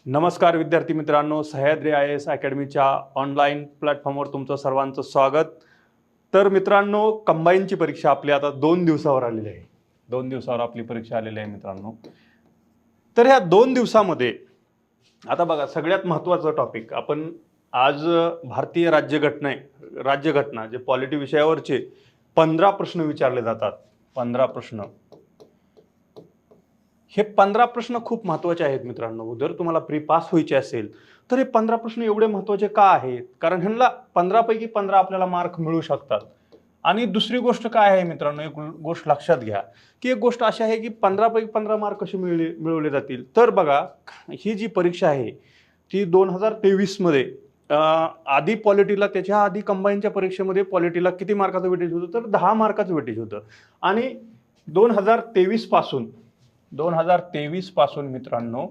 नमस्कार विद्यार्थी मित्रांनो, सह्याद्री IAS अकॅडमीच्या ऑनलाईन प्लॅटफॉर्मवर तुमचं सर्वांचं स्वागत. तर मित्रांनो, कंबाईनची परीक्षा आपली आता 2 दिवसावर आलेली आहे. 2 दिवसावर आपली परीक्षा आलेली आहे मित्रांनो. तर ह्या 2 दिवसामध्ये आता बघा, सगळ्यात महत्त्वाचं टॉपिक आपण आज भारतीय राज्यघटना जे पॉलिटी विषयावरचे 15 प्रश्न विचारले जातात. 15 प्रश्न, हे 15 प्रश्न खूप महत्त्वाचे आहेत मित्रांनो. जर तुम्हाला प्री पास व्हायचे असेल तर हे 15 प्रश्न एवढे महत्त्वाचे का आहेत? कारण ह्यांना 15 पैकी 15 आपल्याला मार्क मिळू शकतात. आणि दुसरी गोष्ट काय आहे मित्रांनो, एक गोष्ट लक्षात घ्या की एक गोष्ट अशी आहे की 15 पैकी 15 मार्क कसे मिळवले जातील. तर बघा, ही जी परीक्षा आहे ती 2023 मध्ये आधी पॉलिटीला, त्याच्या आधी कंबाईनच्या परीक्षेमध्ये पॉलिटीला किती मार्काचं वेटेज होतं? तर 10 मार्काचं वेटेज होतं. आणि 2023 पासून मित्रांनो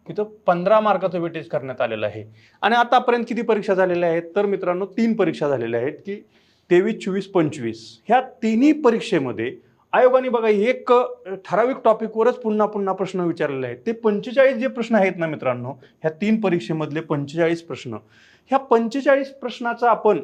इथं 15 मार्काचं वेटेज करण्यात आलेलं आहे. आणि आतापर्यंत किती परीक्षा झालेल्या आहेत? तर मित्रांनो 3 परीक्षा झालेल्या आहेत की 23, 24, 25. ह्या तिन्ही परीक्षेमध्ये आयोगाने बघा एक ठराविक टॉपिकवरच पुन्हा पुन्हा प्रश्न विचारलेले आहेत. ते 45 जे प्रश्न आहेत ना मित्रांनो, ह्या 3 परीक्षेमधले 45 प्रश्न, ह्या 45 प्रश्नाचा आपण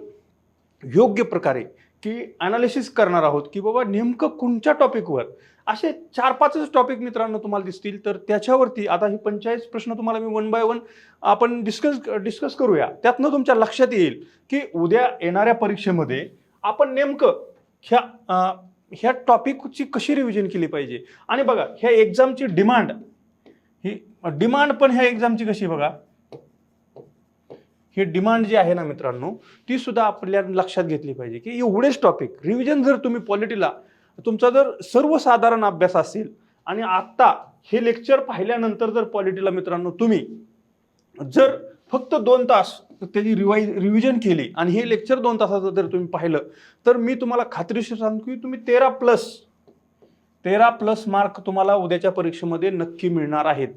योग्य प्रकारे की अनालिसिस करणार आहोत की बाबा नेमकं कोणत्या टॉपिकवर. असे 4-5 टॉपिक मित्रांनो तुम्हाला दिसतील. तर त्याच्यावरती आता हे 45 प्रश्न तुम्हाला मी 1 बाय 1 आपण डिस्कस करूया. त्यातनं तुमच्या लक्षात येईल की उद्या येणाऱ्या परीक्षेमध्ये आपण नेमकं ह्या टॉपिकची कशी रिव्हिजन केली पाहिजे. आणि बघा, ह्या एक्झामची डिमांड पण ह्या एक्झामची कशी बघा, ही डिमांड जी आहे ना मित्रांनो, ती सुद्धा आपल्या लक्षात घेतली पाहिजे की एवढेच टॉपिक रिव्हिजन. जर तुम्ही पॉलिटीला तुमचा जर सर्वसाधारण अभ्यास असेल आणि आता हे लेक्चर पाहिल्यानंतर जर पॉलिटीला मित्रांनो तुम्ही जर फक्त 2 तास त्याची रिव्हिजन केली आणि हे लेक्चर 2 तासाचं जर तुम्ही पाहिलं, तर मी तुम्हाला खात्रीशीर सांगतो की तुम्ही 13+ मार्क तुम्हाला उद्याच्या परीक्षेमध्ये नक्की मिळणार आहेत.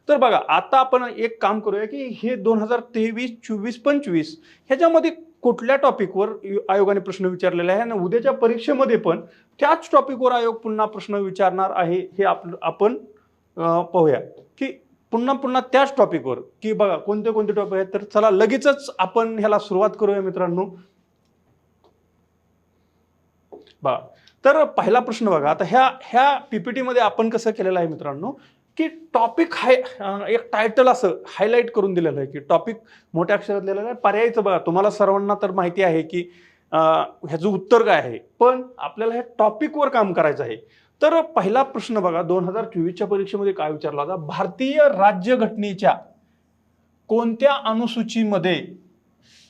तर बघा, आता आपण एक काम करूया की हे 2023, 24, 25 ह्याच्यामध्ये कुठल्या टॉपिकवर आयोगाने प्रश्न विचारलेला आहे आणि उद्याच्या परीक्षेमध्ये पण त्याच टॉपिकवर आयोग पुन्हा प्रश्न विचारणार आहे. हे आपण पाहूया की पुन्हा त्याच टॉपिकवर की बघा कोणते टॉपिक आहेत. तर चला लगेचच आपण ह्याला सुरुवात करूया मित्रांनो. बघा, तर पहिला प्रश्न बघा. आता ह्या PPT मध्ये आपण कसं केलेलं आहे मित्रांनो की टॉपिक एक टायटल असं हायलाईट करून दिलेलं आहे की टॉपिक मोठ्या अक्षरात लिहिलेलं आहे. पर्यायचं बघा, तुम्हाला सर्वांना तर माहिती आहे की ह्याचं उत्तर काय आहे, पण आपल्याला ह्या टॉपिकवर काम करायचं आहे. तर पहिला प्रश्न बघा, 2024च्या परीक्षेमध्ये काय विचारला होता? भारतीय राज्यघटनेच्या कोणत्या अनुसूचीमध्ये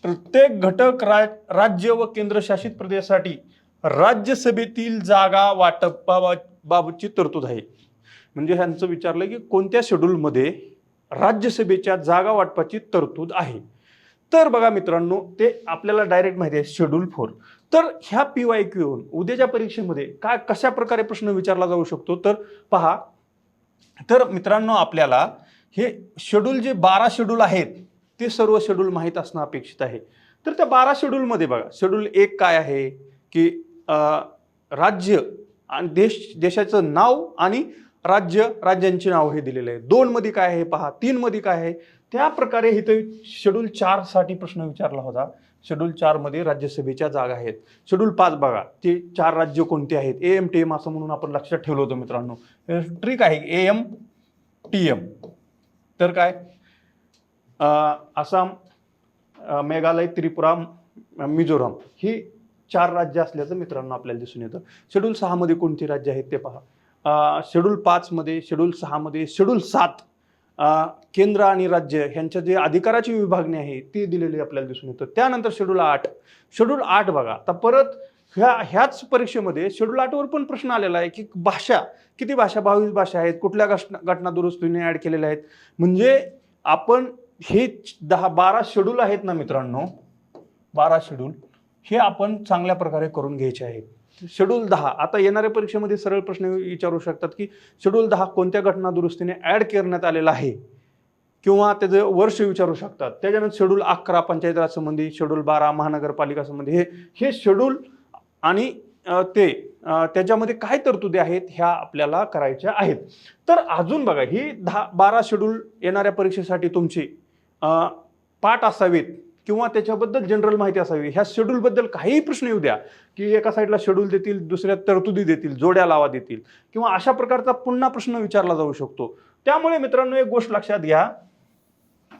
प्रत्येक घटक राज्य व केंद्रशासित प्रदेशासाठी राज्यसभेतील जागा वाटपाबाबतची तरतूद आहे? म्हणजे ह्यांचं विचारलं की कोणत्या शेड्यूलमध्ये राज्यसभेच्या जागा वाटपाची तरतूद आहे. तर बघा मित्रांनो, ते आपल्याला डायरेक्ट माहिती आहे, शेड्यूल 4. तर ह्या PYQ उद्याच्या परीक्षेमध्ये कशा प्रकारे प्रश्न विचारला जाऊ शकतो? तर पहा, तर मित्रांनो आपल्याला हे शेड्यूल जे 12 शेड्यूल आहेत ते सर्व शेड्यूल माहीत असणं अपेक्षित आहे. तर त्या 12 शेड्यूलमध्ये बघा, शेड्यूल 1 काय आहे की राज्य आणि देशाचं नाव आणि राज्यांची नाव हे दिलेलं आहे. 2 मध्ये काय आहे पहा, 3 मध्ये काय आहे. त्या प्रकारे इथे शेड्यूल 4 साठी प्रश्न विचारला होता. शेड्यूल 4 मध्ये राज्यसभेच्या जागा आहेत. शेड्यूल 5 बघा, ते 4 राज्य कोणते आहेत? AM-TM असं म्हणून आपण लक्षात ठेवलं होतं मित्रांनो. ट्रिक आहे AM-TM. तर काय, आसाम, मेघालय, त्रिपुरा, मिझोराम ही 4 राज्य असल्याचं मित्रांनो आपल्याला दिसून येतं. शेड्यूल 6 मध्ये कोणती राज्य आहेत ते पहा. शेड्यूल 5 मध्ये, शेड्यूल 6 मध्ये, शेड्यूल 7 केंद्र आणि राज्य ह्यांच्या जे अधिकाराची विभागणी आहे ती दिलेली आपल्याला दिसून येतं. त्यानंतर शेड्यूल 8 बघा. आता परत ह्याच परीक्षेमध्ये शेड्यूल 8 वर पण प्रश्न आलेला आहे की भाषा, किती भाषा? 22 भाषा आहेत. कुठल्या घटना दुरुस्तीने ऍड केलेल्या आहेत? म्हणजे आपण हे 12 शेड्यूल आहेत ना मित्रांनो, 12 शेड्यूल हे आपण चांगल्या प्रकारे करून घ्यायचे आहेत. शेड्यूल 10, आता येणाऱ्या परीक्षेमध्ये सरळ प्रश्न विचारू शकतात की शेड्यूल 10 कोणत्या घटना दुरुस्तीने ऍड करण्यात आलेला आहे किंवा त्याचं वर्ष विचारू शकतात. त्याच्यानंतर शेड्यूल 11 पंचायत राज संबंधी, शेड्यूल 12 महानगरपालिका संबंधी, हे शेड्यूल आणि त्याच्यामध्ये काय तरतुदी आहेत ह्या आपल्याला करायच्या आहेत. तर अजून बघा ही 10-12 शेड्यूल येणाऱ्या परीक्षेसाठी तुमची पाठ असावीत किंवा त्याच्याबद्दल जनरल माहिती असावी. ह्या शेड्यूलबद्दल काहीही प्रश्न येऊ द्या की एका साईडला शेड्यूल देतील, दुसऱ्या तरतुदी देतील, जोड्या लावा देतील किंवा अशा प्रकारचा पुन्हा प्रश्न विचारला जाऊ शकतो. त्यामुळे मित्रांनो एक गोष्ट लक्षात घ्या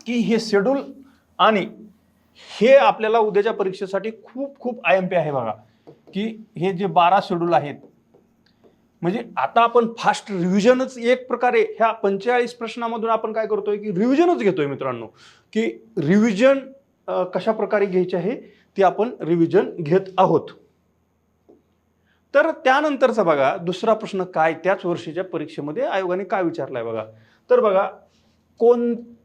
की हे शेड्यूल आणि हे आपल्याला उद्याच्या परीक्षेसाठी खूप खूप IMP आहे बघा, की हे जे 12 शेड्यूल आहेत म्हणजे आता आपण फास्ट रिव्हिजनच एक प्रकारे ह्या 45 प्रश्नामधून आपण काय करतोय की रिव्हिजनच घेतोय मित्रांनो, की रिव्हिजन कशा प्रकारे घ्यायचे आहे ते आपण रिव्हिजन घेत आहोत. तर त्यानंतरचा बघा दुसरा प्रश्न काय त्याच वर्षीच्या परीक्षेमध्ये आयोगाने काय विचारलाय बघा. तर बघा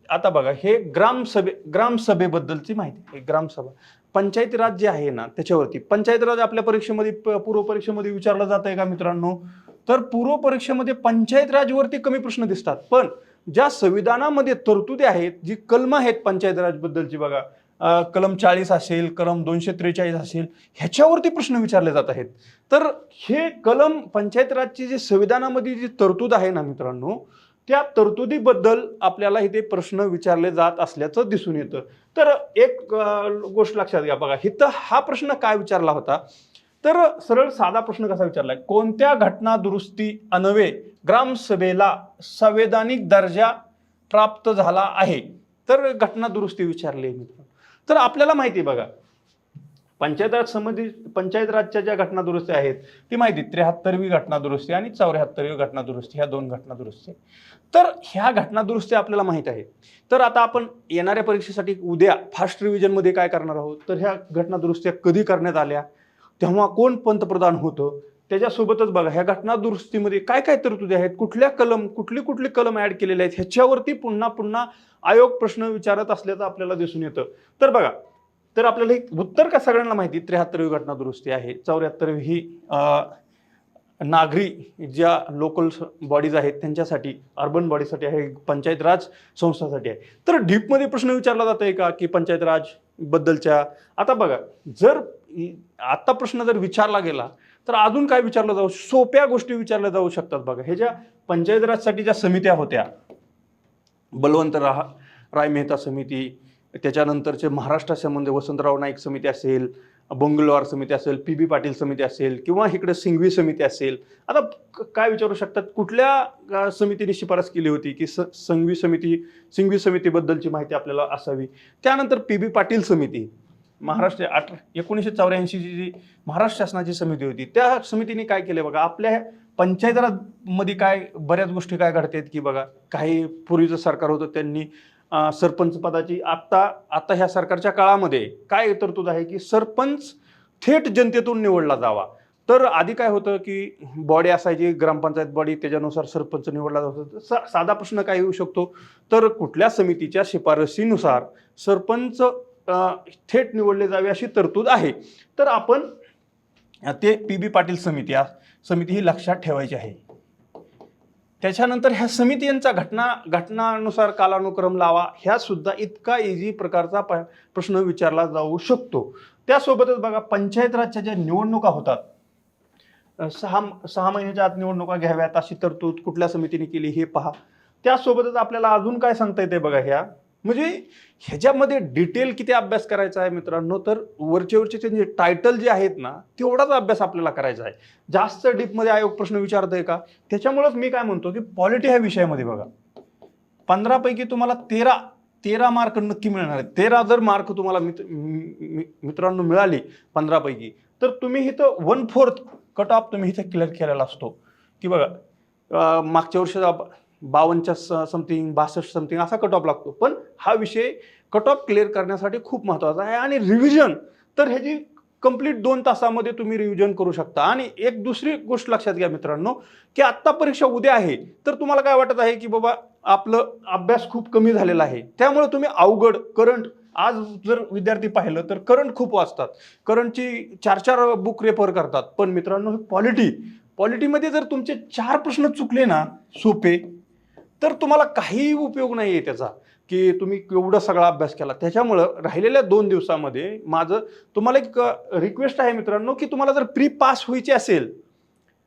आता बघा हे ग्रामसभेबद्दलची माहिती आहे. ग्रामसभा पंचायती राज जे आहे ना त्याच्यावरती पंचायती राज आपल्या परीक्षेमध्ये पूर्व परीक्षेमध्ये विचारलं जात आहे का मित्रांनो. तर पूर्व परीक्षेमध्ये पंचायत राजवरती कमी प्रश्न दिसतात, पण ज्या संविधानामध्ये तरतुदी आहेत, जी कलम आहेत पंचायत राज बद्दलची बघा, कलम 40 असेल, कलम 243 असेल, ह्याच्यावरती प्रश्न विचारले जात आहेत. तर हे कलम पंचायत राजची जी संविधानामध्ये जी तरतूद आहे ना मित्रांनो, त्या तरतुदीबद्दल आपल्याला इथे प्रश्न विचारले जात असल्याचं दिसून येतं. तर एक गोष्ट लक्षात घ्या बघा, इथं हा प्रश्न काय विचारला होता, तर सरळ साधा प्रश्न कसा विचारलाय, कोणत्या घटना दुरुस्ती अन्वये ग्रामसभेला संवैधानिक दर्जा प्राप्त झाला आहे. तर घटना दुरुस्ती विचारली आहे मित्रांनो. तर आपल्याला माहिती आहे बघा पंचायत राजच्या ज्या घटना दुरुस्ती आहेत ती माहिती 73वी घटना दुरुस्ती आणि 74वी घटना दुरुस्ती, ह्या 2 घटना दुरुस्ती. तर ह्या घटना दुरुस्ती आपल्याला माहित आहे. तर आता आपण येणाऱ्या परीक्षेसाठी उद्या फास्ट रिव्हिजन मध्ये काय करणार आहोत, तर ह्या घटना दुरुस्त्या कधी करण्यात आल्या, तेव्हा कोण पंतप्रधान होतं, त्याच्यासोबतच बघा ह्या घटना दुरुस्तीमध्ये काय काय तरतुदी आहेत, कुठली कलम ऍड केलेले आहेत, ह्याच्यावरती पुन्हा आयोग प्रश्न विचारत असल्याचं आपल्याला दिसून येतं. तर बघा, तर आपल्याला एक उत्तर का सगळ्यांना माहिती 73वी घटना दुरुस्ती आहे, 74वी ही नागरी ज्या लोकल बॉडीज आहेत त्यांच्यासाठी, अर्बन बॉडीसाठी आहे, पंचायत राज संस्थासाठी आहे. तर डीपमध्ये प्रश्न विचारला जात आहे का की पंचायत राज बद्दलच्या. आता बघा जर आता प्रश्न जर विचारला गेला तर अजून काय विचारलं जाऊ, सोप्या गोष्टी विचारल्या जाऊ शकतात बघा. हे ज्या पंचायत राजसाठी ज्या समित्या होत्या, बलवंत राय मेहता समिती, त्याच्यानंतरचे महाराष्ट्र संबंध वसंतराव नाईक समिती असेल, बंगलोर समिती असेल, PB पाटील समिती असेल किंवा इकडे सिंघवी समिती असेल. आता काय विचारू शकतात, कुठल्या समितीने शिफारस केली होती की सिंघवी समितीबद्दलची माहिती आपल्याला असावी. त्यानंतर PB पाटील समिती, महाराष्ट्र 1984 ची जी महाराष्ट्र शासनाची समिती होती, त्या समितीने काय केले बघा, आपल्या पंचायत राज मध्ये काय बऱ्याच गोष्टी काय घडतात की बघा, काही पूर्वीचं सरकार होतं त्यांनी सरपंच पदाची आता ह्या सरकारच्या काळामध्ये काय तरतूद आहे की सरपंच थेट जनतेतून निवडला जावा. तर आधी काय होतं की बॉडी असायची, ग्रामपंचायत बॉडी, त्याच्यानुसार सरपंच निवडला जात होता. साधा प्रश्न काय येऊ शकतो, तर कुठल्या समितीच्या शिफारशीनुसार सरपंच थेट निवडले जावे अशी तरतूद आहे. तर आपण ते PB पाटील समिती ही लक्षात ठेवायची आहे. त्याच्यानंतर ह्या समितींचा घटनानुसार कालानुक्रम लावा, ह्या सुद्धा इतका इझी प्रकारचा प्रश्न विचारला जाऊ शकतो. त्यासोबतच बघा पंचायत राजच्या ज्या निवडणुका होतात, 6 महिन्याच्या आत निवडणुका घ्याव्यात अशी तरतूद कुठल्या समितीने केली हे पहा. त्यासोबतच आपल्याला अजून काय सांगता येते बघा, ह्या म्हणजे ह्याच्यामध्ये डिटेल किती अभ्यास करायचा आहे मित्रांनो, तर वरचे टायटल जे आहेत ना तेवढाच अभ्यास आपल्याला करायचा आहे. जास्त डीपमध्ये आयोग प्रश्न विचारतोय का, त्याच्यामुळेच मी काय म्हणतो की पॉलिटी ह्या विषयामध्ये बघा 15 पैकी तुम्हाला 13 मार्क नक्की मिळणार आहेत. 13 जर मार्क तुम्हाला मित्रांनो मिळाली 15 पैकी, तर तुम्ही इथं 1/4 कट ऑफ तुम्ही इथं क्लिअर केलेला असतो. की बघा मागच्या वर्षी 52 समथिंग 62 समथिंग असा कट ऑफ लागतो, पण हा विषय कट ऑफ क्लिअर करण्यासाठी खूप महत्त्वाचा आहे. आणि रिव्हिजन तर ह्याची कंप्लीट 2 तासामध्ये तुम्ही रिव्हिजन करू शकता. आणि एक दुसरी गोष्ट लक्षात घ्या मित्रांनो, की आत्ता परीक्षा उद्या आहे, तर तुम्हाला काय वाटत आहे की बाबा आपलं अभ्यास खूप कमी झालेला आहे, त्यामुळे तुम्ही अवघड करंट, आज जर विद्यार्थी पाहिलं तर करंट खूप वाचतात, करंटची 4 बुक रेफर करतात. पण मित्रांनो पॉलिटीमध्ये जर तुमचे 4 प्रश्न चुकले ना सोपे, तर तुम्हाला काही उपयोग नाही आहे त्याचा, की तुम्ही एवढा सगळा अभ्यास केला. त्याच्यामुळं राहिलेल्या 2 दिवसामध्ये माझं तुम्हाला एक रिक्वेस्ट आहे मित्रांनो, की तुम्हाला जर प्री पास व्हायचे असेल,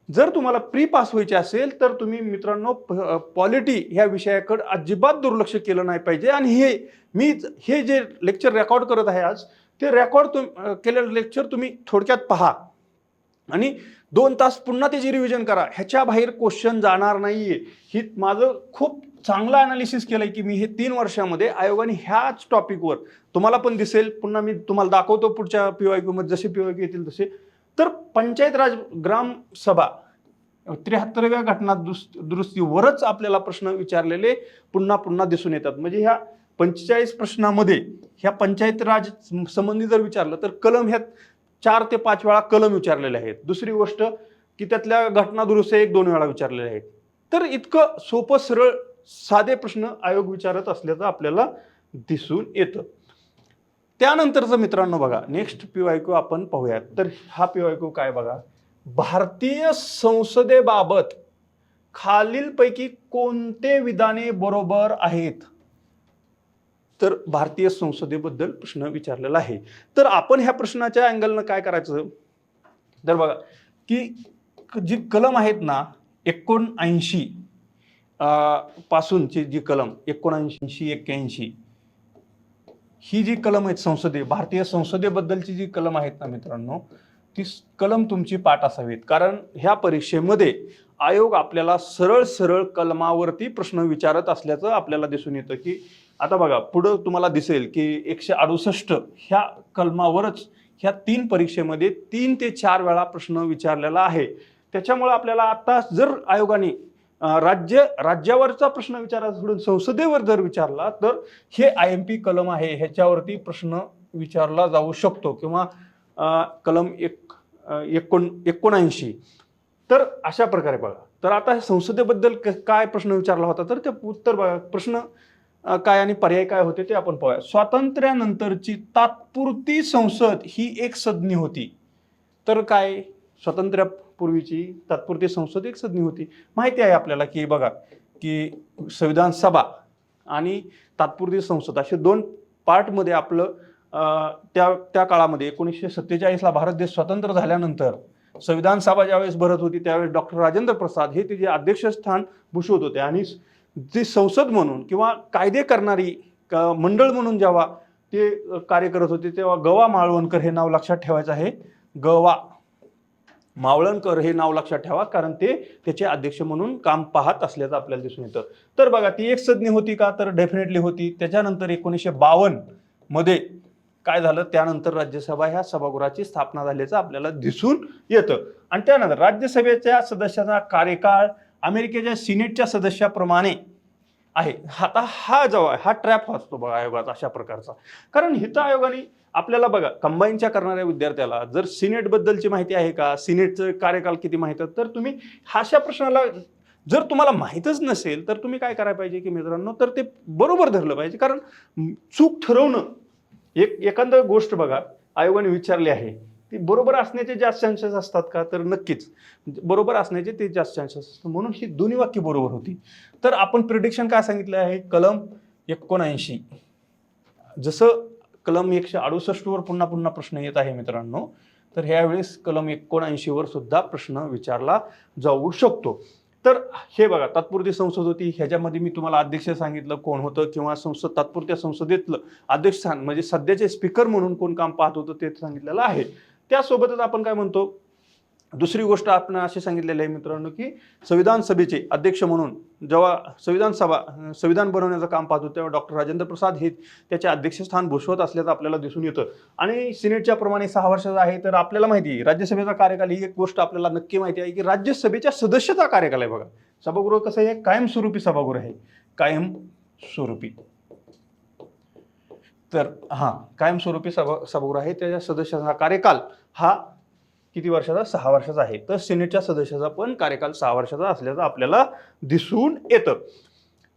जर तुम्हाला प्री पास व्हायचे असेल, तर तुम्ही मित्रांनो पॉलिटी ह्या विषयाकडे अजिबात दुर्लक्ष केलं नाही पाहिजे. आणि हे जे लेक्चर रेकॉर्ड करत आहे आज, ते रेकॉर्ड केलेलं लेक्चर तुम्ही थोडक्यात पहा आणि 2 तास पुन्हा त्याची रिव्हिजन करा. ह्याच्या बाहेर क्वेश्चन जाणार नाहीये. ही माझं खूप चांगलं अनालिसिस केलंय, की मी हे 3 वर्षामध्ये आयोगाने ह्याच टॉपिकवर तुम्हाला पण दिसेल, पुन्हा मी तुम्हाला दाखवतो पुढच्या PYQ मध्ये जसे PYQ येतील तसे. तर पंचायत राज ग्राम सभा 73व्या घटना दुरुस्तीवरच आपल्याला प्रश्न विचारलेले पुन्हा पुन्हा दिसून येतात. म्हणजे ह्या 45 प्रश्नामध्ये ह्या पंचायत राज संबंधी जर विचारलं तर कलम ह्या 4 ते 5 वेळा कलम विचारलेले आहेत. दुसरी गोष्ट की त्यातल्या घटना दुरुस्त्या 1-2 वेळा विचारलेल्या आहेत. तर इतकं सोपं सरळ साधे प्रश्न आयोग विचारत असल्याचं आपल्याला दिसून येतं. त्यानंतरचं मित्रांनो बघा, नेक्स्ट PYQ आपण पाहूयात. तर हा PYQ काय बघा, भारतीय संसदेबाबत खालीलपैकी कोणते विधाने बरोबर आहेत. तर भारतीय संसदेबद्दल प्रश्न विचारलेला आहे. तर आपण ह्या प्रश्नाच्या अँगलनं काय करायचं, तर बघा की जी कलम आहेत ना 79 पासूनची जी कलम 79, 81 ही जी कलम आहेत भारतीय संसदेबद्दलची जी कलम आहेत ना मित्रांनो, ती कलम तुमची पाठ असावीत. कारण ह्या परीक्षेमध्ये आयोग आपल्याला सरळ सरळ कलमावरती प्रश्न विचारत असल्याचं आपल्याला दिसून येतं. की आता बघा पुढं तुम्हाला दिसेल की 168 ह्या कलमावरच ह्या 3 परीक्षेमध्ये 3 ते 4 वेळा प्रश्न विचारलेला आहे. त्याच्यामुळे आपल्याला आता जर आयोगाने राज्यावरचा प्रश्न विचारायचा सोडून संसदेवर जर विचारला तर हे IMP कलम आहे, ह्याच्यावरती प्रश्न विचारला जाऊ शकतो. किंवा कलम 79. तर अशा प्रकारे बघा. तर आता संसदेबद्दल काय प्रश्न विचारला होता, तर ते उत्तर बघा, प्रश्न काय आणि पर्याय काय होते ते आपण पाहूया. स्वातंत्र्यानंतरची तात्पुरती संसद ही एक संज्ञा होती. तर काय, स्वातंत्र्यापूर्वीची तात्पुरती संसद एक संज्ञा होती. माहिती आहे आपल्याला की बघा की संविधान सभा आणि तात्पुरती संसद असे 2 पार्टमध्ये आपलं त्या काळामध्ये 1947ला भारत देश स्वतंत्र झाल्यानंतर संविधान सभा ज्यावेळेस भरत होती त्यावेळेस डॉक्टर राजेंद्र प्रसाद हे तिचे अध्यक्षस्थान भूषवत होते. आणि जी संसद म्हणून किंवा कायदे करणारी मंडळ म्हणून जेव्हा ते कार्य करत होते तेव्हा गवा माळवणकर हे नाव लक्षात ठेवायचं आहे. गवा मावळणकर हे नाव लक्षात ठेवा, कारण ते त्याचे अध्यक्ष म्हणून काम पाहत असल्याचं आपल्याला दिसून येतं. तर बघा ती एक संज्ञा होती का, तर डेफिनेटली होती. त्याच्यानंतर 1952 मध्ये काय झालं, त्यानंतर राज्यसभा ह्या सभागृहाची स्थापना झाल्याचं आपल्याला दिसून येतं. आणि त्यानंतर राज्यसभेच्या सदस्याचा कार्यकाळ अमेरिकेच्या सिनेटच्या सदस्याप्रमाणे आहे. आता हा ट्रॅप असतो बघा आयोगात अशा प्रकारचा. कारण हित आयोगाने आपल्याला बघा कंबाईनच्या करणाऱ्या विद्यार्थ्याला जर सिनेट बद्दलची माहिती आहे का, सिनेटचं कार्यकाल किती माहिती आहे, तर तुम्ही अशा प्रश्नाला जर तुम्हाला माहीतच नसेल तर तुम्ही काय करायला पाहिजे की मित्रांनो, तर ते बरोबर धरलं पाहिजे. कारण चूक ठरवणं एखादी गोष्ट बघा आयोगाने विचारली आहे ती बरोबर असण्याचे जास्त चान्सेस असतात का, तर नक्कीच बरोबर असण्याचे ते जास्त चान्सेस असतात. म्हणून ही दोन्ही वाक्य बरोबर होती. तर आपण प्रिडिक्शन काय सांगितलं आहे, कलम 79 जसं कलम 168 वर पुन्हा पुन्हा प्रश्न येत आहे मित्रांनो, तर ह्यावेळेस कलम 79 वर सुद्धा प्रश्न विचारला जाऊ शकतो. तर हे बघा तात्पुरती संसद होती, ह्याच्यामध्ये मी तुम्हाला अध्यक्ष सांगितलं कोण होतं, किंवा तात्पुरत्या संसदेतलं अध्यक्ष स्थान म्हणजे सध्याचे स्पीकर म्हणून कोण काम पाहत होतं ते सांगितलेलं आहे. त्यासोबतच आपण काय म्हणतो, दुसरी गोष्ट आपण असे सांगितलेले आहे मित्रांनो की संविधान सभेचे अध्यक्ष म्हणून जेव्हा संविधान बनवण्याचं काम पाहतो तेव्हा डॉक्टर राजेंद्र प्रसाद हे त्याचे अध्यक्षस्थान भूषवत असल्याचं आपल्याला दिसून येतं. आणि सिनेटच्या प्रमाणे 6 वर्षाचा आहे. तर आपल्याला माहिती आहे राज्यसभेचा कार्यकाल ही एक गोष्ट आपल्याला नक्की माहिती आहे की राज्यसभेच्या सदस्याचा कार्यकाल आहे. बघा सभागृह कसं आहे, कायमस्वरूपी सभागृह आहे, कायमस्वरूपी. तर कायमस्वरूपी सभागृह आहे, त्याच्या सदस्याचा कार्यकाल हा किती वर्षाचा, 6 वर्षाचा आहे. तर सिनेटच्या सदस्याचा पण कार्यकाल 6 वर्षाचा असल्याचं आपल्याला दिसून येतं.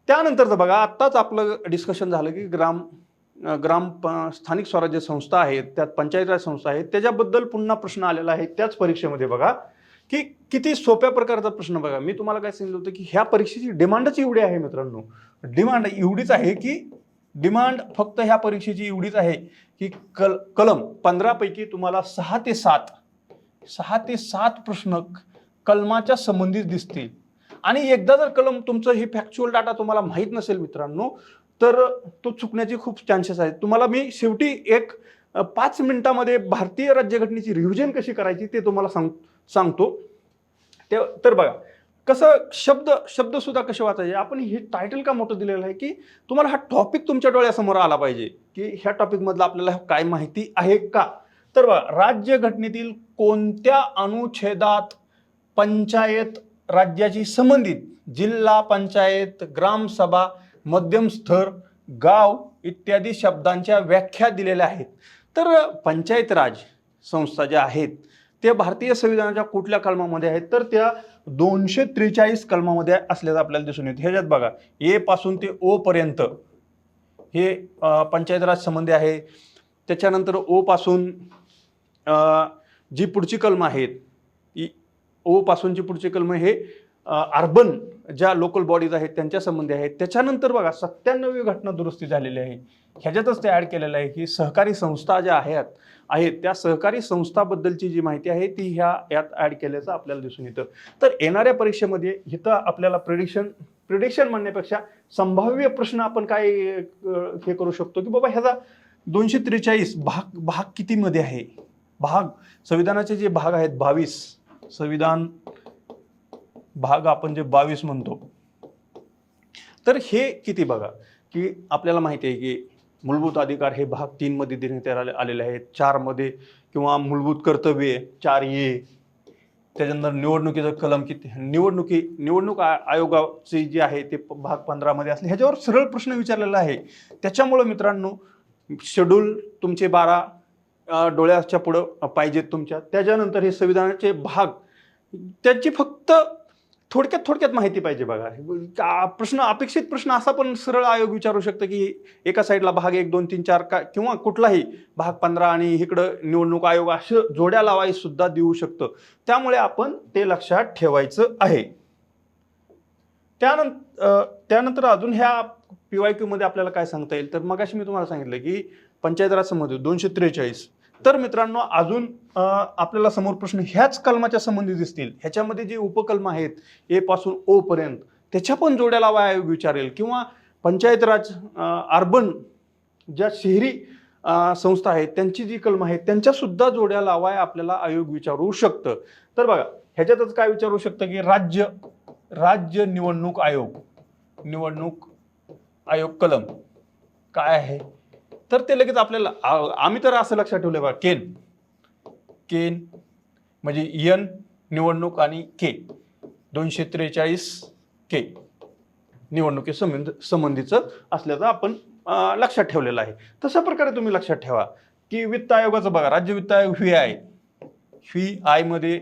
त्यानंतरचं बघा आत्ताच आपलं डिस्कशन झालं की स्थानिक स्वराज्य संस्था आहेत, त्यात पंचायत राज संस्था आहेत, त्याच्याबद्दल पुन्हा प्रश्न आलेला आहे त्याच परीक्षेमध्ये. बघा की किती सोप्या प्रकारचा प्रश्न बघा. मी तुम्हाला काय सांगितलं होतं की ह्या परीक्षेची डिमांडच एवढी आहे मित्रांनो. डिमांड एवढीच आहे की डिमांड फक्त ह्या परीक्षेची एवढीच आहे की कलम 15 पैकी तुम्हाला 6 ते 7 प्रश्न कलमाच्या संबंधित दिसतील. आणि एकदा जर कलम तुमचं हे फॅक्च्युअल डाटा तुम्हाला माहीत नसेल मित्रांनो, तर तो चुकण्याचे खूप चान्सेस आहेत. तुम्हाला मी शेवटी एक 5 मिनिटामध्ये भारतीय राज्यघटनेची रिव्हिजन कशी करायची ते तुम्हाला सांगतो. तर बघा कसं शब्द सुद्धा कसे वाचायचे. आपण हे टायटल का मोठं दिलेलं आहे की तुम्हाला हा टॉपिक तुमच्या डोळ्यासमोर आला पाहिजे की ह्या टॉपिक मधलं आपल्याला काय माहिती आहे का. तर बघा, राज्यघटनेतील कोणत्या अनुच्छेदात पंचायत राज्याची संबंधित जिल्हा पंचायत, ग्रामसभा, मध्यम स्तर, गाव इत्यादी शब्दांच्या व्याख्या दिलेल्या आहेत. तर पंचायत राज संस्था ज्या आहेत ते भारतीय संविधानाच्या कुठल्या कलमामध्ये आहेत, तर त्या 243 कलमामध्ये असल्याचं आपल्याला दिसून येते. ह्याच्यात बघा, ए पासून ते ओ पर्यंत हे पंचायत राज संबंधी आहे. त्याच्यानंतर ओ पासून जी पुढची कलम आहेत, ओ पासूनची पुढची कलम हे अर्बन ज्या लोकल बॉडीज आहेत त्यांच्या संबंधी आहेत. त्याच्यानंतर बघा 97वी घटना दुरुस्ती झालेली आहे. ह्याच्यातच ते ऍड केलेलं आहे की सहकारी संस्था ज्या आहेत त्या सहकारी संस्थाबद्दलची जी माहिती आहे ती यात ऍड केल्याचं आपल्याला दिसून येतं. तर येणाऱ्या परीक्षेमध्ये इथं आपल्याला प्रिडिक्शन म्हणण्यापेक्षा संभाव्य प्रश्न आपण काय हे करू शकतो की बाबा ह्याचा 243 भाग कितीमध्ये आहे. संविधानाचे जे भाग आहेत 22, संविधान भाग आपण जे 22 म्हणतो, तर हे किती बघा की आपल्याला माहिती आहे की मूलभूत अधिकार हे भाग 3 मध्ये देण्यात आलेले आहेत, 4 मध्ये किंवा मूलभूत कर्तव्ये 4A. त्याच्यानंतर निवडणुकीचं कलम किती, निवडणूक आयोगाचे जे आहे ते भाग 15 मध्ये असले. ह्याच्यावर सरळ प्रश्न विचारलेला आहे. त्याच्यामुळे मित्रांनो शेड्यूल तुमचे 12 डोळ्याच्या पुढं पाहिजेत तुमच्या. त्याच्यानंतर हे संविधानाचे भाग त्याची फक्त थोडक्यात माहिती पाहिजे बघा. अपेक्षित प्रश्न असा पण सरळ आयोग विचारू शकतं की एका साईडला भाग 1, 2, 3, 4 का किंवा कुठलाही भाग 15 आणि इकडं निवडणूक आयोग असं जोड्या लावाई सुद्धा देऊ शकतं. त्यामुळे आपण ते लक्षात ठेवायचं आहे. त्यानंतर अजून ह्या PYQ मध्ये आपल्याला काय सांगता येईल, तर मगाशी मी तुम्हाला सांगितलं की पंचायत राज संबंधी 243. तर मित्रांनो अजून आपल्याला समोर प्रश्न ह्याच कलमाच्या संबंधित दिसतील. ह्याच्यामध्ये जे उपकलम आहेत ए पासून ओ पर्यंत त्याच्या पण जोड्या लावा आयोग विचारेल, किंवा पंचायत राज अर्बन ज्या शहरी संस्था आहेत त्यांची जी कलम आहेत त्यांच्या सुद्धा जोड्या लावाय आपल्याला आयोग विचारू शकतं. तर बघा ह्याच्यातच काय विचारू शकतं की राज्य निवडणूक आयोग कलम काय आहे, तर ते लगेच आपल्याला आम्ही तर असं लक्षात ठेवलंय बघा, केन म्हणजे एन निवडणूक आणि के 243 के निवडणुकी संबंधीचं असल्याचं आपण लक्षात ठेवलेलं आहे. तशा प्रकारे तुम्ही लक्षात ठेवा की वित्त आयोगाचं बघा, राज्य वित्त आयोग व्ही आय मध्ये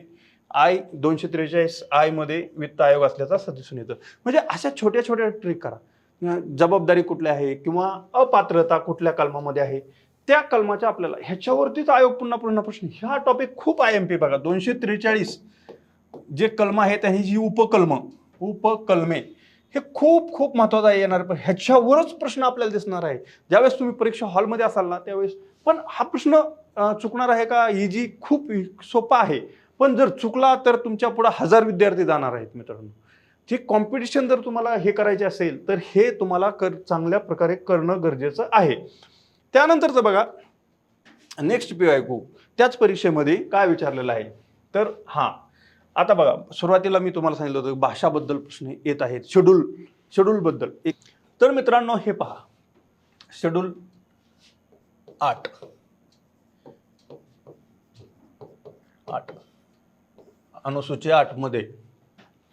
243 आय मध्ये वित्त आयोग असल्याचं असं दिसून येतं. म्हणजे अशा छोट्या ट्रिक करा. जबाबदारी कुठल्या आहे किंवा अपात्रता कुठल्या कलमामध्ये आहे त्या कलमाच्या आपल्याला ह्याच्यावरतीच आयोग पुन्हा प्रश्न. ह्या टॉपिक खूप IMP बघा. 243 जे कलम आहेत आणि जी उपकलमे हे खूप महत्वाचं आहे येणार. पण ह्याच्यावरच प्रश्न आपल्याला दिसणार आहे ज्यावेळेस तुम्ही परीक्षा हॉलमध्ये असाल ना त्यावेळेस. पण हा प्रश्न चुकणार आहे का, इजी खूप सोपा आहे. पण जर चुकला तर तुमच्या पुढे 1000 विद्यार्थी जाणार आहेत मित्रांनो. जे कॉम्पिटिशन जर तुम्हाला हे करायचे असेल तर हे तुम्हाला चांगल्या प्रकारे करणं गरजेचं आहे. त्यानंतरचं बघा नेक्स्ट PYQ त्याच परीक्षेमध्ये काय विचारलेलं आहे. तर आता बघा सुरुवातीला मी तुम्हाला सांगितलं होतं भाषाबद्दल प्रश्न येत आहेत, शेड्यूल बद्दल. तर मित्रांनो हे पहा, शेड्यूल 8 अनुसूची 8 मध्ये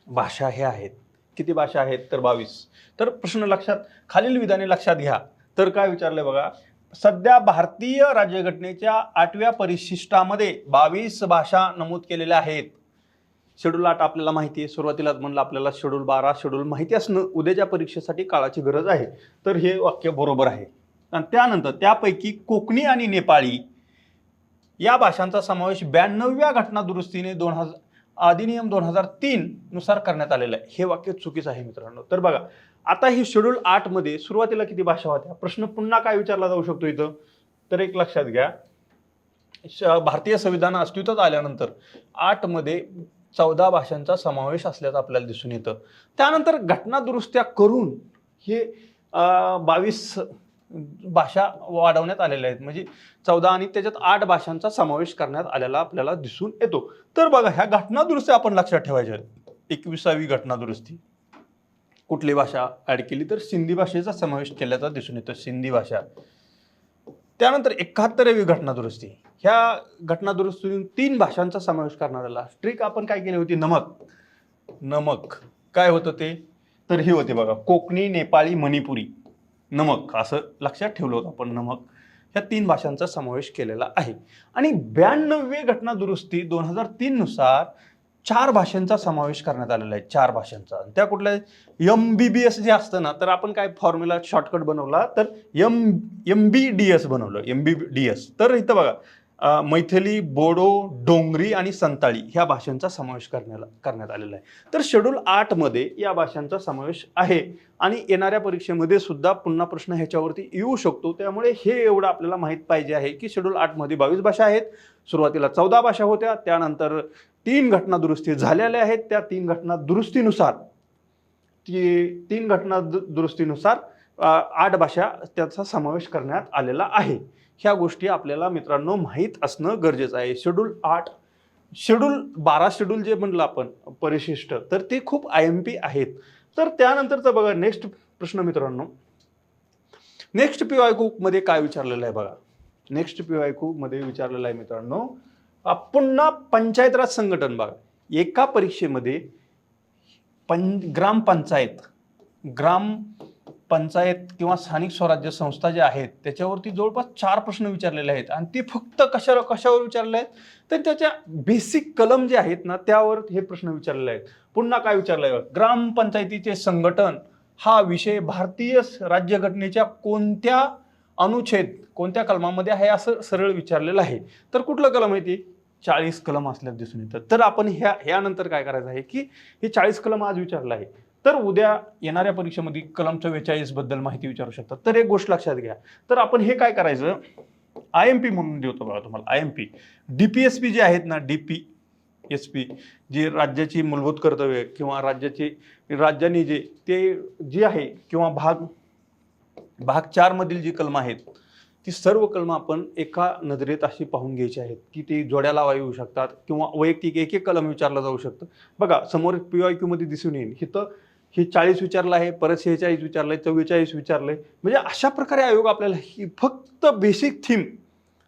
भाषा हे आहेत. किती भाषा आहेत, तर 22. तर प्रश्न लक्षात खालील विधाने लक्षात घ्या. तर काय विचारलंय बघा, सध्या भारतीय राज्यघटनेच्या 8व्या परिशिष्टामध्ये 22 भाषा नमूद केलेल्या आहेत. शेड्यूल 8 आपल्याला माहिती आहे. सुरुवातीलाच म्हणलं आपल्याला शेड्यूल 12 शेड्यूल माहिती असणं उद्याच्या परीक्षेसाठी काळाची गरज आहे. तर हे वाक्य बरोबर आहे. आणि त्यानंतर त्यापैकी कोकणी आणि नेपाळी या भाषांचा समावेश 92व्या घटना दुरुस्तीने अधिनियम 2003 नुसार करण्यात आलेलं आहे. हे वाक्य चुकीचं आहे मित्रांनो. तर बघा, आता ही शेड्यूल 8 मध्ये सुरुवातीला किती भाषा होत्या? प्रश्न पुन्हा काय विचारला जाऊ शकतो इथं? तर एक लक्षात घ्या, भारतीय संविधान अस्तित्वात आल्यानंतर 8 मध्ये 14 भाषांचा समावेश असल्याचं आपल्याला दिसून येतं. त्यानंतर घटना दुरुस्त्या करून हे 22 भाषा वाढवण्यात आलेल्या आहेत. म्हणजे 14 आणि त्याच्यात 8 भाषांचा समावेश करण्यात आलेला आपल्याला दिसून येतो. तर बघा, ह्या घटना दुरुस्त्या आपण लक्षात ठेवायच्या आहेत. 21वी घटना दुरुस्ती कुठली भाषा ऍड केली? तर सिंधी भाषेचा समावेश केल्याचा दिसून येतो, सिंधी भाषा. त्यानंतर 71वी घटना दुरुस्ती, ह्या घटना दुरुस्तीतून 3 भाषांचा समावेश करण्यात आला. ट्रिक आपण काय केली होती? नमक काय होतं ते? तर ही होती बघा, कोकणी, नेपाळी, मणिपुरी, नमक, असं लक्षात ठेवलं होतं आपण. नमक ह्या 3 भाषांचा समावेश केलेला आहे. आणि 92वी घटना दुरुस्ती 2003 नुसार 4 भाषांचा समावेश करण्यात आलेला आहे. 4 भाषांचा. त्या कुठल्या? MBBS जे असतं ना, तर आपण काय फॉर्म्युला शॉर्टकट बनवला, तर MBDS बनवलं, MBDS. तर इथं बघा, मैथिली, बोडो, डोंगरी आणि संताळी ह्या भाषांचा समावेश करण्यात आलेला आहे. तर शेड्यूल 8 मध्ये या भाषांचा समावेश आहे. आणि येणाऱ्या परीक्षेमध्ये सुद्धा पुन्हा प्रश्न ह्याच्यावरती येऊ शकतो. त्यामुळे हे एवढं आपल्याला माहित पाहिजे आहे की शेड्यूल 8 मध्ये 22 भाषा आहेत. सुरुवातीला 14 भाषा होत्या, त्यानंतर 3 घटना दुरुस्ती झालेल्या आहेत. त्या 3 घटना दुरुस्तीनुसार 8 भाषा त्याचा समावेश करण्यात आलेला आहे. ह्या गोष्टी आपल्याला मित्रांनो माहीत असणं गरजेचं आहे. शेड्यूल 12 शेड्यूल जे म्हणलं आपण परिशिष्ट, तर ते खूप IMP आहेत. तर त्यानंतरचा बघा नेक्स्ट प्रश्न मित्रांनो, नेक्स्ट PYQ मध्ये काय विचारलेलं आहे बघा. नेक्स्ट PYQ मध्ये विचारलेलं आहे मित्रांनो, पुन्हा पंचायत राज संघटन. बघा, एका परीक्षेमध्ये ग्रामपंचायत किंवा स्थानिक स्वराज्य संस्था जे आहेत त्याच्यावरती जवळपास 4 प्रश्न विचारलेले आहेत. आणि ते फक्त कशावर विचारले आहेत? तर त्याच्या बेसिक कलम जे आहेत ना, त्यावर हे प्रश्न विचारलेले आहेत. पुन्हा काय विचारलंय? ग्रामपंचायतीचे संघटन हा विषय भारतीय राज्यघटनेच्या कोणत्या कलमामध्ये आहे असं सरळ विचारलेलं आहे. तर कुठलं कलम आहे ते? 40 कलम असल्याचं दिसून येतं. तर आपण ह्यानंतर काय करायचं आहे की हे 40 कलम आज विचारलं आहे, तर उद्या येणाऱ्या परीक्षेमध्ये कलम 44 बद्दल माहिती विचारू शकतात. तर एक गोष्ट लक्षात घ्या, तर आपण हे काय करायचं, IMP म्हणून देतो बघा तुम्हाला. IMP DPSP जे आहेत ना, DPSP जी राज्याची मूलभूत कर्तव्य किंवा राज्यांनी जे आहे किंवा भाग 4 मधील जी कलम आहेत ती सर्व कलम आपण एका नजरेत अशी पाहून घ्यायची आहेत की ते जोड्या लावा येऊ शकतात किंवा वैयक्तिक एक कलम विचारलं जाऊ शकतं. बघा, समोर PYQ मध्ये दिसून येईल, इथं हे 40 विचारलं आहे, परत 46 विचारलंय, 44 विचारलंय. म्हणजे अशा प्रकारे आयोग आपल्याला ही फक्त बेसिक थीम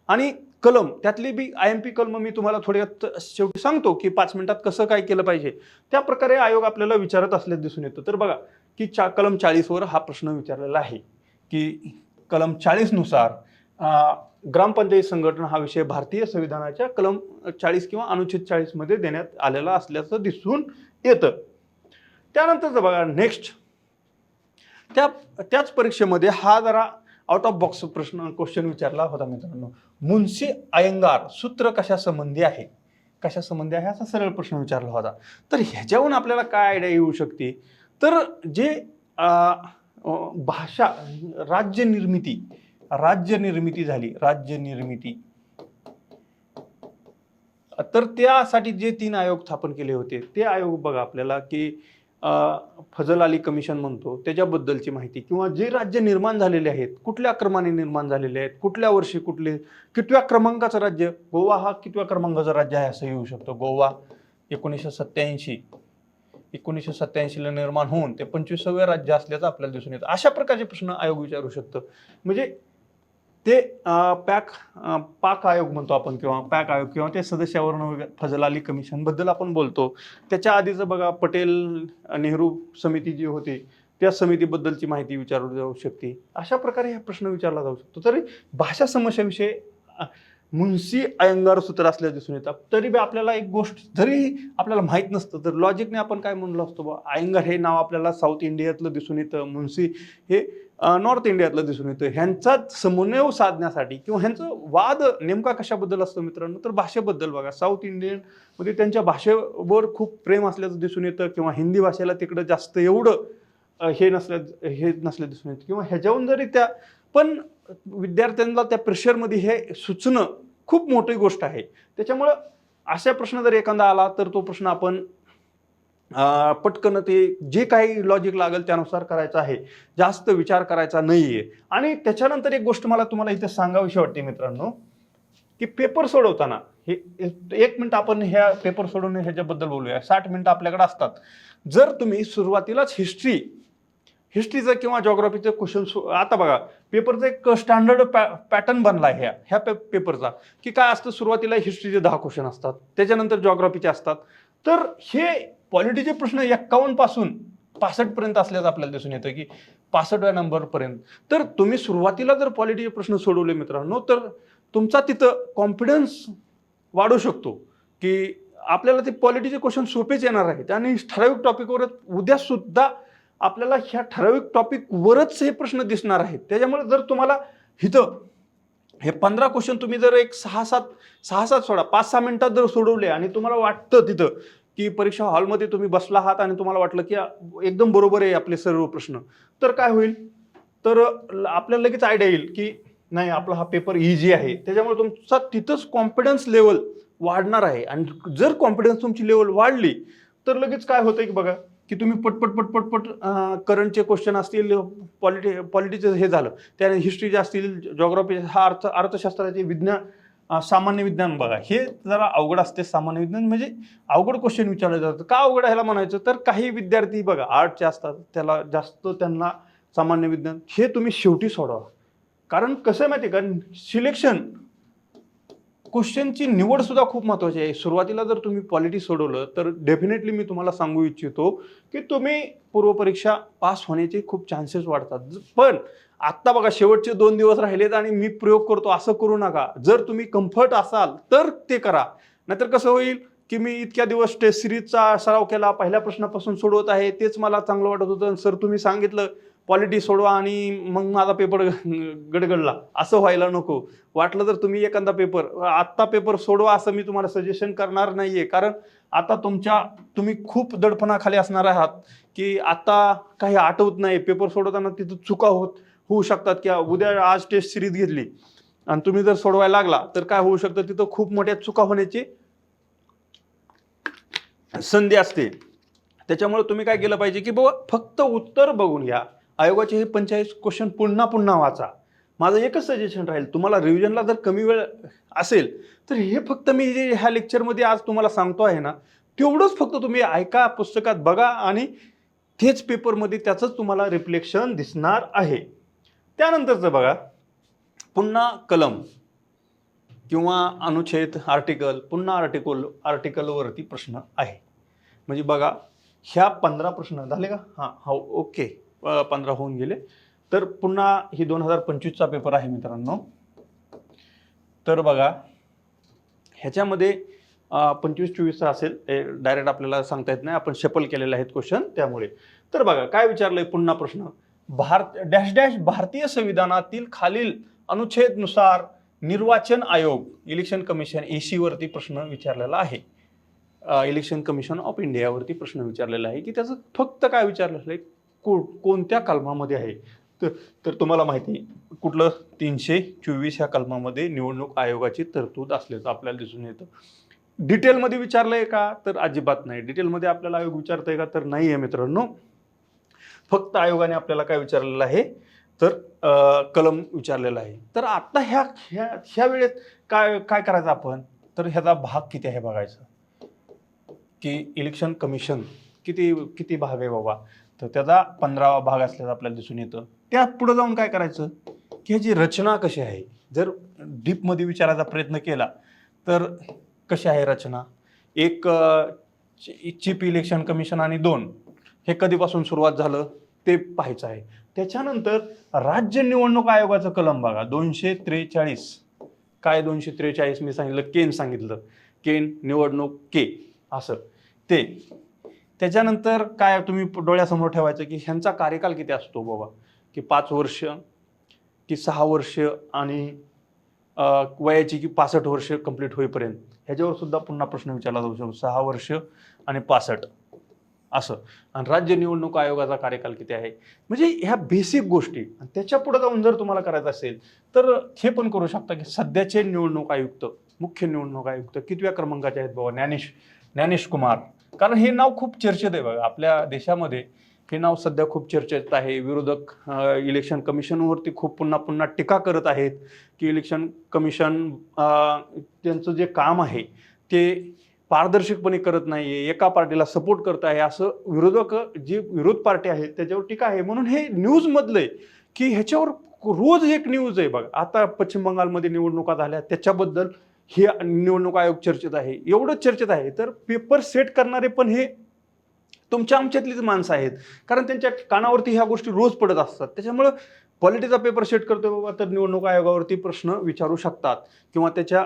आणि कलम, त्यातली बी IMP कलम मी तुम्हाला थोड्यात शेवटी सांगतो की 5 मिनिटात कसं काय केलं पाहिजे, त्या प्रकारे आयोग आपल्याला विचारत असल्याचं दिसून येतं. तर बघा की कलम 40 वर हा प्रश्न विचारलेला आहे की कलम 40 नुसार ग्रामपंचायत संघटना हा विषय भारतीय संविधानाच्या कलम 40 किंवा अनुच्छेद 40 मध्ये देण्यात आलेला असल्याचं दिसून येतं. त्यानंतरचं बघा नेक्स्ट, त्याच परीक्षेमध्ये हा जरा आउट ऑफ बॉक्स क्वेश्चन विचारला होता मित्रांनो. मुन्शी अय्यंगार सूत्र कशा संबंधी आहे असा सरळ प्रश्न विचारला होता. तर ह्याच्यावरून आपल्याला काय आयडिया येऊ शकते, तर जे भाषा राज्य निर्मिती झाली, तर त्यासाठी जे 3 आयोग स्थापन केले होते ते आयोग बघा आपल्याला की फजल अली कमिशन म्हणतो, त्याच्याबद्दलची माहिती किंवा जे राज्य निर्माण झालेले आहेत, कुठल्या क्रमाने निर्माण झालेले आहेत, कुठल्या वर्षी कितव्या क्रमांकाचं राज्य, गोवा हा कितव्या क्रमांकाचं राज्य आहे असं येऊ शकतं. गोवा 1987 ला निर्माण होऊन ते 25वे राज्य असल्याचं आपल्याला दिसून येतं. अशा प्रकारचे प्रश्न आयोग विचारू शकतं. म्हणजे ते पाक आयोग म्हणतो आपण किंवा पॅक आयोग किंवा ते सदस्यावरून फजल अली कमिशन बद्दल आपण बोलतो. त्याच्या आधीचं बघा पटेल नेहरू समिती जी होती त्या समितीबद्दलची माहिती विचारली जाऊ शकते. अशा प्रकारे हा प्रश्न विचारला जाऊ शकतो. तरी भाषा समस्याविषयी मुन्शी अय्यंगार सूत्र असल्याचं दिसून येतात. तरी बी आपल्याला एक गोष्ट जरी आपल्याला माहित नसतं तर लॉजिकने आपण काय म्हणलो असतो, अय्यंगार हे नाव आपल्याला साऊथ इंडियातलं दिसून येतं, मुन्शी हे नॉर्थ इंडियातलं दिसून येतं. ह्यांचा समन्वय साधण्यासाठी किंवा ह्यांचं वाद नेमका कशाबद्दल असतो मित्रांनो, तर भाषेबद्दल बघा. साऊथ इंडियनमध्ये त्यांच्या भाषेवर खूप प्रेम असल्याचं दिसून येतं किंवा हिंदी भाषेला तिकडं जास्त एवढं हे नसलं दिसून येतं किंवा ह्याच्याहून जरी त्या पण विद्यार्थ्यांना त्या प्रेशरमध्ये हे सुचणं खूप मोठी गोष्ट आहे. त्याच्यामुळं अशा प्रश्न जर एखादा आला तर तो प्रश्न आपण पटकन ते जे काही लॉजिक लागेल त्यानुसार करायचं आहे, जास्त विचार करायचा नाहीये. आणि त्याच्यानंतर एक गोष्ट मला तुम्हाला इथे सांगावीशी वाटते मित्रांनो, की पेपर सोडवताना हे 1 मिनिट आपण ह्या पेपर सोडवणे ह्याच्याबद्दल बोलूया. 60 मिनिटं आपल्याकडे असतात. जर तुम्ही सुरुवातीलाच हिस्ट्रीचं किंवा जॉग्राफीचं क्वेश्चन आता बघा, पेपरचा एक स्टँडर्ड पॅटर्न बनला आहे ह्या पेपरचा, की काय असतं, सुरुवातीला हिस्ट्रीचे 10 क्वेश्चन असतात, त्याच्यानंतर जॉग्राफीचे असतात. तर हे पॉलिटीचे प्रश्न 51 पासून 65 पर्यंत असल्याचं आपल्याला दिसून येतं, की 65व्या नंबरपर्यंत. तर तुम्ही सुरुवातीला जर पॉलिटीचे प्रश्न सोडवले मित्रांनो, तर तुमचा तिथं कॉन्फिडन्स वाढू शकतो, की आपल्याला ते पॉलिटीचे क्वेश्चन सोपेच येणार आहेत आणि ठराविक टॉपिकवरच उद्या सुद्धा आपल्याला ह्या ठराविक टॉपिकवरच हे प्रश्न दिसणार आहेत. त्याच्यामुळे जर तुम्हाला इथं हे 15 क्वेश्चन तुम्ही जर एक 6-7 सोडा 5-6 मिनिटात जर सोडवले आणि तुम्हाला वाटतं तिथं की परीक्षा हॉलमध्ये तुम्ही बसला आहात आणि तुम्हाला वाटलं की एकदम बरोबर आहे आपले सर्व प्रश्न, तर काय होईल, तर आपल्याला लगेच आयडिया येईल की नाही, आपला हा पेपर इझी आहे. त्याच्यामुळे तुमचा तिथंच कॉन्फिडन्स लेवल वाढणार आहे. आणि जर कॉन्फिडन्स तुमची लेवल वाढली तर लगेच काय होतं की बघा, की तुम्ही पटपट करंटचे क्वेश्चन असतील, पॉलिटीचं हे झालं, त्याने हिस्ट्रीचे असतील, जॉग्राफी, हा अर्थशास्त्राचे, विज्ञान, सामान्य विज्ञान बघा, हे जरा अवघड असते. सामान्य विज्ञान म्हणजे अवघड क्वेश्चन विचारले जातात. का अवघड ह्याला म्हणायचं, तर काही विद्यार्थी बघा आर्टचे असतात, त्याला जास्त त्यांना सामान्य विज्ञान हे तुम्ही शेवटी सोडवा. कारण कसं आहे माहिती आहे का, सिलेक्शन क्वेश्चनची निवड सुद्धा खूप महत्त्वाची आहे. सुरुवातीला जर तुम्ही पॉलिटी सोडवलं तर डेफिनेटली मी तुम्हाला सांगू इच्छितो की तुम्ही पूर्वपरीक्षा पास होण्याचे खूप चान्सेस वाढतात. पण आत्ता बघा, शेवटचे 2 दिवस राहिलेत आणि मी प्रयोग करतो असं करू नका. जर तुम्ही कम्फर्ट असाल तर ते करा, नाहीतर कसं होईल की मी इतक्या दिवस टेस्ट सिरीजचा सराव केला, पहिल्या प्रश्नापासून सोडवत आहे, तेच मला चांगलं वाटत होतं, सर तुम्ही सांगितलं पॉलिटी सोडवा आणि मग माझा पेपर गडगडला, असं व्हायला नको. वाटलं तर तुम्ही एखादा आत्ता पेपर सोडवा असं मी तुम्हाला सजेशन करणार नाहीये. कारण आता तुम्ही खूप दडपणाखाली असणार आहात, की आता काही आठवत नाही, पेपर सोडवताना तिथं चुका होऊ शकतात, की उद्या आज टेस्ट सिरीज घेतली आणि तुम्ही जर सोडवायला लागला तर काय होऊ शकतं, तिथं खूप मोठ्या चुका होण्याची संधी असते. त्याच्यामुळे तुम्ही काय केलं पाहिजे, की बाबा फक्त उत्तर बघून घ्या. आयोगाचे हे 45 क्वेश्चन पुन्हा वाचा. माझं एकच सजेशन राहील, तुम्हाला रिव्हिजनला जर कमी वेळ असेल तर हे फक्त मी जे ह्या लेक्चरमध्ये आज तुम्हाला सांगतो आहे ना, तेवढंच फक्त तुम्ही ऐका, पुस्तकात बघा आणि तेच पेपरमध्ये त्याचंच तुम्हाला रिफ्लेक्शन दिसणार आहे. त्यानंतरचं बघा, पुन्हा कलम किंवा अनुच्छेद, आर्टिकल, पुन्हा आर्टिकलवरती प्रश्न आहे. म्हणजे बघा, ह्या 15 प्रश्न झाले का? हां, ओके, 15 होऊन गेले. तर पुन्हा ही 2025चा पेपर आहे मित्रांनो. तर बघा, ह्याच्यामध्ये 25-24चा असेल, डायरेक्ट आपल्याला सांगता येत नाही, आपण शफल केलेले आहेत क्वेश्चन त्यामुळे. तर बघा काय विचारलंय पुन्हा प्रश्न, भारतीय संविधानातील खालील अनुच्छेदनुसार निर्वाचन आयोग, इलेक्शन कमिशन, EC वरती प्रश्न विचारलेला आहे. इलेक्शन कमिशन ऑफ इंडियावरती प्रश्न विचारलेला आहे, की त्याचं फक्त काय विचारलेलं आहे, कोणत्या कलमामध्ये आहे. तर तुम्हाला माहिती कुठलं, 324 ह्या कलमामध्ये निवडणूक आयोगाची तरतूद असल्याचं आपल्याला दिसून येतं. डिटेलमध्ये विचारलंय का, तर अजिबात नाही. डिटेलमध्ये आपल्याला आयोग विचारतंय का, तर नाही आहे मित्रांनो. फक्त आयोगाने आपल्याला काय विचारलेलं आहे, तर कलम विचारलेला आहे. तर आता ह्या वेळेत काय करायचं आपण, तर ह्याचा भाग किती आहे बघायचं, की इलेक्शन कमिशन किती भाग आहे बाबा, तर त्याचा 15वा भाग असल्याचं आपल्याला दिसून येतं. त्या पुढे जाऊन काय करायचं, की ह्याची रचना कशी आहे. जर डीपमध्ये विचारायचा प्रयत्न केला तर कशी आहे रचना. एक चीफ इलेक्शन कमिशन आणि 2 हे कधीपासून सुरुवात झालं ते पाहायचं आहे. त्याच्यानंतर राज्य निवडणूक आयोगाचं कलम बघा, 243. काय 243 मी सांगितलं, केन निवडणूक असं ते. त्याच्यानंतर काय तुम्ही डोळ्यासमोर ठेवायचं, की ह्यांचा कार्यकाल किती असतो बाबा, की 5 वर्ष की 6 वर्ष आणि वयाची की 65 वर्ष कंप्लीट होईपर्यंत, ह्याच्यावर सुद्धा पुन्हा प्रश्न विचारला जाऊ शकतो. 6 वर्ष आणि 65 असं. आणि राज्य निवडणूक आयोगाचा कार्यकाल किती आहे, म्हणजे ह्या बेसिक गोष्टी. आणि त्याच्या पुढे जाऊन जर तुम्हाला करायचं असेल तर हे पण करू शकता की सध्याचे निवडणूक आयुक्त, मुख्य निवडणूक आयुक्त कितव्या क्रमांकाचे आहेत बाबा, ज्ञानेश कुमार. कारण हे नाव खूप चर्चेत आहे बघा आपल्या देशामध्ये. हे नाव सध्या खूप चर्चेत आहे. विरोधक इलेक्शन कमिशनवरती खूप पुन्हा पुन्हा टीका करत आहेत की इलेक्शन कमिशन त्यांचं जे काम आहे ते पारदर्शकपणे करत नाहीये, एका पार्टीला सपोर्ट करत आहे, असं विरोधक जी विरोध पार्टी आहेत त्याच्यावर टीका आहे. म्हणून हे न्यूजमधलं आहे की ह्याच्यावर रोज एक न्यूज आहे बघा. आता पश्चिम बंगालमध्ये निवडणुका झाल्या त्याच्याबद्दल हे निवडणूक आयोग चर्चेत आहे, एवढं चर्चेत आहे. तर पेपर सेट करणारे पण हे तुमच्या आमच्यातलीच माणसं आहेत, कारण त्यांच्या कानावरती ह्या गोष्टी रोज पडत असतात. त्याच्यामुळं पॉलिटिचा पेपर सेट करतोय बाबा तर निवडणूक आयोगावरती प्रश्न विचारू शकतात किंवा त्याच्या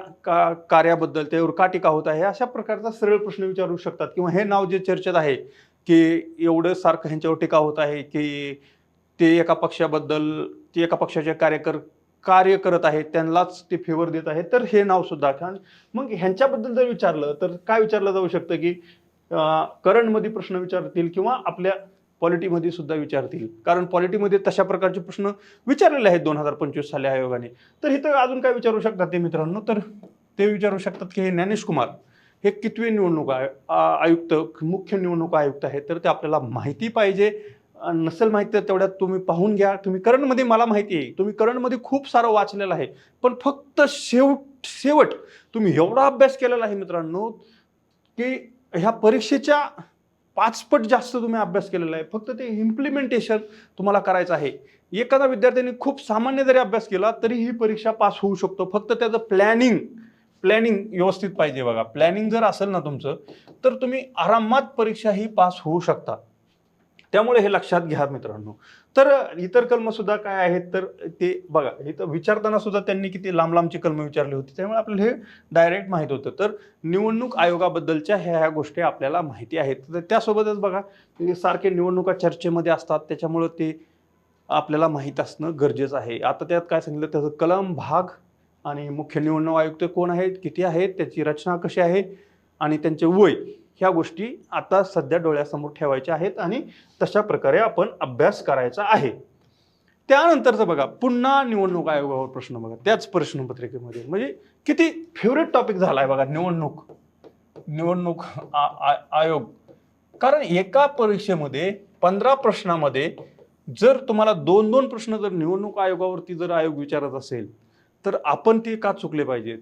कार्याबद्दल त्यावर का टीका होत आहे अशा प्रकारचा सरळ प्रश्न विचारू शकतात. किंवा हे नाव जे चर्चेत आहे की एवढं सारखं ह्यांच्यावर टीका होत आहे की ते एका पक्षाचे कार्य करत आहेत, त्यांनाच ते फेवर देत आहेत, तर हे नाव सुद्धा. मग ह्यांच्याबद्दल जर विचारलं तर काय विचारलं जाऊ शकतं की करंटमध्ये प्रश्न विचारतील किंवा आपल्या पॉलिटीमध्ये सुद्धा विचारतील. कारण पॉलिटीमध्ये तशा प्रकारचे प्रश्न विचारलेले आहेत 2025 साली आयोगाने. तर इथं अजून काय विचारू शकतात ते मित्रांनो, तर ते विचारू शकतात की हे ज्ञानेश कुमार हे कितवे निवडणूक आयुक्त, मुख्य निवडणूक आयुक्त आहेत, तर ते आपल्याला माहिती पाहिजे. नसेल माहिती तर तेवढ्यात तुम्ही पाहून घ्या. तुम्ही करंटमध्ये, मला माहिती आहे तुम्ही करंटमध्ये खूप सारं वाचलेलं आहे, पण फक्त शेवट तुम्ही एवढा अभ्यास केलेला आहे मित्रांनो की ह्या परीक्षेच्या 5 पट जास्त तुम्ही अभ्यास केलेला आहे. फक्त ते इम्प्लिमेंटेशन तुम्हाला करायचं आहे. एखादा विद्यार्थ्यांनी खूप सामान्य जरी अभ्यास केला तरी ही परीक्षा पास होऊ शकतो. फक्त त्याचं प्लॅनिंग व्यवस्थित पाहिजे बघा. प्लॅनिंग जर असेल ना तुमचं तर तुम्ही आरामात परीक्षा ही पास होऊ शकता. त्यामुळे हे लक्षात घ्या मित्रांनो. तर इतर कलम सुद्धा काय आहेत तर ते बघा, इथं विचारताना सुद्धा त्यांनी किती लांबची कलम विचारली होती, त्यामुळे आपल्याला हे डायरेक्ट माहीत होतं. तर निवडणूक आयोगाबद्दलच्या ह्या गोष्टी आपल्याला माहिती आहेत. तर त्यासोबतच बघा सारखे निवडणुका चर्चेमध्ये असतात, त्याच्यामुळं ते आपल्याला माहीत असणं गरजेचं आहे. आता त्यात काय सांगितलं, त्याचं कलम, भाग आणि मुख्य निवडणूक आयुक्त कोण आहेत, किती आहेत, त्याची रचना कशी आहे आणि त्यांचे वय, ह्या गोष्टी आता सध्या डोळ्यासमोर ठेवायच्या आहेत आणि तशा प्रकारे आपण अभ्यास करायचा आहे. त्यानंतरचं बघा पुन्हा निवडणूक आयोगावर प्रश्न बघा त्याच प्रश्नपत्रिकेमध्ये, म्हणजे किती फेवरेट टॉपिक झाला आहे बघा निवडणूक आयोग. कारण एका परीक्षेमध्ये 15 प्रश्नामध्ये जर तुम्हाला 2-2 प्रश्न जर निवडणूक आयोगावरती जर आयोग विचारत असेल तर आपण ते का चुकले पाहिजेत?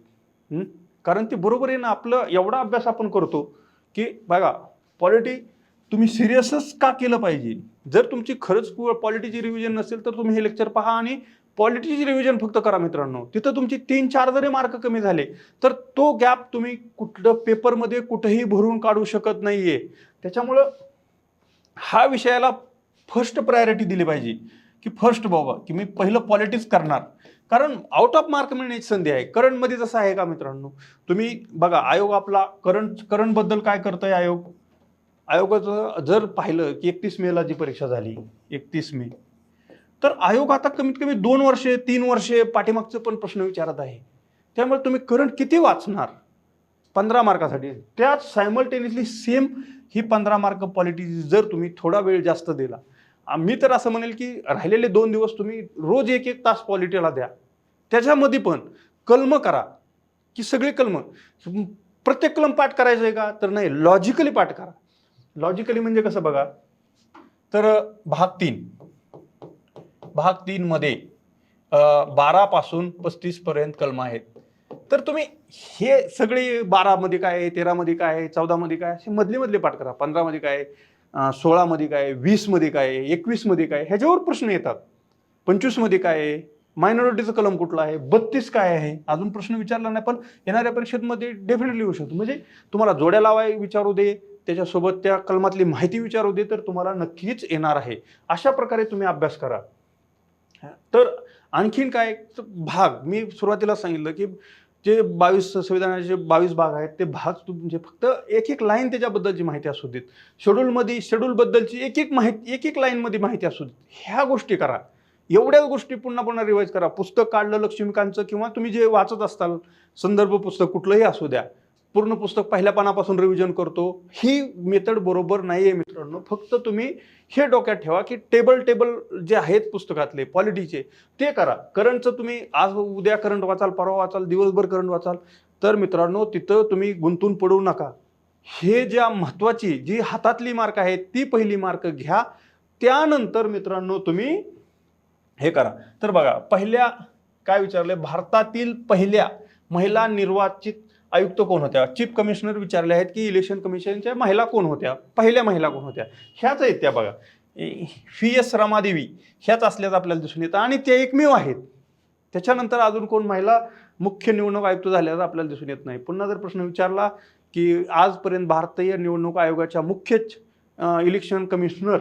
कारण ते बरोबर आहे ना, आपलं एवढा अभ्यास आपण करतो की बघा पॉलिटी तुम्ही सिरियसच का केलं पाहिजे. जर तुमची खरंच पॉलिटीची रिव्हिजन नसेल तर तुम्ही हे लेक्चर पहा आणि पॉलिटीची रिव्हिजन फक्त करा मित्रांनो. तिथं तुमची 3-4 जरी मार्क कमी झाले तर तो गॅप तुम्ही कुठलं पेपरमध्ये कुठेही भरून काढू शकत नाहीये. त्याच्यामुळं हा विषयाला फर्स्ट प्रायोरिटी दिली पाहिजे की फर्स्ट बाबा की मी पहिलं पॉलिटिक्स करणार, कारण आउट ऑफ मार्क मिळण्याची संधी आहे. करंटमध्ये जसं आहे का मित्रांनो, तुम्ही बघा आयोग आपला करंटबद्दल काय करतोय आयोगाचं जर पाहिलं की 31 मेला जी परीक्षा झाली 31 मे, तर आयोग आता कमीत कमी 2 वर्षे 3 वर्षे पाठीमागचं पण प्रश्न विचारत आहे. त्यामुळे तुम्ही करंट किती वाचणार 15 मार्कासाठी. त्यात सायमल्टेनियसली सेम ही 15 मार्क पॉलिटी जर तुम्ही थोडा वेळ जास्त दिला, मी तर असं म्हणेल की राहिलेले 2 दिवस तुम्ही रोज 1-1 तास पॉलिटीला द्या. त्याच्यामध्ये पण कलम करा की सगळे कलम, प्रत्येक कलम पाठ करायचं आहे का, तर नाही, लॉजिकली पाठ करा. लॉजिकली म्हणजे कसं बघा, तर भाग 3 मध्ये 12 पासून 35 पर्यंत कलम आहेत. तर तुम्ही हे सगळे 12 मध्ये काय आहे, 13 मध्ये काय आहे, 14 मध्ये काय, असे मधले पाठ करा. 15 मध्ये काय, 16 मध्ये काय, 20 मध्ये काय, 21 मध्ये काय, ह्याच्यावर प्रश्न येतात. 25 मध्ये काय आहे, मायनॉरिटीचं कलम कुठला आहे, 32 काय आहे, अजून प्रश्न विचारला नाही पण येणाऱ्या परीक्षेमध्ये डेफिनेटली येऊ शकतो. म्हणजे तुम्हाला जोड्या लावाय विचारू दे, त्याच्यासोबत त्या कलमातली माहिती विचारू दे, तर तुम्हाला नक्कीच येणार आहे. अशा प्रकारे तुम्ही अभ्यास करा. तर आणखीन काय, भाग मी सुरुवातीला सांगितलं की जे 22 संविधानाचे 22 भाग आहेत ते भाग म्हणजे फक्त एक लाईन त्याच्याबद्दलची माहिती असू देत. शेड्यूल बद्दलची एक लाईनमध्ये माहिती असू देत. ह्या गोष्टी करा. एवढ्याच गोष्टी पुन्हा पुन्हा रिवाईज करा. पुस्तक काढलं लक्ष्मीकांतचं किंवा तुम्ही जे वाचत असताल संदर्भ पुस्तक कुठलंही असू द्या, पूर्ण पुस्तक पहिल्या पानापासून रिव्हिजन करतो, ही मेथड बरोबर नाही आहे मित्रांनो. फक्त तुम्ही हे डोक्यात ठेवा की टेबल जे आहेत पुस्तकातले पॉलिटीचे ते करा. करंटचं तुम्ही आज उद्या करंट वाचाल, परवा वाचाल, दिवसभर करंट वाचाल, तर मित्रांनो तिथं तुम्ही गुंतून पडू नका. हे ज्या महत्वाची जी हातातली मार्क आहे ती पहिली मार्क घ्या. त्यानंतर मित्रांनो तुम्ही हे करा. तर बघा, पहिल्या काय विचारले, भारतातील पहिल्या महिला निर्वाचित आयुक्त कोण होत्या? चीफ कमिशनर विचारले आहेत की इलेक्शन कमिशनच्या महिला कोण होत्या, पहिल्या महिला कोण होत्या? ह्याच आहेत त्या. बघा, VS रमादेवी ह्याच असल्याच आपल्याला दिसून येतं आणि त्या एकमेव आहेत. त्याच्यानंतर अजून कोण महिला मुख्य निवडणूक आयुक्त झाल्याचं आपल्याला दिसून येत नाही. पुन्हा जर प्रश्न विचारला की आजपर्यंत भारतीय निवडणूक आयोगाच्या मुख्य इलेक्शन कमिशनर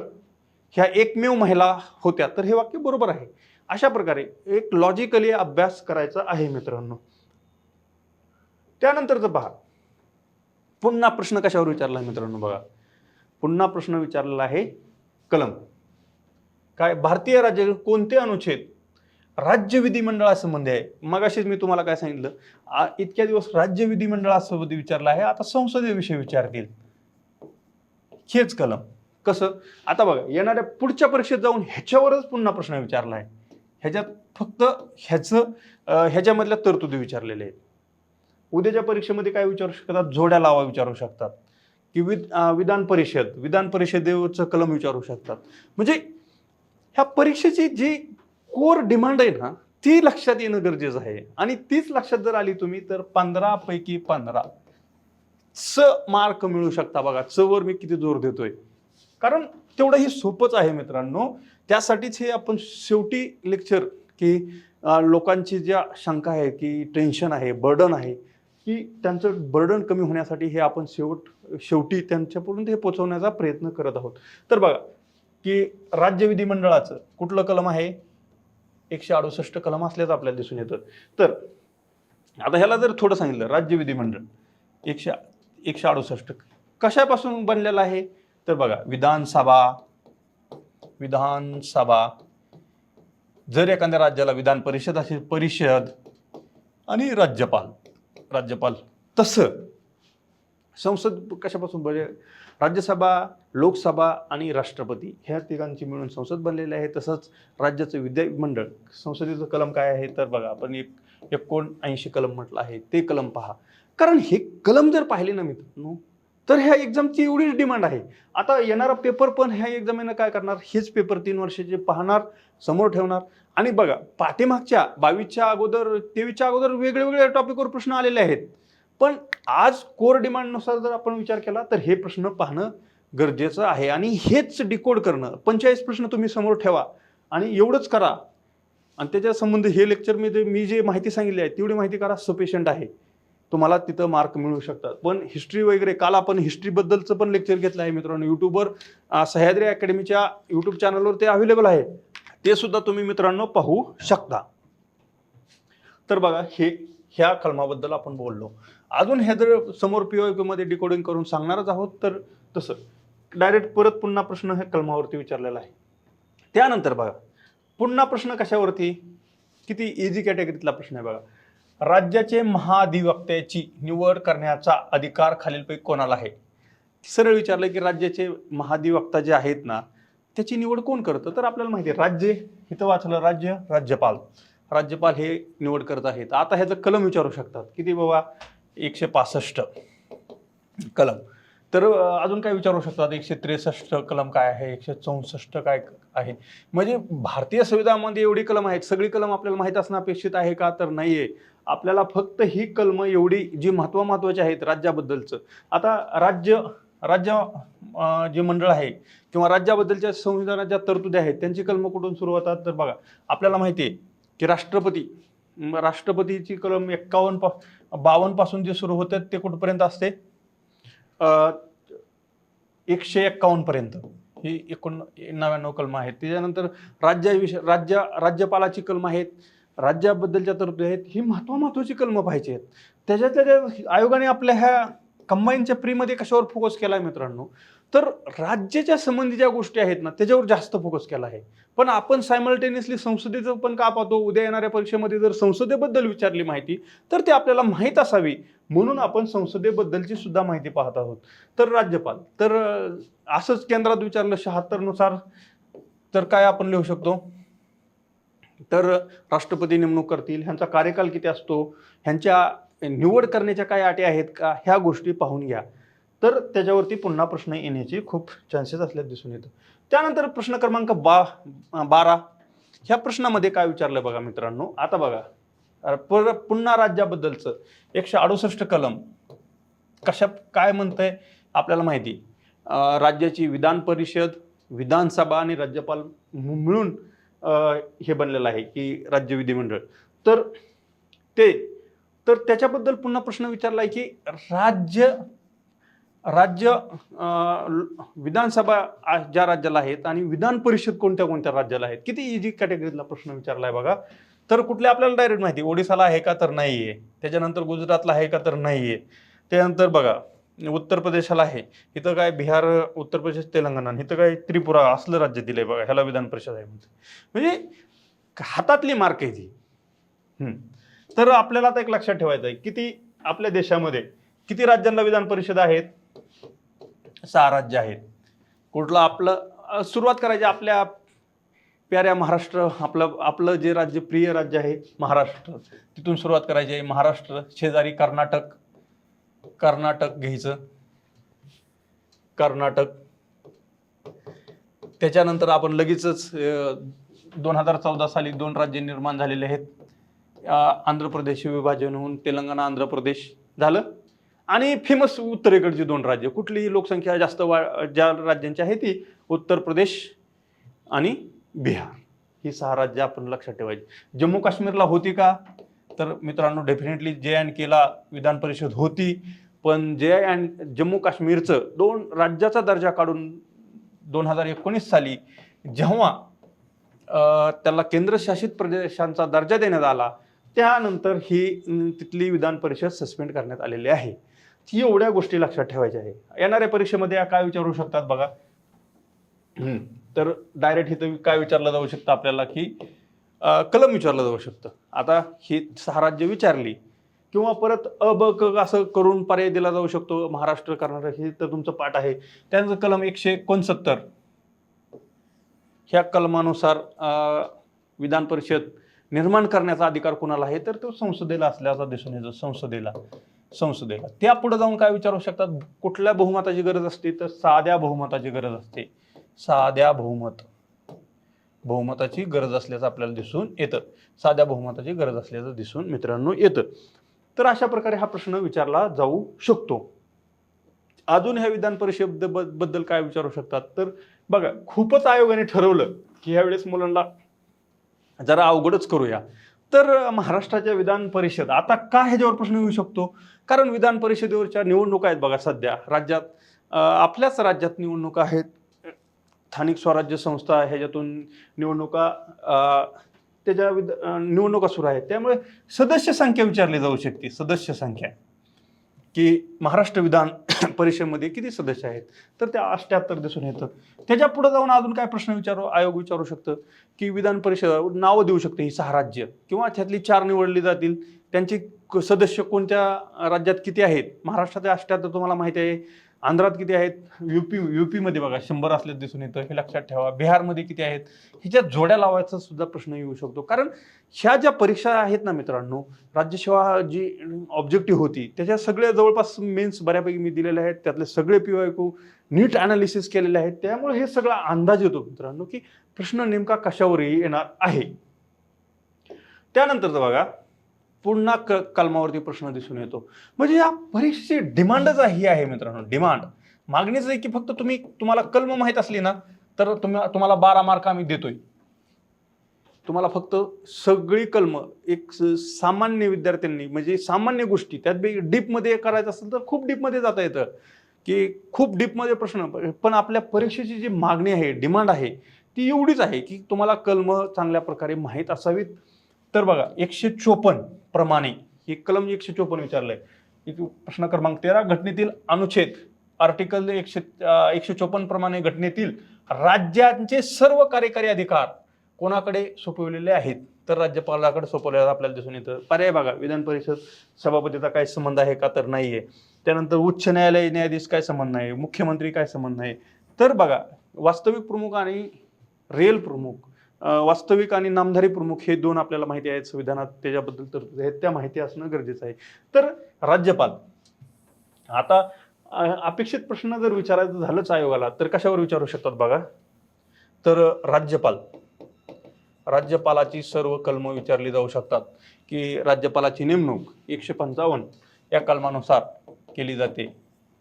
ह्या एकमेव महिला होत्या, तर हे वाक्य बरोबर आहे. अशा प्रकारे एक लॉजिकली अभ्यास करायचा आहे मित्रांनो. त्यानंतरचं पहा, पुन्हा प्रश्न कशावर विचारला आहे मित्रांनो? बघा, पुन्हा प्रश्न विचारलेला आहे कलम काय, भारतीय राज्य कोणते अनुच्छेद राज्य विधिमंडळासंबंधी आहे? मगाशीच मी तुम्हाला काय सांगितलं, इतक्या दिवस राज्य विधिमंडळासंबंधी विचारला आहे, आता संसदीय विषय विचारतील. हेच कलम कसं? आता बघा, येणाऱ्या पुढच्या परीक्षेत जाऊन ह्याच्यावरच पुन्हा प्रश्न विचारला आहे. ह्याच्यात फक्त ह्याच्यामधल्या तरतुदी विचारलेल्या आहेत. उद्याच्या परीक्षेमध्ये काय विचारू शकतात? जोड्या लावा विचारू शकतात की विधान परिषदेचं कलम विचारू शकतात. म्हणजे ह्या परीक्षेची जी कोर डिमांड आहे ना, ती लक्षात येणं गरजेचं आहे. आणि तीच लक्षात जर आली तुम्ही तर 15 पैकी 15 मार्क मिळू शकता. बघा, वर मी किती जोर देतोय, कारण तेवढं हे सोपंच आहे मित्रांनो. त्यासाठीच हे आपण शेवटी लेक्चर की लोकांची ज्या शंका आहे की टेन्शन आहे, बर्डन आहे, की त्यांचं बर्डन कमी होण्यासाठी हे आपण शेवटी त्यांच्यापर्यंत हे पोहोचवण्याचा प्रयत्न करत आहोत. तर बघा की राज्य विधिमंडळाचं कुठलं कलम आहे? 168 कलम असल्याचं आपल्याला दिसून येतं. तर आता ह्याला जर थोडं सांगितलं, राज्य विधिमंडळ 168 कशापासून बनलेलं आहे? तर बघा, विधानसभा, जर एखाद्या राज्याला विधान परिषद असेल, परिषद आणि राज्यपाल. तसं संसद कशापासून बने? राज्यसभा, लोकसभा आणि राष्ट्रपती ह्या तिघांची मिळून संसद बनलेली आहे. तसंच राज्याचं विधिमंडळ, संसदेचं कलम काय आहे? तर बघा, आपण 79 कलम म्हटलं आहे, ते कलम पहा. कारण हे कलम जर पाहिले ना मित्रांनो, तर ह्या एक्झामची एवढीच डिमांड आहे. आता येणारा पेपर पण ह्या एक्झामिनं काय करणार, हेच पेपर 3 वर्षाचे पाहणार, समोर ठेवणार. आणि बघा, पाठीमागच्या 22च्या अगोदर, 23च्या अगोदर वेगवेगळ्या टॉपिकवर प्रश्न आलेले आहेत. पण आज कोर डिमांडनुसार जर आपण विचार केला तर हे प्रश्न पाहणं गरजेचं आहे आणि हेच डिकोड करणं. 45 प्रश्न तुम्ही समोर ठेवा आणि एवढंच करा. आणि त्याच्या संबंधी हे लेक्चरमध्ये मी जे माहिती सांगितली आहे तेवढी माहिती करा, सफिशियंट आहे. तुम्हाला तिथं मार्क मिळू शकतात. पण हिस्ट्री वगैरे, काल आपण हिस्ट्रीबद्दलचं पण लेक्चर घेतलं आहे मित्रांनो यूट्यूबवर, सह्याद्री अकॅडमीच्या यूट्यूब चॅनलवर ते अवेलेबल आहे, ते सुद्धा तुम्ही मित्रांनो पाहू शकता. तर बघा, ह्या कलमाबद्दल आपण बोललो. अजून हे जर समोर POQ मध्ये डिकोडिंग करून सांगणारच आहोत, तर तसं डायरेक्ट परत पुन्हा प्रश्न हे कलमावरती विचारलेला आहे. त्यानंतर बघा, पुन्हा प्रश्न कशावरती, किती इझी कॅटेगरीतला प्रश्न आहे. बघा, राज्याचे महाधिवक्त्याची निवड करण्याचा अधिकार खालीलपैकी कोणाला आहे? सरळ विचारलं की राज्याचे महाधिवक्ता जे आहेत ना, त्याची निवड कोण करतं? तर आपल्याला माहिती आहे, राज्य, इथं वाचलं राज्यपाल हे निवड करत आहेत. आता ह्याचं कलम विचारू शकतात, किती बाबा? 165 कलम. तर अजून काय विचारू शकतात? 163 कलम काय आहे, 164 काय आहे? म्हणजे भारतीय संविधानामध्ये एवढी कलम आहेत. सगळी कलम आपल्याला माहीत असणं अपेक्षित आहे का? तर नाहीये. आपल्याला फक्त ही कलम एवढी जी महत्वाची आहेत राज्याबद्दलचं. आता राज्य जे मंडळ आहे किंवा राज्याबद्दलच्या संविधानाच्या तरतुदी आहेत त्यांची कलम कुठून सुरू होतात? तर बघा, आपल्याला माहिती आहे की राष्ट्रपतीची कलम 52 पासून जे सुरू होतात ते कुठपर्यंत असते? 151 पर्यंत ही 99 कलम आहेत. त्याच्यानंतर राज्यपालाची कलम आहेत, राज्याबद्दलच्या तरतुदी आहेत. ही महत्वाची कलम पाहिजे आहेत. त्याच्यातल्या आयोगाने आपल्या ह्या कंबाईनच्या प्रीमध्ये कशावर फोकस केला मित्रांनो? तर राज्याच्या संबंधी ज्या गोष्टी आहेत ना त्याच्यावर जास्त फोकस केला आहे. पण आपण सायमल्टेनियसली संसदेचं पण का पाहतो, उद्या येणाऱ्या परीक्षेमध्ये जर संसदेबद्दल विचारली माहिती तर ते आपल्याला माहीत असावी म्हणून आपण संसदेबद्दलची सुद्धा माहिती पाहत आहोत. तर राज्यपाल, तर असंच केंद्रात विचारलं 76 नुसार तर काय आपण लिहू शकतो, तर राष्ट्रपती नेमणूक करतील, ह्यांचा कार्यकाल किती असतो, ह्यांच्या निवड करण्याच्या काय अटी आहेत का, ह्या गोष्टी पाहून घ्या. तर त्याच्यावरती पुन्हा प्रश्न येण्याची खूप चान्सेस असल्याचं दिसून येतं. त्यानंतर प्रश्न क्रमांक 12, ह्या प्रश्नामध्ये काय विचारलं बघा मित्रांनो. आता बघा पुन्हा राज्याबद्दलचं 168 कलम कशा काय म्हणतंय आपल्याला माहिती. राज्याची विधान परिषद, विधानसभा आणि राज्यपाल मिळून हे बनलेलं आहे की राज्य विधिमंडळ. तर त्याच्याबद्दल पुन्हा प्रश्न विचारला आहे की राज्य विधानसभा ज्या राज्याला आहेत आणि विधान परिषद कोणत्या कोणत्या राज्याला आहेत. किती इझी कॅटेगरीतला प्रश्न विचारला आहे बघा. तर कुठल्या आपल्याला डायरेक्ट माहिती, ओडिसाला आहे का तर नाहीये, त्याच्यानंतर गुजरातला आहे का तर नाहीये, त्यानंतर बघा उत्तर प्रदेशाला आहे, इथं काय बिहार, उत्तर प्रदेश, तेलंगणा, इथं काय त्रिपुरा असलं राज्य दिलंय बघा, ह्याला विधान परिषद आहे म्हणजे हातातली मार्क आहे ती. तर आपल्याला आता एक लक्षात ठेवायचं आहे, किती आपल्या देशामध्ये किती राज्यांना विधान परिषद आहेत, 6 राज्य आहेत. कुठलं आपलं सुरुवात करायची आपल्या प्याऱ्या महाराष्ट्र, आपलं जे राज्य प्रिय राज्य आहे महाराष्ट्र, तिथून सुरुवात करायची आहे. महाराष्ट्र, शेजारी कर्नाटक घ्यायचं, कर्नाटक. त्याच्यानंतर आपण लगेचच 2014 साली 2 राज्य निर्माण झालेले आहेत. आंध्र प्रदेश विभाजन होऊन तेलंगणा, आंध्र प्रदेश झालं. आणि फेमस उत्तरेकडची 2 राज्य, कुठली लोकसंख्या जास्त ज्या राज्यांची आहे ती उत्तर प्रदेश आणि बिहार. ही 6 राज्य आपण लक्षात ठेवायची. जम्मू काश्मीरला होती का, तर मित्रांनो डेफिनेटली JNKला विधान परिषद होती. पण जम्मू काश्मीरचं 2 राज्याचा दर्जा काढून 2019 साली जेव्हा त्याला केंद्रशासित प्रदेशांचा दर्जा देण्यात आला, त्यानंतर ही तिथली विधान परिषद सस्पेंड करण्यात आलेली आहे. ही एवढ्या गोष्टी लक्षात ठेवायच्या आहे. येणाऱ्या परीक्षेमध्ये काय विचारू शकतात बघा. तर डायरेक्ट इथं काय विचारलं जाऊ शकतं आपल्याला की कलम विचारलं जाऊ शकतं. आता ही 6 राज्य विचारली किंवा परत अ ब क असं करून पर्याय दिला जाऊ शकतो. महाराष्ट्र, कर्नाटक हे तर तुमचं पाठ आहे. त्यानंतर कलम 169 ह्या कलमानुसार विधान परिषद निर्माण करण्याचा अधिकार कोणाला आहे, तर तो संसदेला असल्याचा दिसून येतो. संसदेला त्या पुढे जाऊन काय विचारू शकतात, कुठल्या बहुमताची गरज असते, तर साध्या बहुमताची गरज असते. साध्या बहुमताची गरज असल्याचं आपल्याला दिसून येतं. साध्या बहुमताची गरज असल्याचं दिसून मित्रांनो येतं. तर अशा प्रकारे हा प्रश्न विचारला जाऊ शकतो. अजून ह्या विधान परिषद बद्दल काय विचारू शकतात, तर बघा खूपच आयोगाने ठरवलं की यावेळेस मुलांना जरा अवघडच करूया. तर महाराष्ट्राच्या विधान परिषद आता का ह्याच्यावर प्रश्न येऊ शकतो, कारण विधान परिषदेवरच्या निवडणुका आहेत बघा. सध्या राज्यात आपल्याच राज्यात निवडणुका आहेत. स्थानिक स्वराज्य संस्था ह्याच्यातून निवडणुका निवडणुका सुरू आहेत. त्यामुळे सदस्य संख्या विचारली जाऊ शकते. सदस्य संख्या की महाराष्ट्र विधान परिषदेमध्ये किती सदस्य आहेत, तर त्या 78 दिसून येतं. त्याच्या पुढे जाऊन अजून काय प्रश्न आयोग विचारू शकतं की विधान परिषद नावं देऊ शकते ही 6 राज्य किंवा त्यातली 4 निवडली जातील. त्यांची सदस्य कोणत्या राज्यात किती आहेत. महाराष्ट्राच्या 78 तुम्हाला माहिती आहे. आंध्रात किती आहेत, यूपीमध्ये बघा 100 असल्याचं दिसून येतं, हे लक्षात ठेवा. बिहारमध्ये किती आहेत, ह्याच्या जोड्या लावायचा सुद्धा प्रश्न येऊ शकतो. कारण ह्या ज्या परीक्षा आहेत ना मित्रांनो, राज्यसेवा जी ऑब्जेक्टिव्ह होती त्याच्या सगळ्या जवळपास मेन्स बऱ्यापैकी मी दिलेले आहेत. त्यातले सगळे PYQ नीट अनालिसिस केलेले आहेत. त्यामुळे हे सगळा अंदाज येतो मित्रांनो की प्रश्न नेमका कशावरही येणार आहे. त्यानंतर बघा पुन्हा कलमावरती प्रश्न दिसून येतो. म्हणजे या परीक्षेची डिमांडच ही आहे मित्रांनो. डिमांड मागणीच आहे की फक्त तुम्हाला कलम माहीत असली ना तर तुम्हाला 12 मार्क आम्ही देतोय. तुम्हाला फक्त सगळी कलम एक सामान्य विद्यार्थ्यांनी म्हणजे सामान्य गोष्टी त्यात डीपमध्ये करायचं असेल तर खूप डीपमध्ये जाता येतं की खूप डीपमध्ये प्रश्न. पण आपल्या परीक्षेची जी मागणी आहे, डिमांड आहे, ती एवढीच आहे की तुम्हाला कलम चांगल्या प्रकारे माहीत असावीत. तर बघा 154 प्रमाणे हे कलम 154 विचारलंय. प्रश्न क्रमांक 13 घटनेतील अनुच्छेद आर्टिकल 154 प्रमाणे घटनेतील राज्यांचे सर्व कार्यकारी अधिकार कोणाकडे सोपवलेले आहेत? तर राज्यपालाकडे सोपवलेलं आपल्याला दिसून येतं. पर्याय बघा, विधान परिषद सभापतीचा काय संबंध आहे का? तर नाहीये. त्यानंतर उच्च न्यायालय न्यायाधीश काय संबंध नाही, मुख्यमंत्री काय संबंध नाही. तर बघा, वास्तविक प्रमुख आणि रिअल प्रमुख, वास्तविक आणि नामधारी प्रमुख हे दोन आपल्याला माहिती आहेत संविधानात, त्याच्याबद्दल तरतुदी आहेत, त्या माहिती असणं गरजेचं आहे. तर राज्यपाल, आता अपेक्षित प्रश्न जर विचारायचं झालंच आयोगाला तर कशावर विचारू शकतात बघा? तर राज्यपालाची सर्व कलम विचारली जाऊ शकतात, की राज्यपालाची नेमणूक 155 या कलमानुसार केली जाते.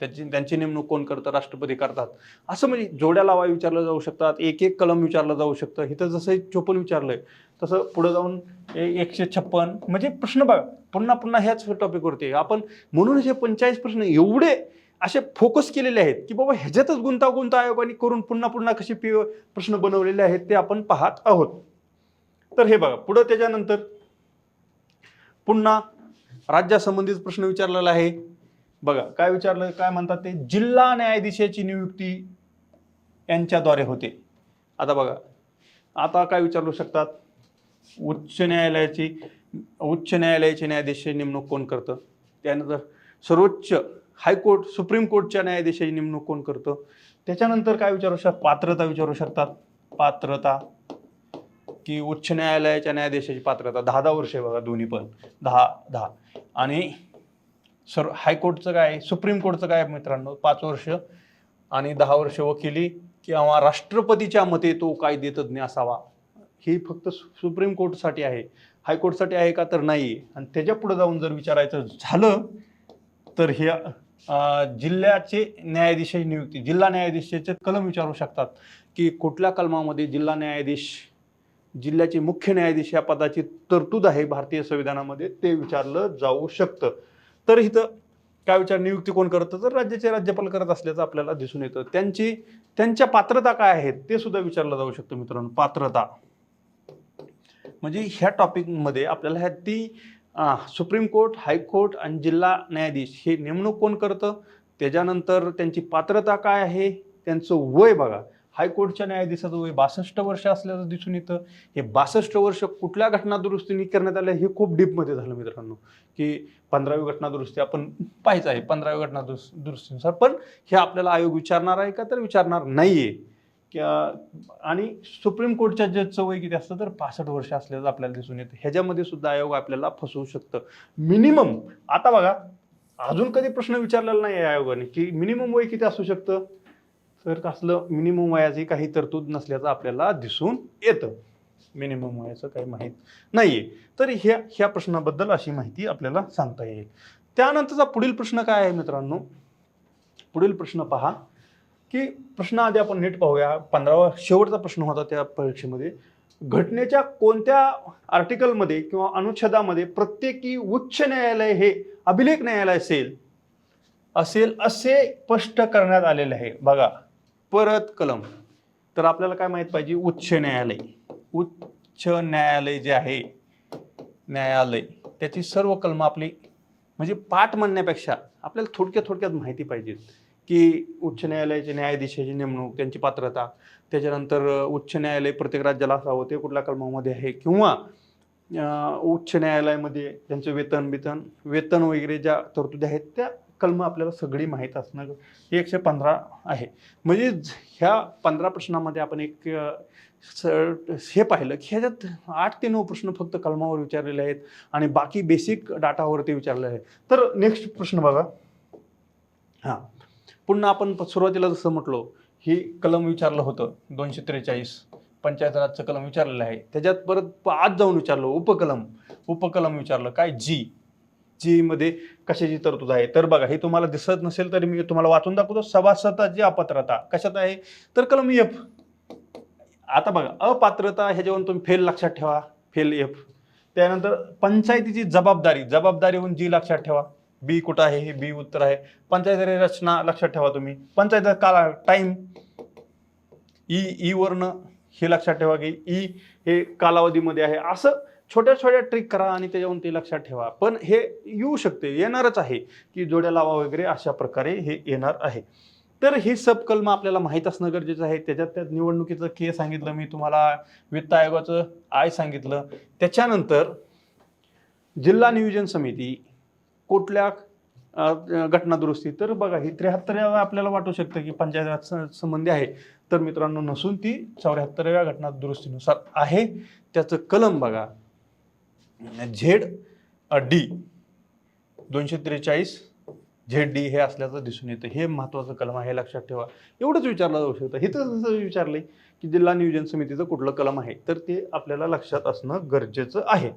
त्यांची नेमणूक कोण करतं? राष्ट्रपती करतात. असं म्हणजे जोड्या लावा विचारलं जाऊ शकतात, एक एक कलम विचारलं जाऊ शकतं. इथं जसं 54 विचारलंय तसं पुढे जाऊन 156, म्हणजे प्रश्न बघा पुन्हा पुन्हा ह्याच टॉपिकवरती आपण. म्हणून हे 45 प्रश्न एवढे असे फोकस केलेले आहेत की बाबा ह्याच्यातच गुंतागुंत आयोगाने करून पुन्हा पुन्हा कसे प्रश्न बनवलेले आहेत ते आपण पाहत आहोत. तर हे बघा पुढे त्याच्यानंतर पुन्हा राज्यासंबंधित प्रश्न विचारलेला आहे. बघा काय विचारलं, काय म्हणतात ते, जिल्हा न्यायाधीशाची नियुक्ती यांच्याद्वारे होते. आता बघा, आता काय विचारू शकतात, उच्च न्यायालयाचे न्यायाधीश नेमणूक कोण करतं? त्यानंतर सर्वोच्च हायकोर्ट सुप्रीम कोर्टच्या न्यायाधीशाची नेमणूक कोण करतं? त्याच्यानंतर काय विचारू शकतात, पात्रता विचारू शकतात. पात्रता की उच्च न्यायालयाच्या न्यायाधीशाची पात्रता 10 वर्ष आहे बघा, दोन्ही पण 10 आणि हायकोर्टचं काय, सुप्रीम कोर्टचं काय मित्रांनो, 5 वर्ष आणि 10 वर्ष वकिली किंवा राष्ट्रपतीच्या मते तो कायदेतज्ञ असावा. ही फक्त सुप्रीम कोर्टसाठी आहे, हायकोर्टसाठी आहे का? तर नाही. आणि त्याच्या पुढे जाऊन जर विचारायचं झालं तर हे जिल्ह्याचे न्यायाधीशाची नियुक्ती, जिल्हा न्यायाधीशाचे कलम विचारू शकतात की कुठल्या कलमामध्ये जिल्ह्याचे मुख्य न्यायाधीश या पदाची तरतूद आहे भारतीय संविधानामध्ये, ते विचारलं जाऊ शकतं. तर इथं काय विचार, नियुक्ती कोण करतं? तर राज्याचे राज्यपाल करत असल्याचं आपल्याला दिसून येतं. त्यांच्या पात्रता काय आहेत ते सुद्धा विचारलं जाऊ शकतं मित्रांनो. पात्रता म्हणजे ह्या टॉपिकमध्ये आपल्याला ह्या सुप्रीम कोर्ट, हायकोर्ट आणि जिल्हा न्यायाधीश हे नेमणूक कोण करतं, त्याच्यानंतर त्यांची पात्रता काय आहे, त्यांचं वय बघा. हायकोर्टच्या न्यायाधीशाचं वय 62 वर्ष असल्याचं दिसून येतं. हे 62 वर्ष कुठल्या घटना दुरुस्तीने करण्यात आल्या हे खूप डीपमध्ये झालं मित्रांनो, की 15वी घटना दुरुस्ती आपण पाहायचं आहे, 15वी घटना दुरुस्तीनुसार. पण हे आपल्याला आयोग विचारणार आहे का? तर विचारणार नाहीये. आणि सुप्रीम कोर्टच्या जजचं वय किती असतं? तर 65 वर्ष असल्याचं आपल्याला दिसून येतं. ह्याच्यामध्ये सुद्धा आयोग आपल्याला फसवू शकतं. मिनिमम, आता बघा अजून कधी प्रश्न विचारलेला नाही आहे आयोगाने की मिनिमम वय किती असू शकतं, तर असलं मिनिमम वयाची काही तरतूद नसल्याचं आपल्याला दिसून येतं. मिनिमम वयाचं काही माहीत नाहीये. तर ह्या प्रश्नाबद्दल अशी माहिती आपल्याला सांगता येईल. त्यानंतरचा पुढील प्रश्न काय आहे मित्रांनो, पुढील प्रश्न पहा, की प्रश्न आधी आपण नीट पाहूया. 15वा शेवटचा प्रश्न होता त्या परीक्षेमध्ये. घटनेच्या कोणत्या आर्टिकलमध्ये किंवा अनुच्छेदामध्ये प्रत्येकी उच्च न्यायालय हे अभिलेख न्यायालय असेल असे स्पष्ट करण्यात आलेले आहे? बघा परत कलम. तर आपल्याला काय माहित पाहिजे, उच्च न्यायालय जे आहे न्यायालय, त्याची सर्व कलम आपली म्हणजे पाठ म्हणण्यापेक्षा आपल्याला थोडक्यात माहिती पाहिजे की उच्च न्यायालयाचे न्यायाधीशाची नेमणूक, त्यांची पात्रता, त्याच्यानंतर उच्च न्यायालय प्रत्येक राज्याला असावं ते कुठल्या कलमामध्ये आहे, किंवा उच्च न्यायालयामध्ये त्यांचे वेतन वगैरे ज्या तरतुदी आहेत त्या कलम आपल्याला सगळी माहीत असणं हे 115 आहे. म्हणजे ह्या 15 प्रश्नामध्ये आपण एक हे पाहिलं की ह्याच्यात 8 ते 9 प्रश्न फक्त कलमावर विचारलेले आहेत आणि बाकी बेसिक डाटावरती विचारले आहे. तर नेक्स्ट प्रश्न बघा. हां, पुन्हा आपण सुरुवातीला जसं म्हटलो ही कलम विचारलं होतं 243 पंचायत राजचं कलम विचारलेलं आहे. त्याच्यात परत आज जाऊन विचारलं उपकलम विचारलं काय, जी मध्ये कशाची तरतूद आहे. तर बघा हे तुम्हाला दिसत नसेल तरी मी तुम्हाला वाचून दाखवतो. सभासदाची अपात्रता कशात आहे, तर कलम F. आता बघा अपात्रता ह्याच्यावरून तुम्ही फेल लक्षात ठेवा, फेल F. त्यानंतर पंचायतीची जबाबदारीवरून जी लक्षात ठेवा. बी कुठं आहे, हे बी उत्तर आहे. पंचायत रचना लक्षात ठेवा तुम्ही. पंचायत काला टाइम ई वरनं हे लक्षात ठेवा की ई हे कालावधीमध्ये आहे. असं छोट्या छोट्या ट्रिक करा आणि त्याच्यावरून ते लक्षात ठेवा. पण हे येऊ शकते, येणारच आहे की जोड्या लावा वगैरे अशा प्रकारे हे येणार आहे. तर ही सब कलम आपल्याला माहीत असणं गरजेचं आहे. त्यात निवडणुकीचं के सांगितलं मी तुम्हाला, वित्त आयोगाचं आय सांगितलं. त्याच्यानंतर जिल्हा नियोजन समिती कुठल्या घटना दुरुस्ती, तर बघा ही 73व्या आपल्याला वाटू शकतं की पंचायत राज संबंधी आहे, तर मित्रांनो नसून ती 74व्या घटना दुरुस्तीनुसार आहे. त्याचं कलम बघा ZD 243 ZD हे असल्याचं दिसून येतं. हे महत्वाचं कलम आहे, लक्षात ठेवा. एवढंच विचारलं जाऊ शकतं. हे तर जसं विचारलंय की जिल्हा नियोजन समितीचं कुठलं कलम आहे, तर ते आपल्याला लक्षात असणं गरजेचं आहे.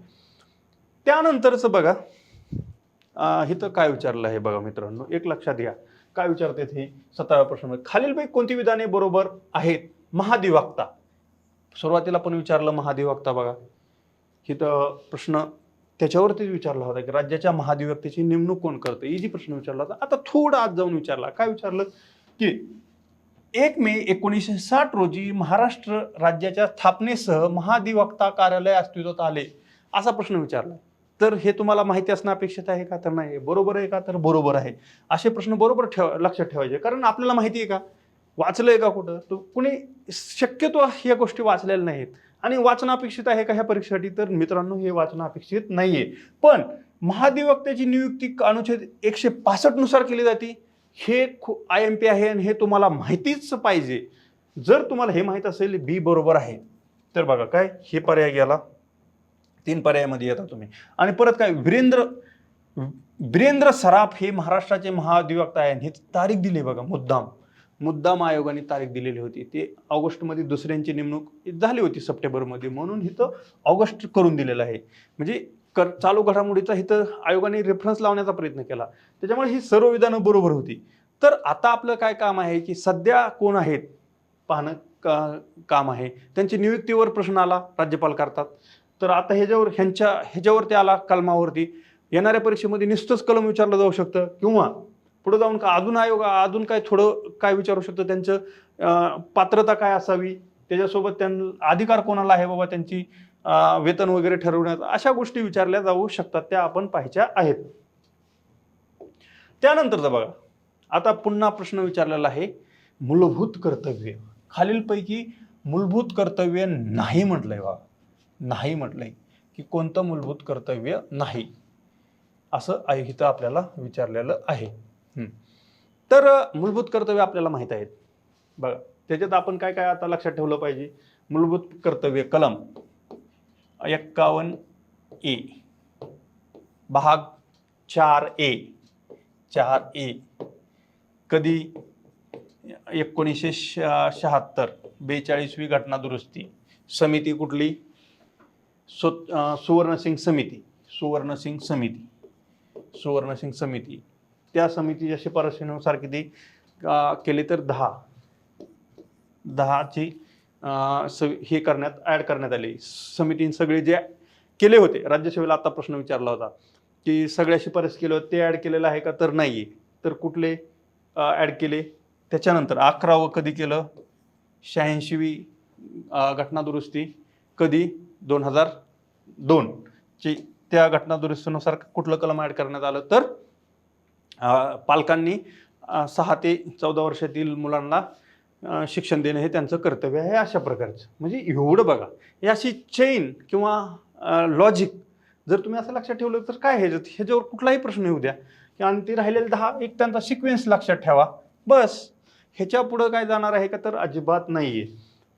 त्यानंतरचं बघा इथं काय विचारलं आहे बघा मित्रांनो, एक लक्षात घ्या काय विचारते हे 17व्या प्रश्न. खालीलपैकी कोणती विधाने बरोबर आहेत? महाधिवक्ता, सुरुवातीला पण विचारलं महाधिवक्ता. बघा इथं प्रश्न त्याच्यावरतीच विचारला होता की राज्याच्या महाधिवक्तेची नेमणूक कोण करतं, इजी प्रश्न विचारला होता. आता थोडं आत जाऊन विचारला, काय विचारलं की 1 मे 1960 रोजी महाराष्ट्र राज्याच्या स्थापनेसह महाधिवक्ता कार्यालय अस्तित्वात आले, असा प्रश्न विचारला. तर हे तुम्हाला माहिती असणं अपेक्षित आहे का, तर नाही. बरोबर आहे का, तर बरोबर आहे. असे प्रश्न बरोबर लक्षात ठेवायचे, कारण आपल्याला माहिती आहे का, वाचलंय का कुठं, तर कुणी शक्यतो या गोष्टी वाचलेल्या नाहीत. आणि वाचन अपेक्षित आहे का ह्या परीक्षेसाठी, तर मित्रांनो हे वाचन अपेक्षित नाहीये. पण महाधिवक्त्याची नियुक्ती अनुच्छेद 165 नुसार केली जाते, हे IMP आहे आणि हे तुम्हाला माहितीच पाहिजे. जर तुम्हाला हे माहित असेल बी बरोबर आहे, तर बघा काय हे पर्याय गेला, 3 पर्यायामध्ये येता तुम्ही. आणि परत काय वीरेंद्र सराफ हे महाराष्ट्राचे महाधिवक्ता आहे. हे तारीख दिली बघा, मुद्दाम आयोगाने तारीख दिलेली होती. ते ऑगस्टमध्ये दुसऱ्यांची नेमणूक झाली होती सप्टेंबरमध्ये, म्हणून इथं ऑगस्ट करून दिलेलं आहे. म्हणजे चालू घडामोडीचा इथं आयोगाने रेफरन्स लावण्याचा प्रयत्न केला, त्याच्यामुळे ही सर्व विधानं बरोबर होती. तर आता आपलं काय काम आहे की सध्या कोण आहेत पाहणं काम आहे. त्यांची नियुक्तीवर प्रश्न आला, राज्यपाल करतात. तर आता ह्याच्यावरती आला कलमावरती, येणाऱ्या परीक्षेमध्ये नुसतंच कलम विचारलं जाऊ शकतं, किंवा पुढे जाऊन का अजून काय थोडं काय विचारू शकतं, त्यांचं पात्रता काय असावी, त्याच्यासोबत त्यांना अधिकार कोणाला आहे बाबा त्यांची वेतन वगैरे ठरवण्यात, अशा गोष्टी विचारल्या जाऊ शकतात, त्या आपण पाहायच्या आहेत. त्यानंतरचा बघा आता पुन्हा प्रश्न विचारलेला आहे मूलभूत कर्तव्य. खालीलपैकी मूलभूत कर्तव्य नाही म्हटलंय बघा, नाही म्हटलंय की कोणतं मूलभूत कर्तव्य नाही, असं इथं आपल्याला विचारलेलं आहे. तर मूलभूत कर्तव्य आपल्याला माहित आहेत बघा. त्याच्यात आपण काय काय आता लक्षात ठेवलं पाहिजे. मूलभूत कर्तव्य कलम 51A भाग 4A कधी 1976 42वी घटना दुरुस्ती समिती कुठली, सुवर्णसिंग समिती. त्या समितीच्या शिफारशीनुसार किती केले, तर 10ची हे ऍड करण्यात आले. समितीने सगळे जे केले होते, राज्यसेवेला आता प्रश्न विचारला होता की सगळ्या शिफारस केले होते ते ऍड केलेलं आहे का, तर नाहीये. तर कुठले ऍड केले. त्याच्यानंतर 11वं कधी केलं, 86वी घटना दुरुस्ती कधी 2002 ची, त्या घटना दुरुस्तीनुसार कुठलं कलम ऍड करण्यात आलं, तर पालकांनी 6 ते 14 वर्षातील मुलांना शिक्षण देणं हे त्यांचं कर्तव्य आहे, अशा प्रकारचं. म्हणजे एवढं बघा, ही अशी चेन किंवा लॉजिक जर तुम्ही असं लक्षात ठेवलं तर काय ह्याच्यावर कुठलाही प्रश्न येऊ द्या, आणि ते राहिलेले 10 एक त्यांचा सिक्वेन्स लक्षात ठेवा बस. ह्याच्या पुढं काय जाणार आहे का, तर अजिबात नाहीये.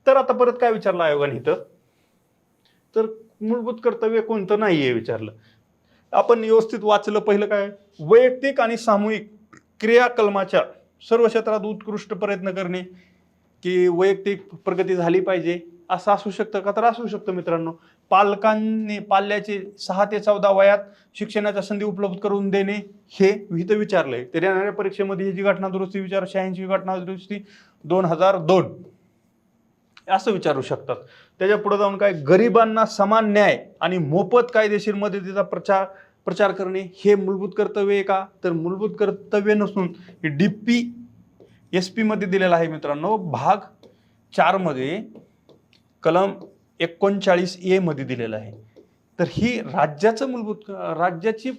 तर आता परत काय विचारलं आयोगाने इथं, तर मूलभूत कर्तव्य कोणतं नाहीये विचारलं. आपण व्यवस्थित वाचलं. पहिलं काय, वैयक्तिक आणि सामूहिक क्रियाकलमाच्या सर्व क्षेत्रात उत्कृष्ट प्रयत्न करणे, की वैयक्तिक प्रगती झाली पाहिजे, असं असू शकतं का, तर असू शकतं मित्रांनो. पाल्याचे 6 ते 14 वयात शिक्षणाच्या संधी उपलब्ध करून देणे, हे इथं विचारलंय. तर येणाऱ्या परीक्षेमध्ये ही जी घटना दुरुस्ती 86वी घटना दुरुस्ती 2002 असं विचारू शकतात. त्याच्या पुढे जाऊन काय, गरिबांना समान न्याय आणि मोफत कायदेशीर मदतीचा प्रचार करणे, हे मूलभूत कर्तव्य आहे का, तर मूलभूत कर्तव्य नसून DPSP मध्ये दिलेलं आहे मित्रांनो. भाग 4 मध्ये कलम 39A मध्ये दिलेलं आहे. तर ही राज्याचं मूलभूत राज्याची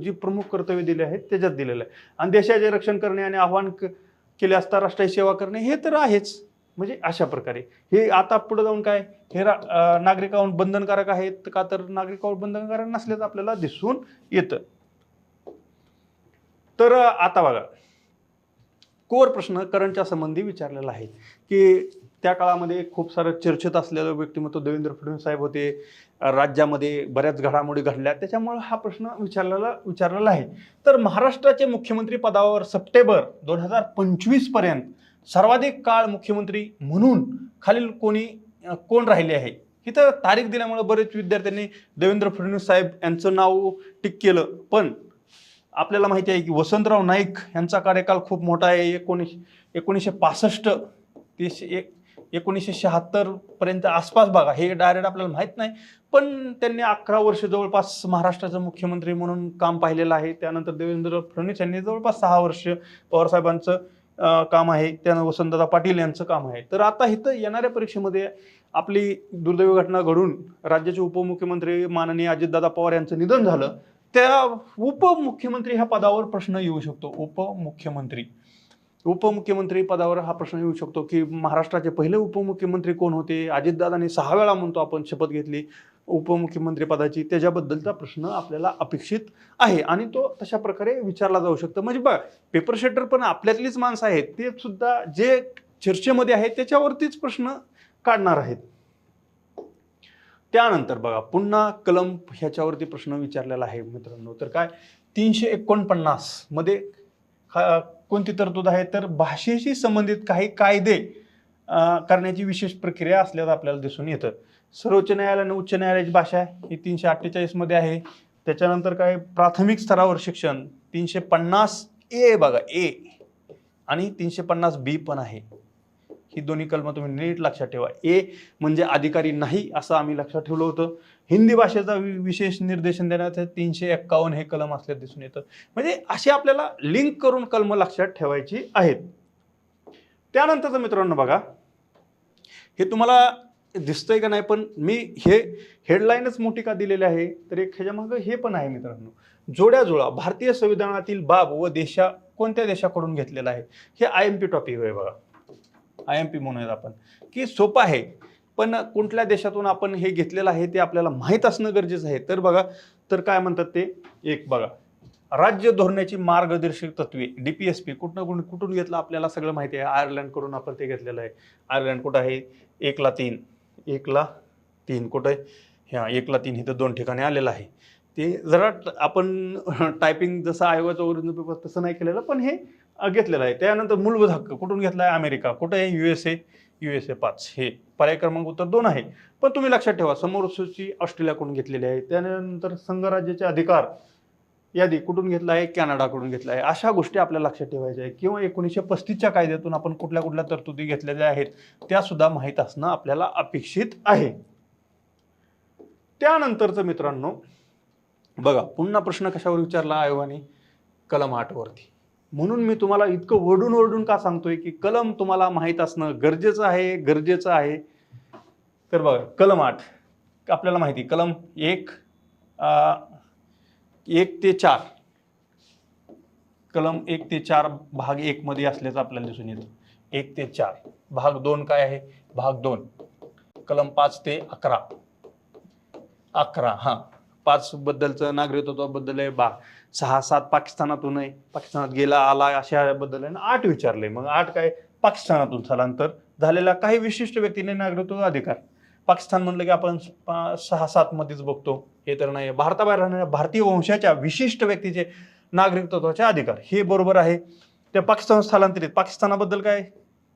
जी प्रमुख कर्तव्य दिली आहेत त्याच्यात दिलेलं आहे. आणि देशाचे रक्षण करणे आणि आव्हान केले असता राष्ट्राची सेवा करणे हे तर आहेच. म्हणजे अशा प्रकारे हे आता पुढे जाऊन काय हे नागरिकांवर बंधनकारक आहेत का, तर नागरिकांवर बंधनकारक नसल्याचं आपल्याला दिसून येतं. तर आता बघा कोर प्रश्न करंटच्या संबंधी विचारलेला आहे की त्या काळामध्ये खूप सारं चर्चेत असलेलं व्यक्तिमत्व देवेंद्र फडणवीस साहेब होते. राज्यामध्ये बऱ्याच घडामोडी घडल्या, त्याच्यामुळे हा प्रश्न विचारलेला आहे. तर महाराष्ट्राचे मुख्यमंत्री पदावर सप्टेंबर 2025 पर्यंत सर्वाधिक काळ मुख्यमंत्री म्हणून खालील कोण राहिले आहे. इथं तारीख दिल्यामुळे बरेच विद्यार्थ्यांनी देवेंद्र फडणवीस साहेब यांचं नाव टिक केलं, पण आपल्याला माहिती आहे की वसंतराव नाईक यांचा कार्यकाल खूप मोठा आहे. 1965 ते 1976 पर्यंत आसपास बघा, हे डायरेक्ट आपल्याला माहित नाही, पण त्यांनी 11 वर्ष जवळपास महाराष्ट्राचे मुख्यमंत्री म्हणून काम पाहिलेलं आहे. त्यानंतर देवेंद्र फडणवीस यांनी जवळपास 6 वर्ष पवारसाहेबांचं काम आहे, त्यानं वसंतदादा पाटील यांचं काम आहे. तर आता इथं येणाऱ्या परीक्षेमध्ये आपली दुर्दैवी घटना घडून राज्याचे उपमुख्यमंत्री माननीय अजितदादा पवार यांचं निधन झालं, त्या उपमुख्यमंत्री ह्या पदावर प्रश्न येऊ शकतो. उपमुख्यमंत्री पदावर हा प्रश्न येऊ शकतो की महाराष्ट्राचे पहिले उपमुख्यमंत्री कोण होते. अजितदादांनी 6 वेळा म्हणतो आपण शपथ घेतली उपमुख्यमंत्री पदाची, त्याच्याबद्दलचा प्रश्न आपल्याला अपेक्षित आहे आणि तो तशा प्रकारे विचारला जाऊ शकतो. म्हणजे बघा पेपर सेटर पण आपल्यातलीच माणसं आहेत, ते सुद्धा जे चर्चेमध्ये आहेत त्याच्यावरतीच प्रश्न काढणार आहेत. त्यानंतर बघा पुन्हा कलम ह्याच्यावरती प्रश्न विचारलेला आहे मित्रांनो. तर काय 349 मध्ये कोणती तरतूद आहे, तर भाषेशी संबंधित काही कायदे करण्याची विशेष प्रक्रिया असल्याचं आपल्याला दिसून येतं. सर्वोच्च न्यायालय आणि उच्च न्यायालयाची भाषा ही 348 मध्ये आहे. त्याच्यानंतर काय प्राथमिक स्तरावर शिक्षण 350A बघा ए आणि 350B पण आहे. ही दोन्ही कलमं तुम्ही नीट लक्षात ठेवा. ए म्हणजे अधिकारी नाही असं आम्ही लक्षात ठेवलं होतं. हिंदी भाषेचा विशेष निर्देशन देण्याचं 351 हे कलम असल्याचं दिसून येतं. म्हणजे असे आपल्याला लिंक करून कलम लक्षात ठेवायची आहेत. त्यानंतरचं मित्रांनो बघा, हे तुम्हाला दिसतंय का नाही, पण मी हे हेडलाईनच मोठी का दिलेली आहे, तर एक ह्याच्या मागं हे पण आहे मित्रांनो. जोड्या जुळा भारतीय संविधानातील बाब व कोणत्या देशाकडून घेतलेला आहे. हे IMP टॉपिक आहे बघा. IMP म्हणूयात आपण की सोपं आहे, पण कुठल्या देशातून आपण हे घेतलेलं आहे ते आपल्याला माहीत असणं गरजेचं आहे. तर बघा, तर काय म्हणतात ते एक बघा, राज्य धोरणाची मार्गदर्शक तत्वे DPSP कुठून घेतलं आपल्याला सगळं माहिती आहे. आयर्लंडकडून आपण ते घेतलेलं आहे. आयर्लंड कुठं आहे, 1ला 3 कुठं आहे, ह्या 1ला 3 इथं 2 ठिकाणी आलेलं आहे. ते जरा आपण टायपिंग जसं आयोगाचं ओरिजिनल पेपर तसं नाही केलेलं, पण हे घेतलेलं आहे. त्यानंतर मूलभूत हक्क कुठून घेतला आहे, अमेरिका. कुठं आहे, USA 5. हे पर्याय क्रमांक उत्तर 2 आहे. पण तुम्ही लक्षात ठेवा समोर सूची ऑस्ट्रेलियाकडून घेतलेली आहे. त्यानंतर संघराज्याचे अधिकार यादी कुठून घेतला आहे, कॅनडाकडून घेतला आहे. अशा गोष्टी आपल्याला लक्षात ठेवायच्या आहे. किंवा 1935च्या कायद्यातून आपण कुठल्या तरतुदी घेतलेल्या आहेत त्या सुद्धा माहीत असणं आपल्याला अपेक्षित आहे. त्यानंतरचं मित्रांनो बघा, पुन्हा प्रश्न कशावर विचारला आयोगाने, कलम 8 वरती. म्हणून मी तुम्हाला इतकं ओरडून का सांगतोय की कलम तुम्हाला माहीत असणं गरजेचं आहे. तर बघा कलम 8 आपल्याला माहिती, कलम 1 ते 4, कलम 1 ते 4 भाग 1 मध्ये असल्याचं आपल्याला दिसून येतं. 1 ते 4 भाग 2 काय आहे, भाग 2 कलम 5 ते 11 हा 5 बद्दलचं नागरिकत्वाबद्दल आहे. 6-7 पाकिस्तानातून आहे, पाकिस्तानात गेला आला अशा बद्दल आहे. 8 विचारले, मग 8 काय, पाकिस्तानातून स्थलांतर झालेल्या काही विशिष्ट व्यक्तीने नागरिकत्व अधिकार. पाकिस्तान म्हणलं की आपण 6-7 मध्येच बघतो, हे तर नाही. भारताबाहेर राहणाऱ्या भारतीय वंशाच्या विशिष्ट व्यक्तीचे नागरिकत्वाचे अधिकार, हे बरोबर आहे. त्या पाकिस्तान स्थलांतरित, पाकिस्तानाबद्दल काय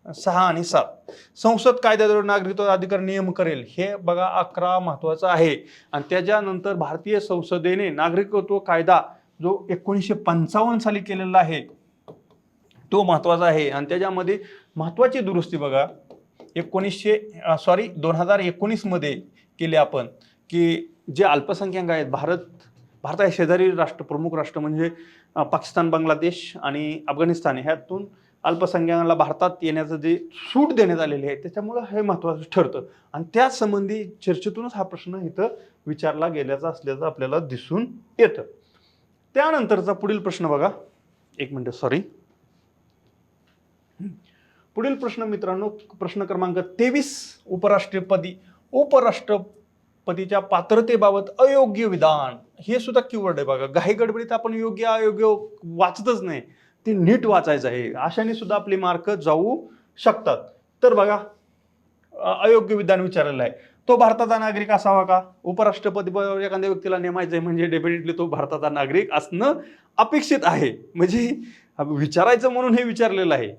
6 आणि 7. संसद कायद्याद्वारे नागरिकत्व अधिकार नियम करेल, हे बघा 11 महत्वाचं आहे. आणि त्याच्यानंतर भारतीय संसदेने नागरिकत्व कायदा जो 1955 साली केलेला आहे तो महत्वाचा आहे. आणि त्याच्यामध्ये महत्वाची दुरुस्ती बघा 2019 मध्ये केली आपण, की जे अल्पसंख्याक आहेत, भारता शेजारी प्रमुख राष्ट्र म्हणजे पाकिस्तान, बांगलादेश आणि अफगाणिस्तान, ह्यातून अल्पसंख्याकांना भारतात येण्याचं जे सूट देण्यात आलेली आहे त्याच्यामुळं हे महत्त्वाचं ठरतं. आणि त्याच संबंधी चर्चेतूनच हा प्रश्न इथं विचारला गेल्याचा असल्याचं आपल्याला दिसून येतं. त्यानंतरचा पुढील प्रश्न बघा, एक मिनिट सॉरी. पुढील प्रश्न मित्रांनो, प्रश्न क्रमांक 23, उपराष्ट्रपतीच्या पात्रतेबाबत अयोग्य विधान. हे सुद्धा कीवर्ड आहे बघा. घाई गडबडीत आपण योग्य अयोग्य वाचतच नाही, ते नीट वाचायचं आहे. अशाने सुद्धा आपले मार्क जाऊ शकतात. तर बघा, अयोग्य विधान विचारलेलं आहे. तो भारताचा नागरिक असावा का? उपराष्ट्रपती पदावर एखाद्या व्यक्तीला नेमायचं आहे म्हणजे डेफिनेटली तो भारताचा नागरिक असणं अपेक्षित आहे. म्हणजे विचारायचं म्हणून हे विचारलेलं आहे.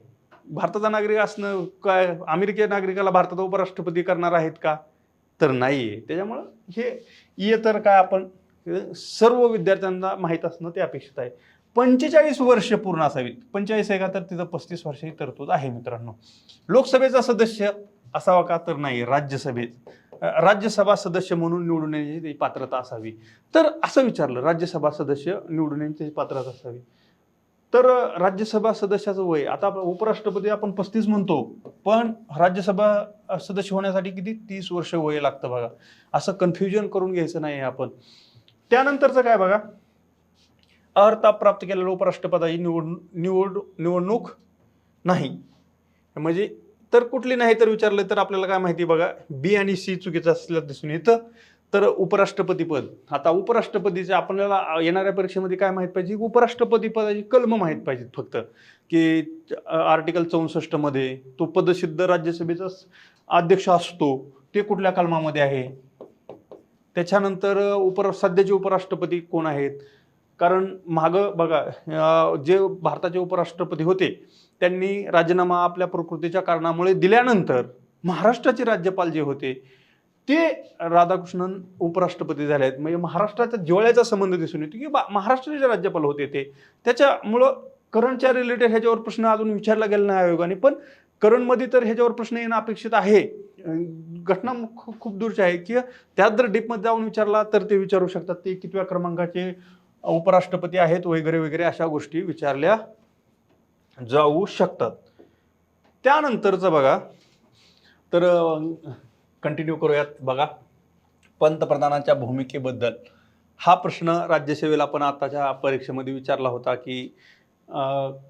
भारताचा नागरिक असणं काय, अमेरिकी नागरिकाला भारताचा उपराष्ट्रपती करणार आहेत का? तर नाही. त्याच्यामुळं हे तर काय आपण सर्व विद्यार्थ्यांना माहीत असणं ते अपेक्षित आहे. 45 वर्ष पूर्ण असावीत. 45 आहे का? तर तिथं 35 वर्षाची तरतूद आहे मित्रांनो. लोकसभेचा सदस्य असावा का? तर नाही. राज्यसभा सदस्य म्हणून निवडून येण्याची पात्रता असावी. तर असं विचारलं, राज्यसभा सदस्य निवडून येण्याची पात्रता असावी. तर राज्यसभा सदस्याचं वय, आता उपराष्ट्रपती आपण 35 म्हणतो, पण राज्यसभा सदस्य होण्यासाठी किती 30 वर्ष वय लागतं बघा. असं कन्फ्युजन करून घ्यायचं नाही आपण. त्यानंतरचं काय बघा, अर्हता प्राप्त केलेल्या उपराष्ट्रपदाची निवडणूक नाही. म्हणजे तर कुठली नाही तर विचारलं तर आपल्याला काय माहिती बघा, बी आणि सी चुकीचं असल्याचं दिसून येतं. तर उपराष्ट्रपती पद, आता उपराष्ट्रपतीचे आपल्याला येणाऱ्या परीक्षेमध्ये काय माहीत पाहिजे, उपराष्ट्रपती पदाची कलम माहीत पाहिजेत फक्त, की आर्टिकल 64 मध्ये तो पदसिद्ध राज्यसभेचा अध्यक्ष असतो ते कुठल्या कलमामध्ये आहे. त्याच्यानंतर सध्याचे उपराष्ट्रपती कोण आहेत, कारण मागं बघा जे भारताचे उपराष्ट्रपती होते त्यांनी राजीनामा आपल्या प्रकृतीच्या कारणामुळे दिल्यानंतर महाराष्ट्राचे राज्यपाल जे होते ते राधाकृष्णन उपराष्ट्रपती झाले आहेत. म्हणजे महाराष्ट्राच्या जिव्हाळ्याचा संबंध दिसून येतो की महाराष्ट्राचे राज्यपाल होते ते. त्याच्यामुळं करंटच्या रिलेटेड ह्याच्यावर प्रश्न अजून विचारला गेला नाही आयोगाने, पण करंटमध्ये तर ह्याच्यावर प्रश्न येणं अपेक्षित आहे. घटना खूप दूरची आहे की त्यात जर डीपमध्ये जाऊन विचारला तर ते विचारू शकतात ते कितव्या क्रमांकाचे उपराष्ट्रपती आहेत वगैरे वगैरे, अशा गोष्टी विचारल्या जाऊ शकतात. त्यानंतरचं बघा, तर कंटिन्यू करूयात बघा, पंतप्रधानांच्या भूमिकेबद्दल हा प्रश्न राज्यसेवेला पण आताच्या परीक्षेमध्ये विचारला होता की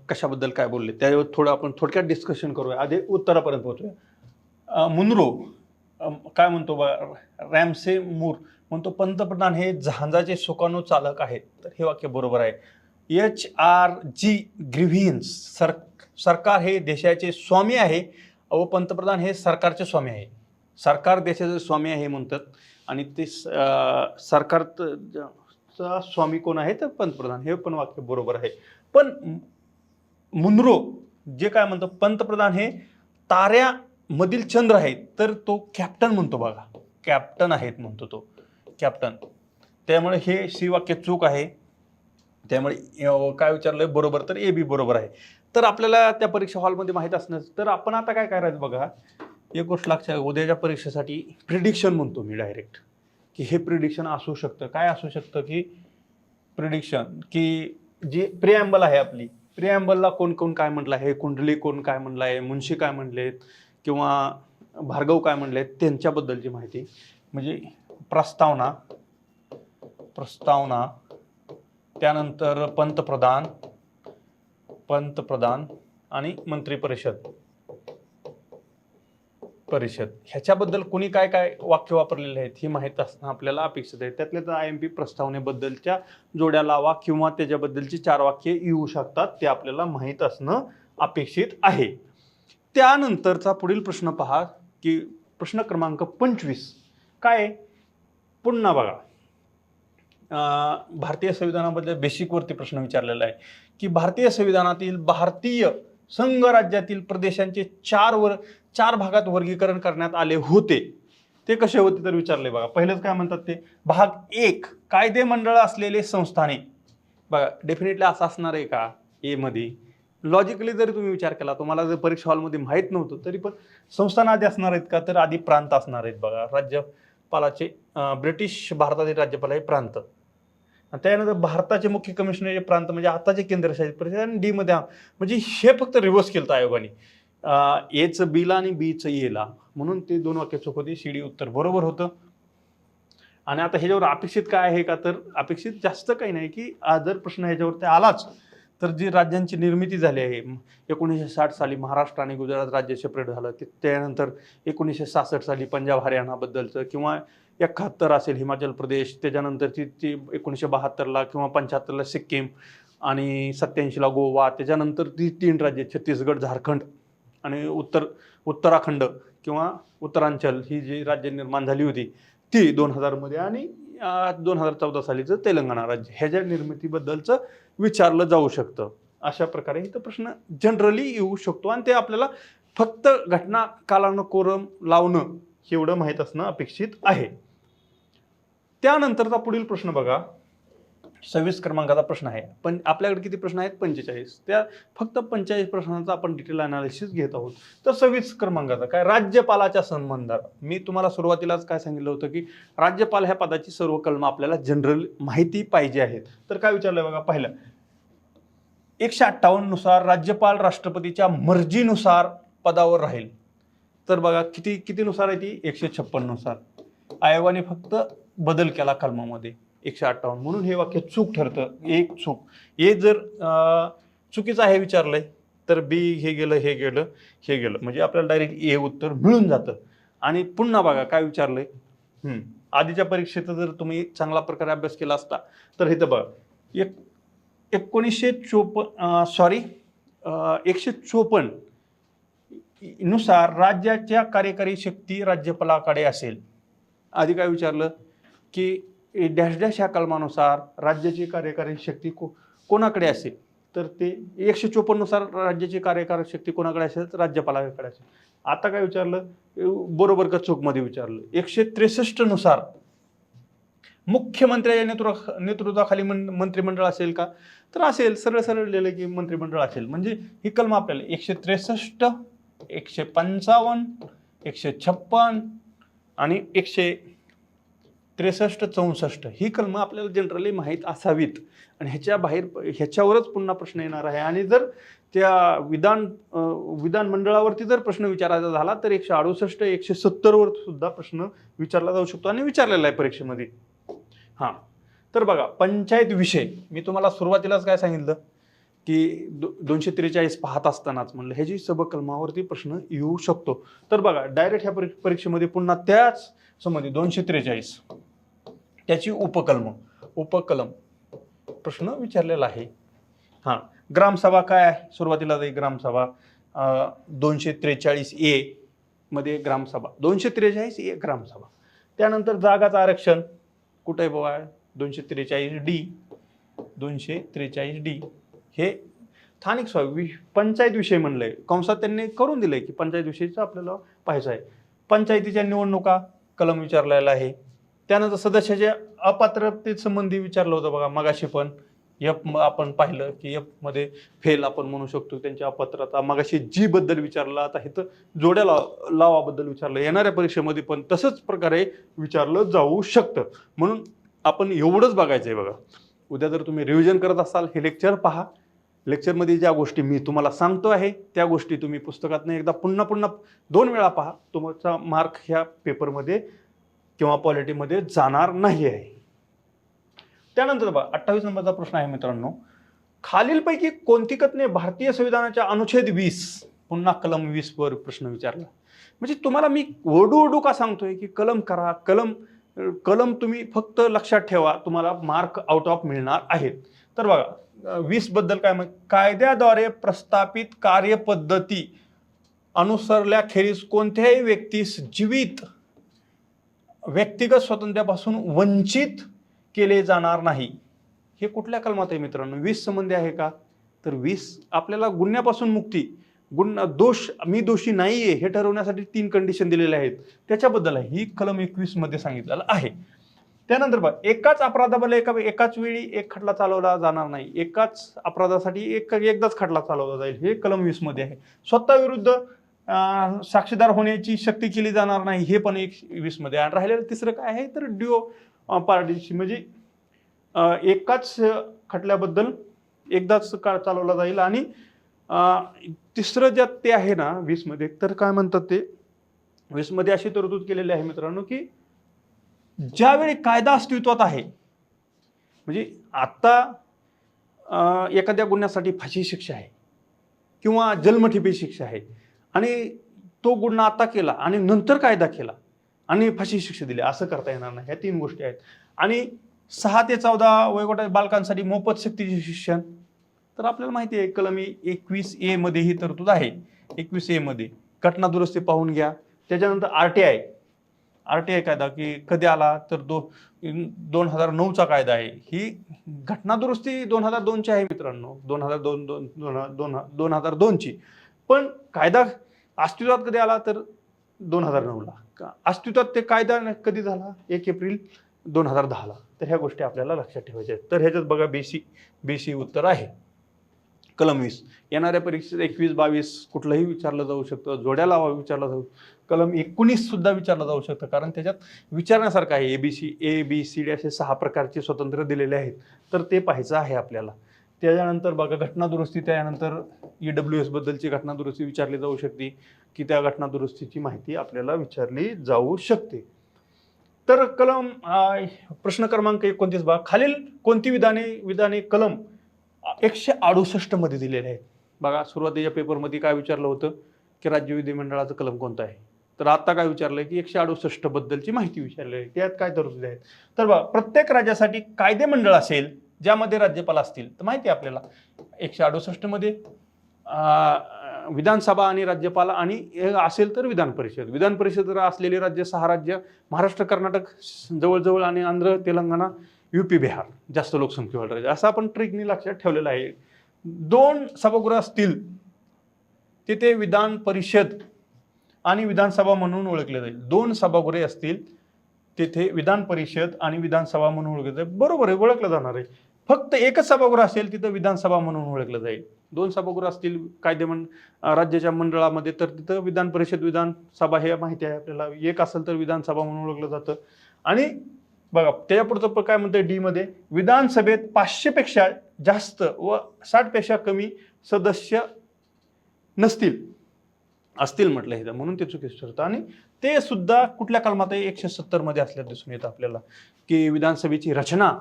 कशाबद्दल काय बोलले, त्यावर थोडं आपण थोडक्यात डिस्कशन करूया, आधी उत्तरापर्यंत पोहोचूया. मुनरो काय म्हणतो बघा, रॅमसे मूर म्हणतो पंतप्रधान हे जहाजाचे सुकाणू चालक आहेत. तर हे वाक्य बरोबर आहे. HRG ग्रीव्हियन्स, सरकार हे देशाचे स्वामी आहे व पंतप्रधान हे सरकारचे स्वामी आहे. सरकार देशाचे स्वामी आहे म्हणतात आणि ते सरकारचा स्वामी कोण आहे तर पंतप्रधान, हे पण वाक्य बरोबर आहे. पण मुनरो जे काय म्हणतो, पंतप्रधान हे ताऱ्यामधील चंद्र आहेत, तर तो कॅप्टन म्हणतो बघा, कॅप्टन आहेत म्हणतो तो कॅप्टन. त्यामुळे हे सी वाक्य चूक आहे. त्यामुळे काय विचारलंय बरोबर, तर ए बी बरोबर आहे. तर आपल्याला त्या परीक्षा हॉलमध्ये माहीत असणं, तर आपण आता काय करायचं बघा, एक गोष्ट लक्षात, उद्याच्या परीक्षेसाठी प्रिडिक्शन म्हणतो मी डायरेक्ट, की हे प्रिडिक्शन असू शकतं. काय असू शकतं की प्रिडिक्शन, की जे प्रिॲम्बल आहे आपली, प्रिॲम्बलला कोण कोण काय म्हटलं आहे, कुंडली कोण काय म्हटलं आहे, मुन्शी काय म्हणलेत किंवा भार्गव काय म्हणलेत, त्यांच्याबद्दलची माहिती. म्हणजे प्रस्तावना, त्यानंतर पंतप्रधान आणि मंत्री परिषद ह्याच्याबद्दल कोणी काय काय वाक्य वापरलेले आहेत ही माहीत असणं आपल्याला अपेक्षित आहे. त्यातल्या तर IMP प्रस्तावनेबद्दलच्या जोड्या लावा किंवा त्याच्याबद्दलची 4 वाक्ये येऊ शकतात, ते आपल्याला माहीत असणं अपेक्षित आहे. त्यानंतरचा पुढील प्रश्न पहा, की प्रश्न क्रमांक 25 काय, पुन्हा बघा भारतीय संविधानाबद्दल बेसिकवरती प्रश्न विचारलेला आहे की भारतीय संविधानातील भारतीय संघराज्यातील प्रदेशांचे 4 भागात वर्गीकरण करण्यात आले होते. ते कसे होते तर विचारले बघा. पहिलेच काय म्हणतात ते, भाग 1 कायदे मंडळ असलेले संस्थाने. बघा डेफिनेटली असं असणार आहे का ए मध्ये, लॉजिकली जरी तुम्ही विचार केला, तुम्हाला जर परीक्षा हॉलमध्ये माहीत नव्हतं तरी पण संस्थान आधी असणार आहेत का, तर आधी प्रांत असणार आहेत बघा. राज्यपालाचे ब्रिटिश भारतातील राज्यपाल आहे प्रांत, त्यानंतर भारताचे मुख्य कमिशनर प्रांत म्हणजे आताचे केंद्रशासित प्रदेश, आणि डी मध्ये म्हणजे हे फक्त रिव्हर्स केलं आयोगाने, एचं बीला आणि बीचं एला, म्हणून ते 2 वाक्य चूक होती. सी डी उत्तर बरोबर होतं. आणि आता ह्याच्यावर अपेक्षित काय आहे का, तर अपेक्षित जास्त काही नाही की जर प्रश्न ह्याच्यावरती आलाच तर जी राज्यांची निर्मिती झाली आहे 1960 साली महाराष्ट्र आणि गुजरात राज्य सेपरेट झालं, त्यानंतर 1966 साली पंजाब हरियाणाबद्दलचं, किंवा 71 असेल हिमाचल प्रदेश, त्याच्यानंतर ती 1972ला किंवा 75ला सिक्कीम, आणि 87ला गोवा, त्याच्यानंतर ती 3 राज्य छत्तीसगड, झारखंड आणि उत्तराखंड किंवा उत्तरांचल, ही जी राज्य निर्माण झाली होती ती 2000 मध्ये, आणि 2014 सालीचं तेलंगणा राज्य, ह्याच्या निर्मितीबद्दलचं विचारलं जाऊ शकतं. अशा प्रकारे इथं प्रश्न जनरली येऊ शकतो, आणि ते आपल्याला फक्त घटना कालानुक्रम लावणं एवढं माहीत असणं अपेक्षित आहे. त्यानंतरचा पुढील प्रश्न बघा, 26 क्रमांकाचा प्रश्न आहे. पण आपल्याकडे किती प्रश्न आहेत? 45. त्या फक्त 45 प्रश्नांचा आपण डिटेल अनालिसिस घेत आहोत. तर 26 क्रमांकाचा काय, राज्यपालाच्या संबंधात. मी तुम्हाला सुरुवातीलाच काय सांगितलं होतं की राज्यपाल ह्या पदाची सर्व कलम आपल्याला जनरल माहिती पाहिजे आहेत. तर काय विचारलंय बघा, पहिलं 158 नुसार राज्यपाल राष्ट्रपतीच्या मर्जीनुसार पदावर राहील. तर बघा किती नुसार आहे ती, 156 नुसार. आयोगाने फक्त बदल केला कलमामध्ये 158, म्हणून हे वाक्य चूक ठरतं. एक चूक, हे जर चुकीचं आहे विचारलंय तर बी हे गेलं, म्हणजे आपल्याला डायरेक्ट ए उत्तर मिळून जातं. आणि पुन्हा बघा काय विचारलंय, आधीच्या परीक्षेचा जर तुम्ही चांगला प्रकारे अभ्यास केला असता तर इथं बघा 154 नुसार राज्याच्या कार्यकारी शक्ती राज्यपालाकडे असेल. आधी काय विचारलं की डॅश डॅश ह्या कलमानुसार राज्याची कार्यकारी शक्ती कोणाकडे असेल, तर ते 154 नुसार राज्याची कार्यकारी शक्ती कोणाकडे असेल, तर राज्यपालाकडे असेल. आता काय विचारलं, बरोबर का चूक मध्ये विचारलं, 163 नुसार मुख्यमंत्र्याच्या नेतृत्वाखाली मंत्रिमंडळ असेल का, तर असेल. सरळ सरळ लिहिलं की मंत्रिमंडळ असेल. म्हणजे ही कलम आपल्याला 163, 155, 156 आणि 163, 64 ही कलमं आपल्याला जनरली माहीत असावीत, आणि ह्याच्यावरच पुन्हा प्रश्न येणार आहे. आणि जर त्या विधानमंडळावरती जर प्रश्न विचारायचा झाला तर 168, 170 वर सुद्धा प्रश्न विचारला जाऊ शकतो, आणि विचारलेला आहे परीक्षेमध्ये. तर बघा, पंचायत विषय मी तुम्हाला सुरुवातीलाच काय सांगितलं की 243 पाहत असतानाच म्हणलं ह्याची सबकलमावरती प्रश्न येऊ शकतो. तर बघा डायरेक्ट ह्या परीक्षेमध्ये पुन्हा त्याच संबंधी 243 त्याची उपकलम प्रश्न विचारलेला आहे. ग्रामसभा काय आहे, सुरुवातीला ग्रामसभा 243A मध्ये ग्रामसभा, 243A ग्रामसभा. त्यानंतर जागाचं आरक्षण कुठे आहे बाबा, 243D हे स्थानिक पंचायत विषय म्हणलंय, कंसात त्यांनी करून दिलंय की पंचायत विषयीचं आपल्याला पाहायचं आहे. पंचायतीच्या निवडणुका कलम विचारलेला आहे. त्यानंतर सदस्याच्या अपात्रतेसंबंधी विचारलं होतं बघा मगाशी, पण आपण पाहिलं की एफ मध्ये फेल आपण म्हणू शकतो त्यांच्या अपात्रता. मगाशी जी बद्दल विचारलं, आता इथं जोड्या लावाबद्दल विचारलं. येणाऱ्या परीक्षेमध्ये पण तसंच प्रकारे विचारलं जाऊ शकतं. म्हणून आपण एवढंच बघायचं आहे बघा. उद्या जर तुम्ही रिव्हिजन करत असाल हे लेक्चर पहा. लेक्चरमध्ये ज्या गोष्टी मी तुम्हाला सांगतो आहे त्या गोष्टी तुम्ही पुस्तकातनं एकदा पुन्हा 2 वेळा पहा. तुमचा मार्क ह्या पेपरमध्ये किंवा पॉलिटीमध्ये जाणार नाही आहे. त्यानंतर बघा 28 नंबरचा प्रश्न आहे मित्रांनो, खालीलपैकी कोणती कथने भारतीय संविधानाच्या अनुच्छेद 20 पुन्हा कलम 20 वर प्रश्न विचारला. म्हणजे तुम्हाला मी ओरडू का सांगतोय की कलम करा, कलम तुम्ही फक्त लक्षात ठेवा, तुम्हाला मार्क आउट ऑफ मिळणार आहेत. तर बघा 20 बद्दल काय, कायद्याद्वारे प्रस्थापित कार्यपद्धती अनुसरल्याखेरीज कोणत्याही व्यक्तीस व्यक्तिगत स्वातंत्र्यापासून वंचित केले जाणार नाही. हे कुठल्या कलमात आहे मित्रांनो, 20 संबंधी आहे का, तर 20 आपल्याला गुन्ह्यापासून मुक्ती, मी दोषी नाहीये हे ठरवण्यासाठी 3 कंडिशन दिलेल्या आहेत त्याच्याबद्दल आहे. ही कलम 21 मध्ये सांगितलेलं आहे. त्यानंतर बघा, एकाच अपराधाबद्दल एकाच वेळी एक खटला चालवला जाणार नाही. एकाच अपराधासाठी एकदाच खटला चालवला जाईल, हे कलम 20 मध्ये आहे. स्वतः विरुद्ध साक्षीदार होण्याची सक्ती केली जाणार नाही, हे पण 20 मध्ये. आणि राहिलेलं तिसरं काय आहे तर ड्युओ पार्टीशी, म्हणजे एकाच खटल्याबद्दल एकदाच काळ चालवला जाईल. आणि तिसरं ज्यात ते आहे ना 20 मध्ये, तर काय म्हणतात ते 20 मध्ये अशी तरतूद केलेली आहे मित्रांनो, की ज्यावेळी कायदा अस्तित्वात आहे, म्हणजे आता एखाद्या गुन्ह्यासाठी फाशी शिक्षा आहे किंवा जन्मठेपी शिक्षा आहे, आणि तो गुन्हा आता केला आणि नंतर कायदा केला आणि फाशी शिक्षा दिली, असं करता येणार नाही. ह्या 3 गोष्टी आहेत. आणि 6 ते 14 वयोगटातील बालकांसाठी मोफत सक्तीचे शिक्षण, तर आपल्याला माहिती आहे कलम 21A मध्ये ही तरतूद आहे. 21A मध्ये घटना दुरुस्ती पाहून घ्या. त्याच्यानंतर आरटीआय कायदा की कधी आला तर 2009चा कायदा आहे. ही घटना दुरुस्ती 2002ची आहे मित्रांनो, 2002ची. पण कायदा अस्तित्वात कधी आला तर 2009ला. अस्तित्वात ते कायदा कधी झाला? 1 एप्रिल 2010ला. तर ह्या गोष्टी आपल्याला लक्षात ठेवायच्या आहेत. तर ह्याच्यात बघा बीसी उत्तर आहे. कलम 20 येणाऱ्या परीक्षेत 21-22 कुठलंही विचारलं जाऊ शकतं, जोड्या लावा विचारलं जाऊ. कलम 19 सुद्धा विचारलं जाऊ शकतं, कारण त्याच्यात विचारण्यासारखं आहे. ABCD असे 6 प्रकारचे स्वतंत्र दिलेले आहेत, तर ते पाहायचं आहे आपल्याला. त्याच्यानंतर बघा घटना दुरुस्ती, त्यानंतर EWS बद्दलची घटना दुरुस्ती विचारली जाऊ शकते, की त्या घटना दुरुस्तीची माहिती आपल्याला विचारली जाऊ शकते. तर कलम प्रश्न क्रमांक 29 बघा, खालील कोणती विधाने कलम 168 मध्ये दिलेले आहेत. बघा सुरुवातीच्या पेपरमध्ये काय विचारलं होतं की राज्य विधिमंडळाचं कलम कोणतं आहे, तर आता काय विचारलंय की 168 बद्दलची माहिती विचारली आहे. त्यात काय तरतुदी आहेत? तर बघा प्रत्येक राज्यासाठी कायदेमंडळ असेल ज्यामध्ये राज्यपाल असतील, तर माहिती आहे आपल्याला 168 मध्ये विधानसभा आणि राज्यपाल आणि असेल तर विधान परिषद. विधान परिषद असलेली राज्य 6 राज्य महाराष्ट्र, कर्नाटक जवळजवळ आणि आंध्र, तेलंगणा, UP, बिहार जास्त लोकसंख्येवाले राज्य, असं आपण ट्रिकनी लक्षात ठेवलेलं आहे. 2 सभागृह असतील तिथे विधान परिषद आणि विधानसभा म्हणून ओळखले जाईल. 2 सभागृहे असतील तिथे विधान परिषद आणि विधानसभा म्हणून ओळखले जाईल. बरोबर आहे, ओळखलं जाणार आहे. फक्त एकच सभागृह असेल तिथं विधानसभा म्हणून ओळखलं जाईल. 2 सभागृह असतील राज्याच्या मंडळामध्ये तर तिथं विधान परिषद, विधानसभा हे माहिती आहे आपल्याला. एक असेल तर विधानसभा म्हणून ओळखलं जातं. आणि बघा त्याच्या पुढचं काय म्हणतं डी मध्ये, विधानसभेत 500 पेक्षा जास्त व 60 पेक्षा कमी सदस्य नसतील, असतील म्हटलं हे, म्हणून ते चुकीचं ठरतं. आणि ते सुद्धा कुठल्या कलमात आहे? 170 मध्ये असल्याचं दिसून येतं आपल्याला, की विधानसभेची रचना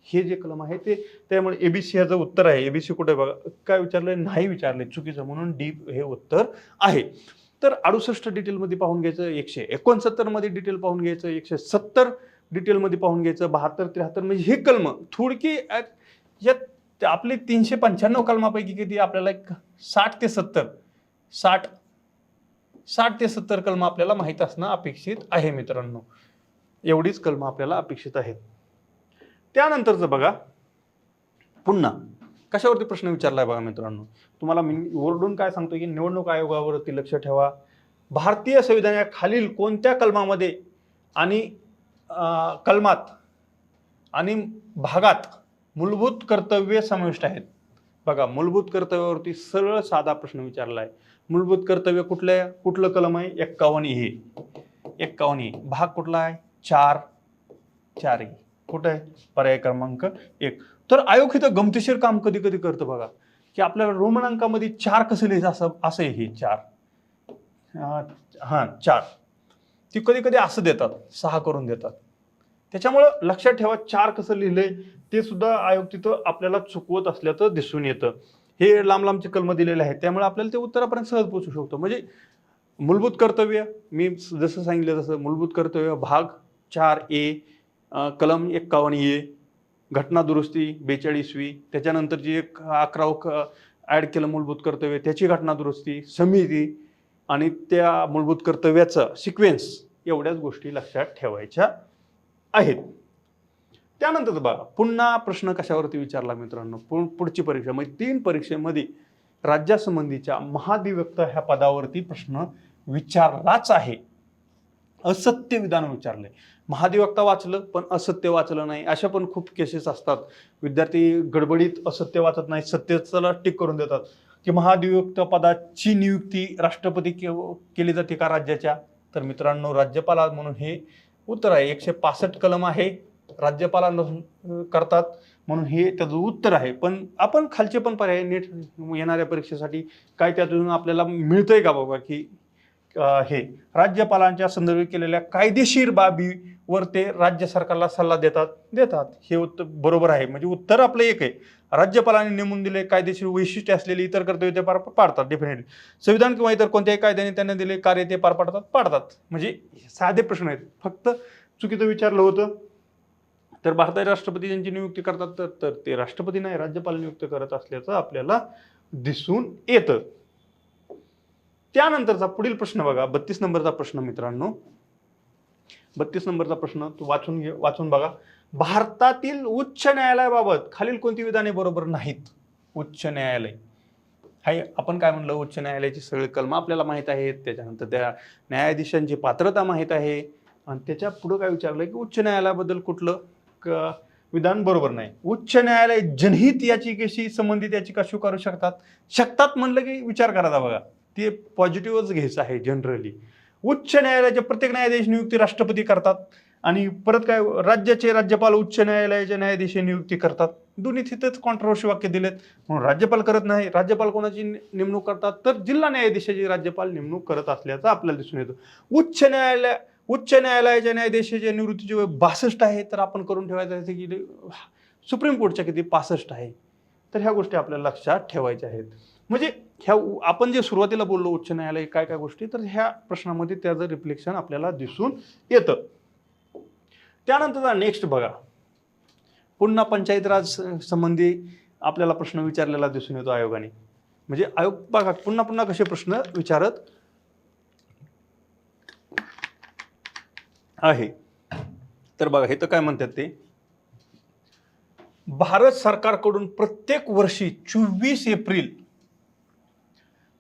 हे जे कलम आहे ते. त्यामुळे ABC ह्याचं उत्तर आहे. ABC कुठे बघा, काय विचारलंय? नाही विचारलंय, चुकीचं, म्हणून डी हे उत्तर आहे. तर 68 डिटेलमध्ये पाहून घ्यायचं, 169 मध्ये डिटेल पाहून घ्यायचं, 170 डिटेलमध्ये पाहून घ्यायचं, 72, 73 म्हणजे हे कलम थोडकी यात आपली 395 कलमापैकी किती आपल्याला 60 ते 70 कलम आपल्याला माहीत असणं अपेक्षित आहे मित्रांनो. एवढीच कलम आपल्याला अपेक्षित आहेत. त्यानंतरचं बघा, पुन्हा कशावरती प्रश्न विचारलाय बघा मित्रांनो. तुम्हाला मी ओरडून काय सांगतो की निवडणूक आयोगावरती लक्ष ठेवा. भारतीय संविधानाच्या खालील कोणत्या कलमामध्ये आणि कलमात आणि भागात मूलभूत कर्तव्ये समाविष्ट आहेत? बघा मूलभूत कर्तव्यावरती सरळ साधा प्रश्न विचारला आहे. मूलभूत कर्तव्य कुठलं कलम आहे? 51A. 51A. भाग कुठला आहे? 4A. कुठं आहे? पर्याय क्रमांक 1. तर आयोग इथं गमतीशीर काम कधी कधी करतं बघा, की आपल्याला रोमन अंकामध्ये 4 कसं लिहायचं असं हे 4. 4 ती कधी कधी असं देतात, 6 करून देतात. त्याच्यामुळं लक्षात ठेवा 4 कसं लिहिलंय ते सुद्धा आयोग तिथं आपल्याला चुकवत असल्याचं दिसून येतं. हे लांबचे कलम दिलेले आहेत, त्यामुळे आपल्याला ते उत्तरापर्यंत सहज पोहोचू शकतो. म्हणजे मूलभूत कर्तव्य मी जसं सांगितलं तसं मूलभूत कर्तव्य भाग 4A, कलम 51A, घटना दुरुस्ती 42वी, त्याच्यानंतरची 11 ॲड केलं मूलभूत कर्तव्य, त्याची घटना दुरुस्ती, समिती आणि त्या मूलभूत कर्तव्याचं सिक्वेन्स, एवढ्याच गोष्टी लक्षात ठेवायच्या आहेत. त्यानंतर बघा पुन्हा प्रश्न कशावरती विचारला मित्रांनो, पुढची परीक्षा म्हणजे 3 परीक्षेमध्ये राज्यासंबंधीच्या महाधिवक्ता ह्या पदावरती प्रश्न विचारलाच आहे. असत्य विधान विचारलंय. महाधिवक्ता वाचलं पण असत्य वाचलं नाही, अशा पण खूप केसेस असतात. विद्यार्थी गडबडीत असत्य वाचत नाही, सत्याला टिक करून देतात की महाधिवक्ता पदाची नियुक्ती राष्ट्रपती केली जाते का राज्याच्या? तर मित्रांनो राज्यपाल म्हणून हे उत्तर आहे. 165 कलम आहे राज्यपालांना करतात, म्हणून हे त्याचं उत्तर आहे. पण आपण खालचे पण पर्याय नीट येणाऱ्या परीक्षेसाठी काय त्यातून आपल्याला मिळतंय का बाबा, की हे राज्यपालांच्या संदर्भित केलेल्या कायदेशीर बाबीवर ते राज्य सरकारला सल्ला देतात. हे उत्तर बरोबर आहे. म्हणजे उत्तर आपलं एक आहे, राज्यपालांनी नेमून दिले कायदेशीर वैशिष्ट्ये असलेली इतर कर्तव्य ते पार पाडतात. डेफिनेटली संविधान किंवा इतर कोणत्याही कायद्याने त्यांना दिले कार्य ते पार पाडतात. म्हणजे साधे प्रश्न आहेत. फक्त चुकीचं विचारलं होतं तर भारताचे राष्ट्रपती ज्यांची नियुक्ती करतात तर ते राष्ट्रपती नाही, राज्यपाल नियुक्त करत असल्याचं आपल्याला दिसून येतं. त्यानंतरचा पुढील प्रश्न बघा, 32 नंबरचा प्रश्न मित्रांनो. 32 नंबरचा प्रश्न तू वाचून बघा. भारतातील उच्च न्यायालयाबाबत खालील कोणती विधाने बरोबर नाहीत? उच्च न्यायालय हाय, आपण काय म्हणलं, उच्च न्यायालयाची सगळी कलम आपल्याला माहित आहेत, त्याच्यानंतर त्या न्यायाधीशांची पात्रता माहित आहे, आणि त्याच्या पुढे काय विचारलंय की उच्च न्यायालयाबद्दल कुठलं विधान बरोबर नाही. उच्च न्यायालय जनहित याचिकेशी संबंधित याचिका स्वीकारू शकतात म्हणलं की विचार करायचा बघा, ते पॉझिटिव्हच घ्यायचं आहे. जनरली उच्च न्यायालयाचे प्रत्येक न्यायाधीश नियुक्ती राष्ट्रपती करतात, आणि परत काय, राज्याचे राज्यपाल उच्च न्यायालयाचे न्यायाधीश नियुक्ती करतात. दोन्ही तिथेच कॉन्ट्रोवर्सी वाक्य दिलेत. म्हणून राज्यपाल करत नाही. राज्यपाल कोणाची नेमणूक करतात तर जिल्हा न्यायाधीशाची राज्यपाल नेमणूक करत असल्याचं आपल्याला दिसून येतं. उच्च न्यायालयाच्या न्यायाधीशाच्या निवृत्तीचे वय 62 आहे, तर आपण करून ठेवायचं की सुप्रीम कोर्टच्या किती 65 आहे. तर ह्या गोष्टी आपल्याला लक्षात ठेवायच्या आहेत. म्हणजे ह्या आपण जे सुरुवातीला बोललो उच्च न्यायालय काय काय गोष्टी, तर ह्या प्रश्नामध्ये त्याचं रिफ्लेक्शन आपल्याला दिसून येतं. त्यानंतरचा नेक्स्ट बघा, पुन्हा पंचायत राज संबंधी आपल्याला प्रश्न विचारलेला दिसून येतो आयोगाने. म्हणजे आयोग बघा पुन्हा कसे प्रश्न विचारत आहे. तर बघा हे तर काय म्हणतात ते, भारत सरकारकडून प्रत्येक वर्षी 24 एप्रिल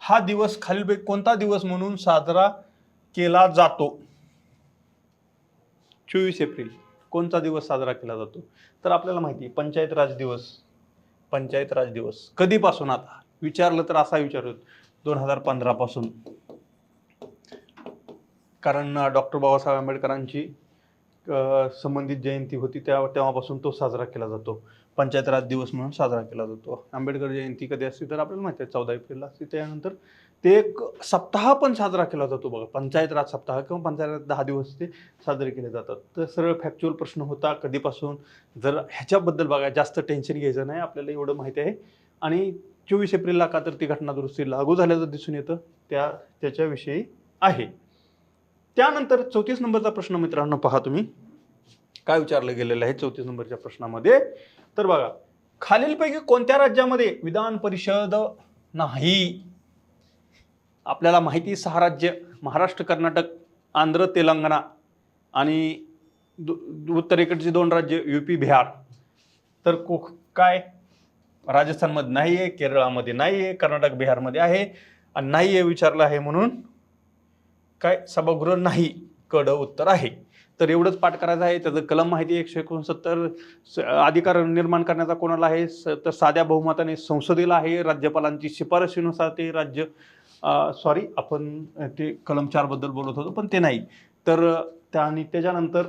हा दिवस खालीलपैकी कोणता दिवस म्हणून साजरा केला जातो? 24 एप्रिल कोणता दिवस साजरा केला जातो? तर आपल्याला माहिती आहे पंचायत राज दिवस कधीपासून, आता विचारलं तर असा विचारत 2015 पासून, कारण डॉक्टर बाबासाहेब आंबेडकरांची संबंधित जयंती होती तेव्हापासून तो साजरा केला जातो. पंचायत राज दिवस म्हणून साजरा केला जातो. आंबेडकर जयंती कधी असते तर आपल्याला माहिती आहे 14 एप्रिलला असते. त्यानंतर ते एक सप्ताह पण साजरा केला जातो बघा, पंचायत राज सप्ताह किंवा पंचायत राज 10 दिवस ते साजरे केले जातात. तर सरळ फॅक्च्युअल प्रश्न होता कधीपासून, जर ह्याच्याबद्दल बघा जास्त टेन्शन घ्यायचं नाही, आपल्याला एवढं माहिती आहे. आणि 24 एप्रिलला का तर ती घटना दुरुस्ती लागू झाल्याचं दिसून येतं, त्याच्याविषयी आहे. त्यानंतर 34 नंबरचा प्रश्न मित्रांनो पहा तुम्ही काय विचारलं गेलेलं आहे 34 नंबरच्या प्रश्नामध्ये. तर बघा, खालीलपैकी कोणत्या राज्यामध्ये विधान परिषद नाही? आपल्याला माहिती 6 राज्य, महाराष्ट्र, कर्नाटक, आंध्र, तेलंगणा, आणि उत्तरेकडची 2 राज्य UP, बिहार. तर काय, राजस्थानमध्ये नाही आहे, केरळमध्ये नाही आहे, कर्नाटक बिहारमध्ये आहे, आणि नाही आहे विचारलं आहे म्हणून काय सभागृह नाही कड उत्तर आहे. तर एवढंच पाठ करायचं आहे. त्याचं कलम माहिती 169 अधिकार निर्माण करण्याचा कोणाला आहे तर साध्या बहुमताने संसदेला आहे. राज्यपालांची शिफारशीनुसार ते राज्य आपण ते कलम 4 बद्दल बोलत होतो पण ते नाही. तर आणि त्याच्यानंतर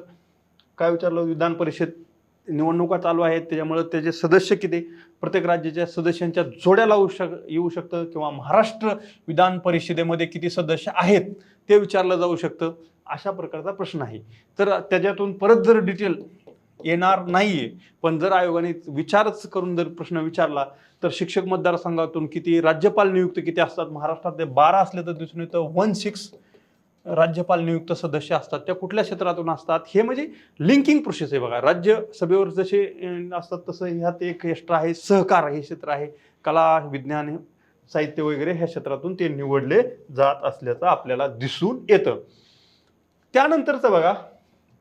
काय विचारलं, विधान परिषद निवडणुका चालू आहेत त्याच्यामुळे त्याचे सदस्य किती, प्रत्येक राज्याच्या सदस्यांच्या जोड्या येऊ शकतं, किंवा महाराष्ट्र विधान परिषदेमध्ये किती सदस्य आहेत ते विचारलं जाऊ शकतं. अशा प्रकारचा प्रश्न आहे. तर त्याच्यातून परत जर डिटेल येणार नाहीये, पण जर आयोगाने विचारच करून जर प्रश्न विचारला तर शिक्षक मतदारसंघातून किती, राज्यपाल नियुक्त किती असतात, महाराष्ट्रात 12 असले तर दिसून येतं 16 राज्यपाल नियुक्त सदस्य असतात, त्या कुठल्या क्षेत्रातून असतात, हे म्हणजे लिंकिंग प्रोसेस आहे बघा. राज्यसभेवर जसे असतात तसं ह्यात एक एक्स्ट्रा आहे, सहकार हे क्षेत्र आहे, कला, विज्ञान, साहित्य वगैरे ह्या क्षेत्रातून ते निवडले जात असल्याचं आपल्याला दिसून येतं. त्यानंतरचा बघा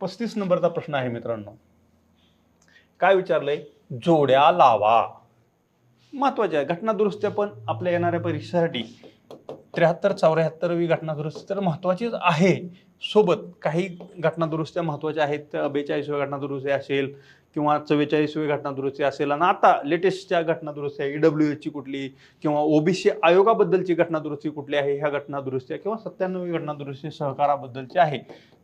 35 नंबरचा प्रश्न आहे मित्रांनो. काय विचारलंय, जोड्या लावा. महत्वाचे आहे. घटना दुरुस्त्या पण आपल्या येणाऱ्या परीक्षेसाठी 73-74वी घटना दुरुस्ती तर महत्वाचीच आहे. सोबत काही घटना दुरुस्त्या महत्वाच्या आहेत, 42व्या घटना दुरुस्ती असेल किंवा 44वी घटना दुरुस्ती असेल आणि आता लेटेस्टच्या घटना दुरुस्ती आहे EWS ची कुठली किंवा ओबीसी आयोगाबद्दलची घटना दुरुस्ती कुठली आहे, ह्या घटना दुरुस्त्या किंवा 97वी घटना दुरुस्ती सहकाराबद्दलची आहे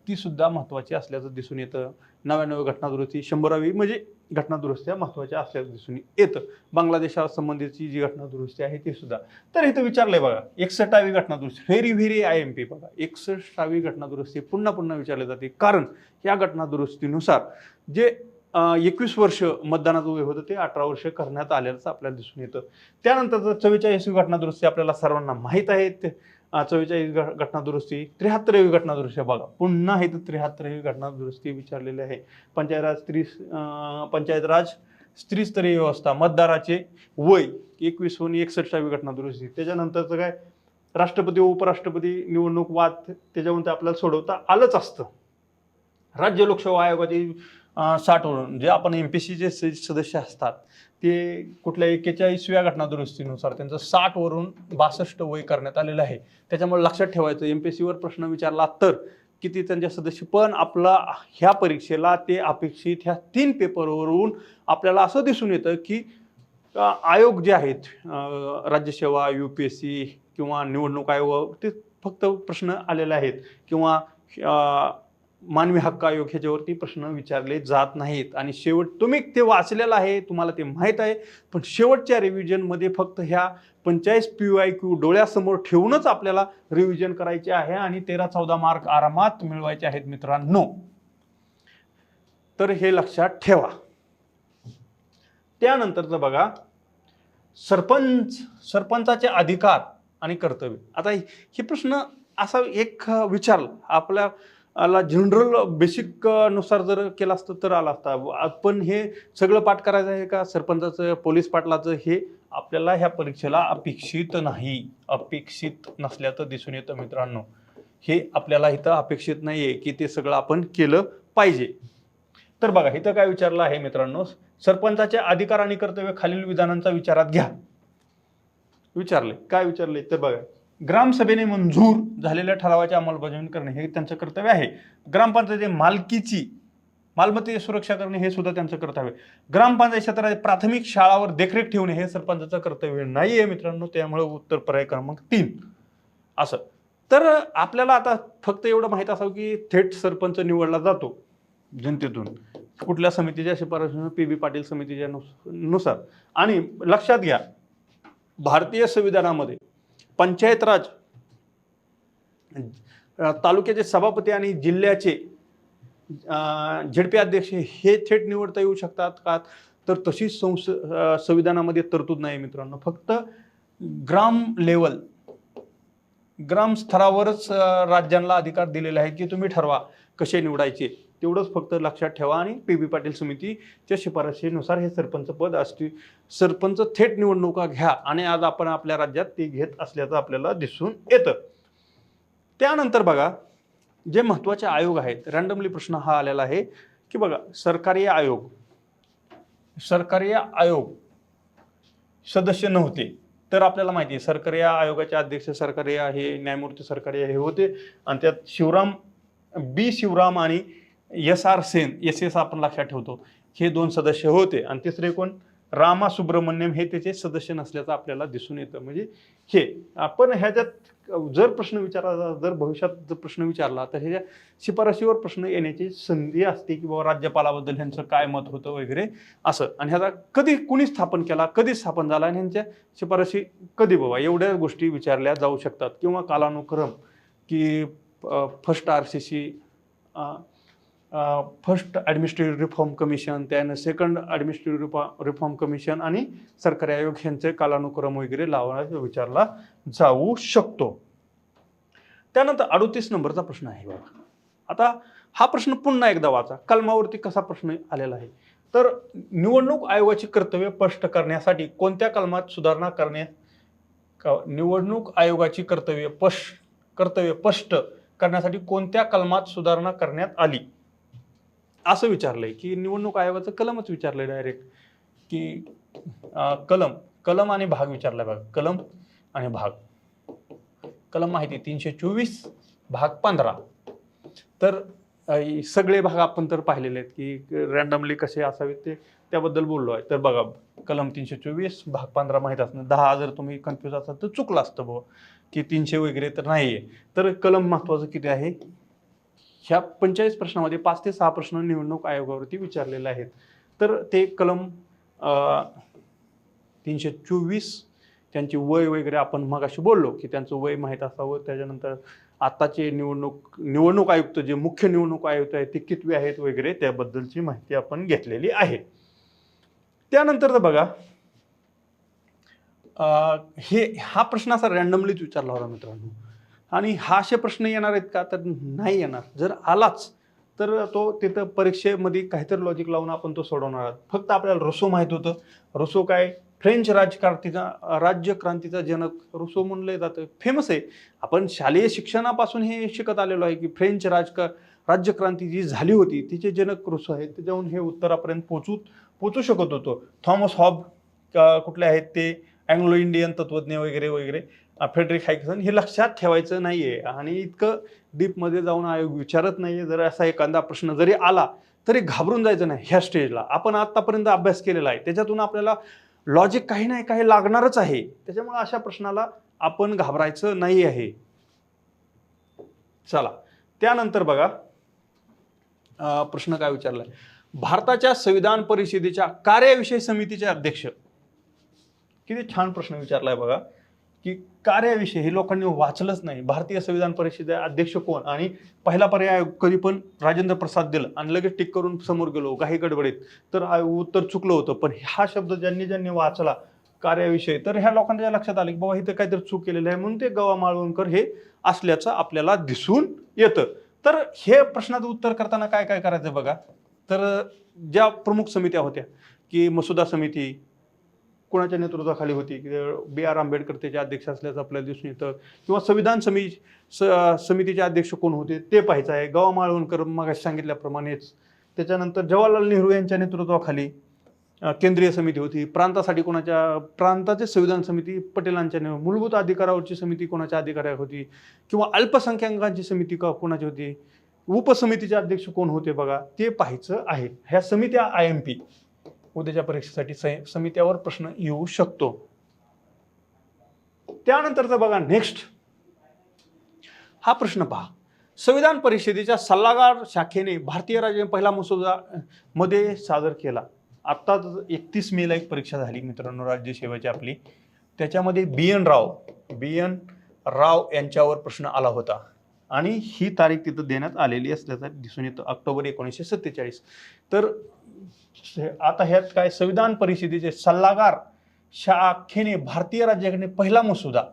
ती सुद्धा महत्त्वाची असल्याचं दिसून येतं. 99वी घटना दुरुस्ती, 100वी म्हणजे घटना दुरुस्त्या महत्त्वाच्या असल्याचं दिसून येतं. बांगलादेशासंबंधीची जी घटना दुरुस्ती आहे ती सुद्धा. तर इथं विचारलंय बघा 61वी घटना दुरुस्ती, व्हेरी IMP बघा 61वी घटना दुरुस्ती पुन्हा पुन्हा विचारली जाते, कारण या घटना दुरुस्तीनुसार जे 21 वर्ष मतदानाचं वय होतं ते 18 वर्ष करण्यात आल्याचं आपल्याला दिसून येतं. त्यानंतर 44वी घटना दुरुस्ती आपल्याला सर्वांना माहीत आहे. 44वी घटना दुरुस्ती, 73वी घटना दुरुस्ती बघा पुन्हा इथं 73वी घटना दुरुस्ती विचारलेली आहे. पंचायत राज स्त्रीस्तरीय व्यवस्था, मतदाराचे वय 21हून 61वी घटना दुरुस्ती. त्याच्यानंतरचं काय राष्ट्रपती व उपराष्ट्रपती निवडणूक वाद त्याच्यावरून ते आपल्याला सोडवता आलंच असतं. राज्य लोकसेवा आयोगाची 60 वरून जे आपण MPSCचे सदस्य असतात ते कुठल्या 41व्या घटना दुरुस्तीनुसार त्यांचं 60 वरून 62 वय करण्यात आलेलं आहे. त्याच्यामुळे लक्षात ठेवायचं MPSCवर प्रश्न विचारला तर किती त्यांचे सदस्य, पण आपला ह्या परीक्षेला ते अपेक्षित ह्या 3 पेपरवरून आपल्याला असं दिसून येतं की आयोग जे आहेत राज्यसेवा, UPSC किंवा निवडणूक आयोग ते फक्त प्रश्न आलेले आहेत किंवा मानवी हक्क आयोग ह्याच्यावरती प्रश्न विचारले जात नाहीत. आणि शेवट तुम्ही ते वाचलेलं आहे, तुम्हाला ते माहीत आहे, पण शेवटच्या रिव्हिजनमध्ये फक्त ह्या 45 PYQ डोळ्यासमोर ठेवूनच आपल्याला रिव्हिजन करायचे आहे आणि 13-14 मार्क आरामात मिळवायचे आहेत मित्रांनो. तर हे लक्षात ठेवा. त्यानंतरचं बघा सरपंचाचे अधिकार आणि कर्तव्य. आता हे प्रश्न असा एक विचारला आपल्याला जनरल बेसिक नुसार जर केला असतं तर आला असता, पण हे सगळं पाठ करायचं आहे का सरपंचाचं, पोलीस पाटलाचं, हे आपल्याला ह्या परीक्षेला अपेक्षित नाही, अपेक्षित नसल्याचं दिसून येतं मित्रांनो. हे आपल्याला इथं अपेक्षित नाहीये की ते सगळं आपण केलं पाहिजे. तर बघा इथं काय विचारलं आहे मित्रांनो, सरपंचाचे अधिकार आणि कर्तव्य खालील विधानांचा विचारात घ्या. विचारले काय विचारले तर बघा, ग्रामसभेने मंजूर झालेल्या ठरावाची अंमलबजावणी करणे हे त्यांचं कर्तव्य आहे. ग्रामपंचायती मालमत्तेची सुरक्षा करणे हे सुद्धा त्यांचं कर्तव्य. ग्रामपंचायत क्षेत्रात प्राथमिक शाळावर देखरेख ठेवणे हे सरपंचाचं कर्तव्य नाहीये मित्रांनो. त्यामुळे उत्तर पर्याय क्रमांक 3 असं. तर आपल्याला आता फक्त एवढं माहित असावं की थेट सरपंच निवडला जातो जनतेतून कुठल्या समितीच्या शिफारशीनं, PB पाटील समितीच्या नुसार. आणि लक्षात घ्या भारतीय संविधानामध्ये पंचायत राज तालुक्याचे सभापती आणि जिल्ह्याचे ZP अध्यक्ष हे थेट निवडता येऊ शकतात का, तर तशीच संविधानामध्ये तरतूद नाही मित्रांनो. फक्त ग्राम स्तरावरच राज्यांना अधिकार दिलेला आहे की तुम्ही ठरवा कसे निवडायचे, तेवढंच फक्त लक्षात ठेवा. आणि PB पाटील समितीच्या शिफारशीनुसार हे सरपंच पद असते. सरपंच थेट निवडणुका घ्या आणि आज आपण आपल्या राज्यात ते घेत असल्याचं आपल्याला दिसून येतं. त्यानंतर बघा जे महत्त्वाचे आयोग आहेत, रँडमली प्रश्न हा आलेला आहे की बघा सरकारी आयोग सदस्य नव्हते, तर आपल्याला माहिती आहे सरकारी आयोगाचे अध्यक्ष सरकारी हे न्यायमूर्ती सरकारी हे होते आणि त्यात शिवराम आणि SR सेन SS आपण लक्षात ठेवतो हे 2 सदस्य होते. आणि तिसरे कोण रामा सुब्रमण्यम हे त्याचे सदस्य नसल्याचं आपल्याला दिसून येतं. म्हणजे हे आपण ह्याच्यात जर प्रश्न विचारला, जर भविष्यात जर प्रश्न विचारला तर ह्याच्या शिफारशीवर प्रश्न येण्याची संधी असते की बाबा राज्यपालाबद्दल ह्यांचं काय मत होतं वगैरे असं. आणि ह्याचा कधी कुणी स्थापन केला, कधी स्थापन झाला आणि ह्यांच्या शिफारशी कधी बाबा, एवढ्या गोष्टी विचारल्या जाऊ शकतात. किंवा कालानुक्रम की first RCC, first administrative reform commission, त्यानं सेकंड ॲडमिनिस्ट्रेटिव्ह रिफॉर्म कमिशन आणि सरकारी आयोग यांचे कालानुक्रम वगैरे लावण्याचा विचारला जाऊ शकतो. त्यानंतर 38 नंबरचा प्रश्न आहे बघा. आता हा प्रश्न पुन्हा एकदा वाचा, कलमावरती कसा प्रश्न आलेला आहे. तर निवडणूक आयोगाची कर्तव्य स्पष्ट करण्यासाठी कोणत्या कलमात सुधारणा निवडणूक आयोगाची कर्तव्य स्पष्ट करण्यासाठी कोणत्या कलमात सुधारणा करण्यात आली असं विचारलंय. की निवडणूक आयोगाचं कलमच विचारलंय डायरेक्ट की कलम आणि भाग विचारलाय बघा. कलम आणि भाग, कलम माहिती 324 भाग 15. तर सगळे भाग आपण तर पाहिलेले आहेत की रॅन्डमली कसे असावेत ते त्याबद्दल बोललो आहे. तर बघा कलम 324 भाग 15 माहीत असणं, 10 जर तुम्ही कन्फ्यूज असाल तर चुकलं असतं बाबा की 300 वगैरे तर नाही आहे. तर कलम महत्त्वाचं किती आहे, ह्या 45 प्रश्नामध्ये 5 ते 6 प्रश्न निवडणूक आयोगावरती विचारलेले आहेत. तर ते कलम 324 त्यांची वय वगैरे आपण मगाशी बोललो की त्यांचं वय माहीत असावं. त्याच्यानंतर आताचे निवडणूक आयुक्त जे मुख्य निवडणूक आयुक्त आहेत ते कितवे आहेत वगैरे त्याबद्दलची माहिती आपण घेतलेली आहे. त्यानंतर बघा हा प्रश्न असा रॅन्डमलीच विचारला होता मित्रांनो, आणि हा असे प्रश्न येणार आहेत का, तर नाही येणार. जर आलाच तर तो तिथं परीक्षेमध्ये काहीतरी लॉजिक लावून आपण तो सोडवणार आहोत. फक्त आपल्याला रुसो माहित होतं. रुसो काय, फ्रेंच राज्यक्रांतीचा जनक रुसो म्हणलं जातं, फेमस आहे. आपण शालेय शिक्षणापासून हे शिकत आलेलो आहे की फ्रेंच राज्यक्रांती जी झाली होती तिचे जनक रुसो आहेत. त्याच्याहून हे उत्तरापर्यंत पोचू शकत होतो. थॉमस हॉब कुठले आहेत ते अँग्लो इंडियन तत्वज्ञ वगैरे वगैरे, फ्रेडरिक हायक्सन, हे लक्षात ठेवायचं नाहीये आणि इतकं डीपमध्ये जाऊन आयोग विचारत नाहीये. जर असा एखादा प्रश्न जरी आला तरी घाबरून जायचं नाही. ह्या स्टेजला आपण आतापर्यंत अभ्यास केलेला आहे, त्याच्यातून आपल्याला लॉजिक काही नाही काही लागणारच आहे. त्याच्यामुळे अशा प्रश्नाला आपण घाबरायचं नाही आहे. चला त्यानंतर बघा प्रश्न काय विचारलाय, भारताच्या संविधान परिषदेच्या कार्यविषय समितीचे अध्यक्ष. किती छान प्रश्न विचारलाय बघा की कार्याविषयी हे लोकांनी वाचलंच नाही. भारतीय संविधान परिषदे अध्यक्ष कोण, आणि पहिला पर्याय कधी पण राजेंद्र प्रसाद दिलं आणि लगेच टिक करून समोर गेलो काही गडबडीत, तर उत्तर चुकलं होतं. पण हा शब्द ज्यांनी वाचला कार्याविषयी, तर ह्या लोकांच्या लक्षात आलं की बाबा इथं काहीतरी चूक केलेलं आहे, म्हणून ते गवा माळवणकर हे असल्याचं आपल्याला दिसून येतं. तर हे प्रश्नाचं उत्तर करताना काय काय करायचं बघा. तर ज्या प्रमुख समित्या होत्या की मसुदा समिती कोणाच्या नेतृत्वाखाली होती, बी आर आंबेडकर त्याचे अध्यक्ष असल्याचं आपल्याला दिसून येतं, किंवा संविधान समितीचे अध्यक्ष कोण होते ते पाहायचं आहे. गवा माळवणकर मग सांगितल्याप्रमाणेच. त्याच्यानंतर जवाहरलाल नेहरू यांच्या नेतृत्वाखाली केंद्रीय समिती होती. प्रांताचे संविधान समिती पटेलांच्या, मूलभूत अधिकारावरची समिती कोणाच्या अधिकारावर होती, किंवा अल्पसंख्याकांची समिती कोणाची होती, उपसमितीचे अध्यक्ष कोण होते बघा ते पाहायचं आहे. ह्या समित्या IMP उद्याच्या परीक्षेसाठी समित्यावर प्रश्न येऊ शकतो. त्यानंतरचा बघा नेक्स्ट हा प्रश्न पहा, संविधान परिषदेच्या सल्लागार शाखेने भारतीय राज्य पहिला मसुदा मध्ये सादर केला. आता 31 मेला एक परीक्षा झाली मित्रांनो राज्यसेवेची आपली, त्याच्यामध्ये बी एन राव यांच्यावर प्रश्न आला होता आणि ही तारीख तिथं देण्यात आलेली असल्याचं दिसून येतं, ऑक्टोबर 1947. तर आता ह्यात काय, संविधान परिषदेचे सल्लागार शाखेने भारतीय राज्याकडे पहिला मसुदा,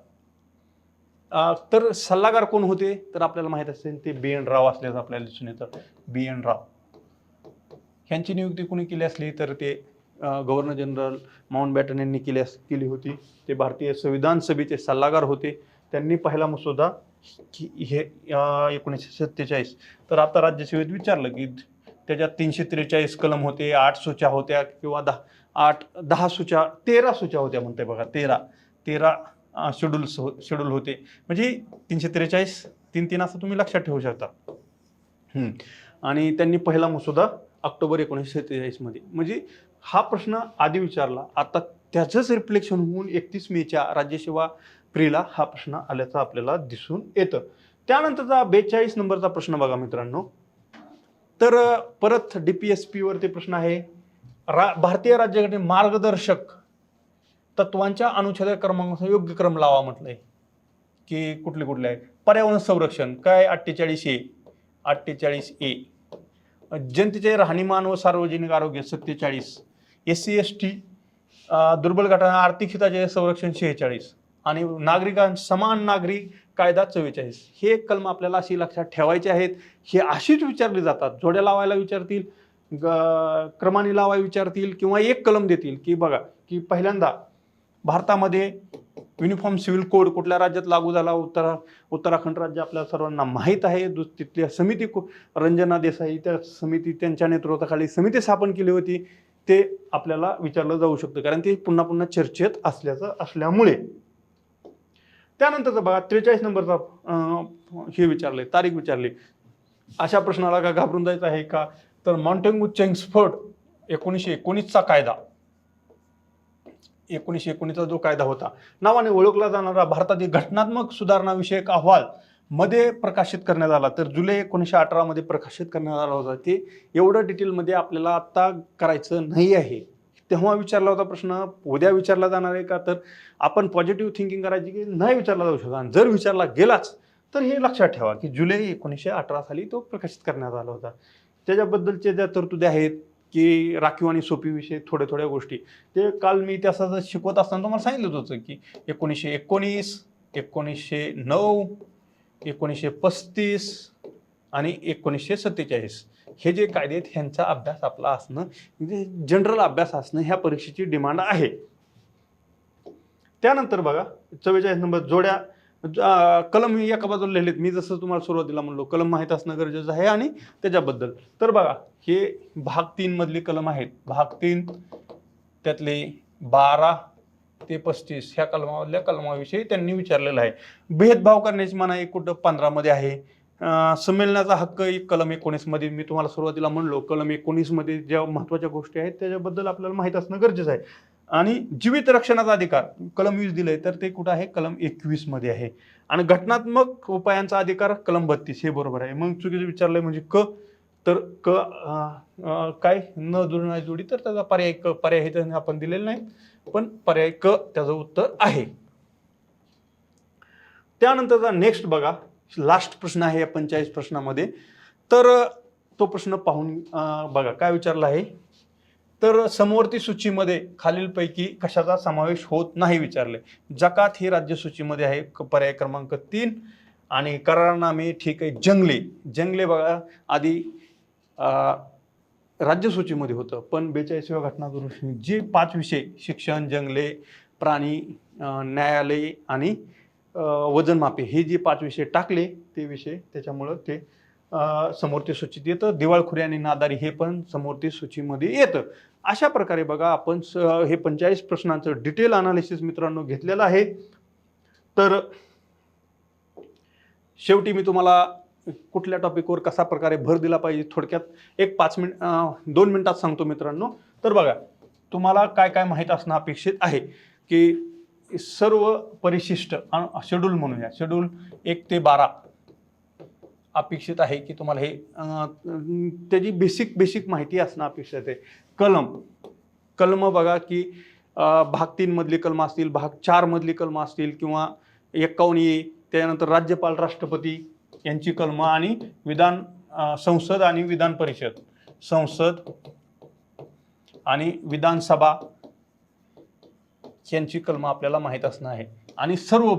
तर सल्लागार कोण होते तर आपल्याला माहित असेल ते BN राव असल्याचं आपल्याला दिसून येतं. BN राव ह्यांची नियुक्ती कोणी केली असली तर ते गव्हर्नर जनरल माउंटबॅटन यांनी केली होती. ते भारतीय संविधान सभेचे सल्लागार होते. त्यांनी पहिला मसुदा हे 1947. तर आता राज्यसेवेत विचारलं की त्याच्यात 343 कलम होते, 8 सूच्या होत्या, किंवा 10 सूच्या, 13 सूच्या होत्या म्हणते बघा, 13 शेड्यूल होते. म्हणजे 343 3 असं तुम्ही लक्षात ठेवू शकता. आणि त्यांनी पहिला मसुदा ऑक्टोबर 1947 मध्ये, म्हणजे हा प्रश्न आधी विचारला, आता त्याचंच रिफ्लेक्शन होऊन 31 मेच्या राज्यसेवा प्रीला हा प्रश्न आल्याचं आपल्याला दिसून येतं. त्यानंतरचा 42 नंबरचा प्रश्न बघा मित्रांनो. तर परत DPSP वरती प्रश्न आहे, भारतीय राज्यघटने मार्गदर्शक तत्वांच्या अनुच्छेद क्रमांकाचा योग्य क्रम लावा म्हटलंय की कुठले आहे. पर्यावरण संरक्षण काय 48A, जनतेचे राहणीमान व सार्वजनिक आरोग्य 47, SC ST दुर्बल गटांना आर्थिक हिताचे संरक्षण 46, आणि समान नागरिक कायदा 44. हे कलम आपल्याला अशी लक्षात ठेवायचे आहेत. हे अशीच विचारली जातात, जोड्या लावायला विचारतील, क्रमाने लावायला विचारतील, किंवा एक कलम देतील की बघा की पहिल्यांदा भारतामध्ये युनिफॉर्म सिव्हिल कोड कुठल्या राज्यात लागू झाला. उत्तराखंड राज्य आपल्याला सर्वांना माहीत आहे. तिथल्या समिती रंजना देसाई त्या त्यांच्या नेतृत्वाखाली समिती स्थापन केली होती. ते आपल्याला विचारलं जाऊ शकतं कारण ते पुन्हा पुन्हा चर्चेत असल्यामुळे. त्यानंतरचा बघा 43 नंबरचा हे विचारले, तारीख विचारली, अशा प्रश्नाला का घाबरून जायचं आहे का? तर मॉन्टेग्यू चेम्सफोर्ड 1919चा कायदा, 1919चा जो कायदा होता, नावाने ओळखला जाणारा भारतातील घटनात्मक सुधारणा विषयक अहवाल मध्ये प्रकाशित करण्यात आला. तर जुलै 1918 मध्ये प्रकाशित करण्यात आला होता. ते एवढं डिटेलमध्ये आपल्याला आता करायचं नाही आहे. तेव्हा विचारला होता प्रश्न, उद्या विचारला जाणार आहे का? तर आपण पॉझिटिव्ह थिंकिंग करायची की नाही विचारला जाऊ शकत. आणि जर विचारला गेलाच तर हे लक्षात ठेवा की जुलै 1918 साली तो प्रकाशित करण्यात आला होता. त्याच्याबद्दलचे ज्या तरतुदी आहेत की राखीव आणि सोपी विषय, थोड्या थोड्या गोष्टी, ते काल मी त्याचं शिकवत असताना तुम्हाला सांगितलं होतं की 1919, 1909, 1935 आणि 1947 हे जे कायदे आहेत ह्यांचा अभ्यास आपला असणं, म्हणजे जनरल अभ्यास असणं ह्या परीक्षेची डिमांड आहे. त्यानंतर बघा 44 नंबर जोड्या, कलम मी एका बाजूला लिहिलेत. मी जसं तुम्हाला सुरुवातीला म्हणलो कलम माहीत असणं गरजेचं आहे आणि त्याच्याबद्दल. तर बघा हे भाग 3 मधले कलम आहेत. भाग 3 त्यातले 12 ते 35 ह्या कलमाविषयी त्यांनी विचारलेलं आहे. भेदभाव करण्याची मनाई कुठं 15 मध्ये आहे. संमेलनाचा हक्क कलम 19 मध्ये, मी तुम्हाला सुरुवातीला म्हणलो कलम 19 मध्ये ज्या महत्वाच्या गोष्टी आहेत त्याच्याबद्दल आपल्याला माहित असणं गरजेचं आहे. आणि जीवित रक्षणाचा अधिकार कलम 20 दिलंय, तर ते कुठं आहे? कलम 21 मध्ये आहे. आणि घटनात्मक उपायांचा अधिकार कलम 32 हे बरोबर आहे. मग चुकीचं विचारलंय म्हणजे तर काय न जुळणारी जोडी, तर त्याचा पर्याय हे त्यांनी आपण दिलेला नाही, पण पर्याय त्याचं उत्तर आहे. त्यानंतरचा नेक्स्ट बघा, लास्ट प्रश्न आहे या 45 प्रश्नामध्ये. तर तो प्रश्न पाहून बघा काय विचारला आहे. तर समवर्ती सूचीमध्ये खालीलपैकी कशाचा समावेश होत नाही विचारले. जकात ही राज्य सूचीमध्ये आहे, पर्याय क्रमांक 3. आणि करारनामे ठीक आहे. जंगले बघा आधी राज्य सूचीमध्ये होतं, पण 42व्या घटना दुरुस्ती जे 5 विषय शिक्षण, जंगले, प्राणी, न्यायालय आणि वजनमापे हे जे 5 विषय टाकले ते विषय, त्याच्यामुळं ते समवर्ती सूचीत येतं. दिवाळखोरी आणि नादारी हे पण समवर्ती सूचीमध्ये येतं. अशा प्रकारे बघा आपण हे 45 प्रश्नांचं डिटेल अनालिसिस मित्रांनो घेतलेलं आहे. तर शेवटी मी तुम्हाला कुठल्या टॉपिकवर कसा प्रकारे भर दिला पाहिजे थोडक्यात 2 मिनिटात सांगतो मित्रांनो. तर बघा तुम्हाला काय काय माहीत असणं अपेक्षित आहे की सर्व परिशिष्ट शेड्यूल म्हणूया, शेड्यूल 1 ते 12 अपेक्षित आहे की तुम्हाला हे त्याची बेसिक माहिती असणं अपेक्षित आहे. कलम बघा की भाग 3 मधली कलम असतील, भाग 4 मधली कलम असतील किंवा 51A, त्यानंतर राज्यपाल राष्ट्रपती यांची कलम आणि संसद आणि विधान परिषद, संसद आणि विधानसभा यांची कलम आपल्याला माहीत असणं आहे. आणि सर्व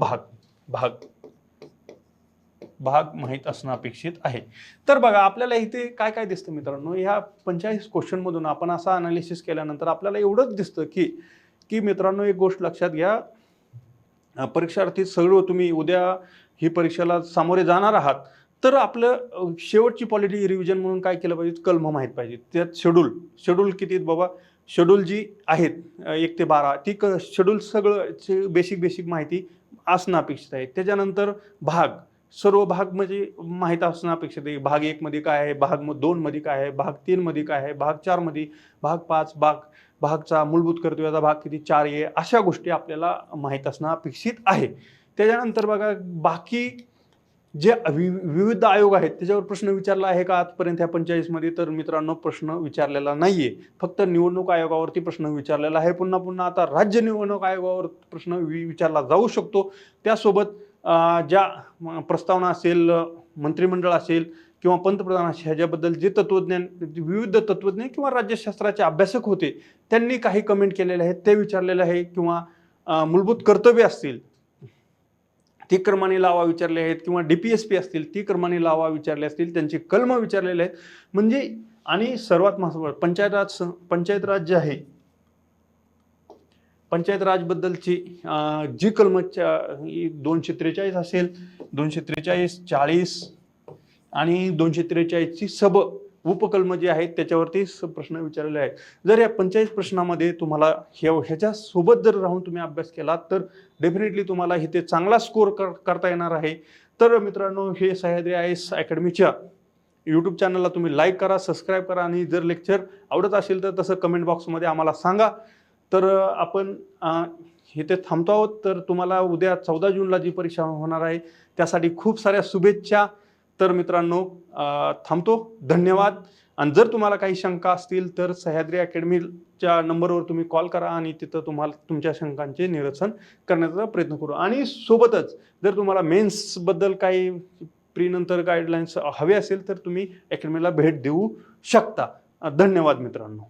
भाग माहीत असणं अपेक्षित आहे. तर बघा आपल्याला इथे काय काय दिसतं मित्रांनो, ह्या 45 क्वेश्चन मधून आपण असं अनालिसिस केल्यानंतर आपल्याला एवढंच दिसतं की मित्रांनो एक गोष्ट लक्षात घ्या, परीक्षार्थी सगळं तुम्ही उद्या ही परीक्षेला सामोरे जाणार आहात, तर आपलं शेवटची पॉलिटी रिव्हिजन म्हणून काय केलं पाहिजे, कलम माहीत पाहिजे. त्यात शेड्यूल किती आहेत बाबा, शेड्यूल जी आहेत 1 ते 12 ती शेड्यूल सगळं बेसिक माहिती असणं अपेक्षित आहे. त्याच्यानंतर सर्व भाग म्हणजे माहीत असणं अपेक्षित आहे. भाग 1 मध्ये काय आहे, भाग 2 मध्ये काय आहे, भाग 3 मध्ये काय आहे, भाग 4 मध्ये, भाग 5, भागचा मूलभूत कर्तव्याचा भाग किती 4A, अशा गोष्टी आपल्याला माहीत असणं अपेक्षित आहे. त्याच्यानंतर बघा बाकी जे विविध आयोग आहेत त्याच्यावर प्रश्न विचारला आहे का आजपर्यंत ह्या 45 मध्ये, तर मित्रांनो प्रश्न विचारलेला नाहीये. फक्त निवडणूक आयोगावरती प्रश्न विचारलेला आहे. पुन्हा आता राज्य निवडणूक आयोगावर प्रश्न विचारला जाऊ शकतो. त्यासोबत ज्या प्रस्तावना असेल, मंत्रिमंडळ असेल किंवा पंतप्रधान असेल, ह्याच्याबद्दल जे विविध तत्वज्ञ किंवा राज्यशास्त्राचे अभ्यासक होते त्यांनी काही कमेंट केलेले आहेत ते विचारलेले आहे. किंवा मूलभूत कर्तव्य असतील ती क्रमाने लावा विचारले आहेत, किंवा DPSP असतील ती क्रमाने लावा विचारले असतील, त्यांची कलम विचारलेले आहेत. म्हणजे आणि सर्वात महत्त्वाचं पंचायत राज जे आहे, पंचायत राज बद्दलची जी कलम 243 असेल, 243, 40 आणि 243 ची उपकलम जी आहेत त्याच्यावरती प्रश्न विचारलेले आहेत. जर या 45 प्रश्नामध्ये तुम्हाला ह्याच्या सोबत जर राहून तुम्ही अभ्यास केला तर डेफिनेटली तुम्हाला इथे चांगला स्कोर करता येणार आहे. तर मित्रांनो हे सह्याद्री IAS अकॅडमीच्या यूट्यूब चॅनलला तुम्ही लाईक करा, सबस्क्राईब करा आणि जर लेक्चर आवडत असेल तर तसं कमेंट बॉक्समध्ये आम्हाला सांगा. तर आपण इथे थांबतो आहोत. तर तुम्हाला उद्या 14 जूनला जी परीक्षा होणार आहे त्यासाठी खूप साऱ्या शुभेच्छा. तर मित्रांनो थांबतो. धन्यवाद. आणि जर तुम्हाला काही शंका असतील तर सह्याद्री अकॅडमीच्या नंबरवर तुम्ही कॉल करा आणि तिथं तुम्हाला तुमच्या शंकांचे निरसन करण्याचा प्रयत्न करू. आणि सोबतच जर तुम्हाला मेन्सबद्दल काही प्री नंतर गाईडलाईन्स हवे असेल तर तुम्ही अकॅडमीला भेट देऊ शकता. धन्यवाद मित्रांनो.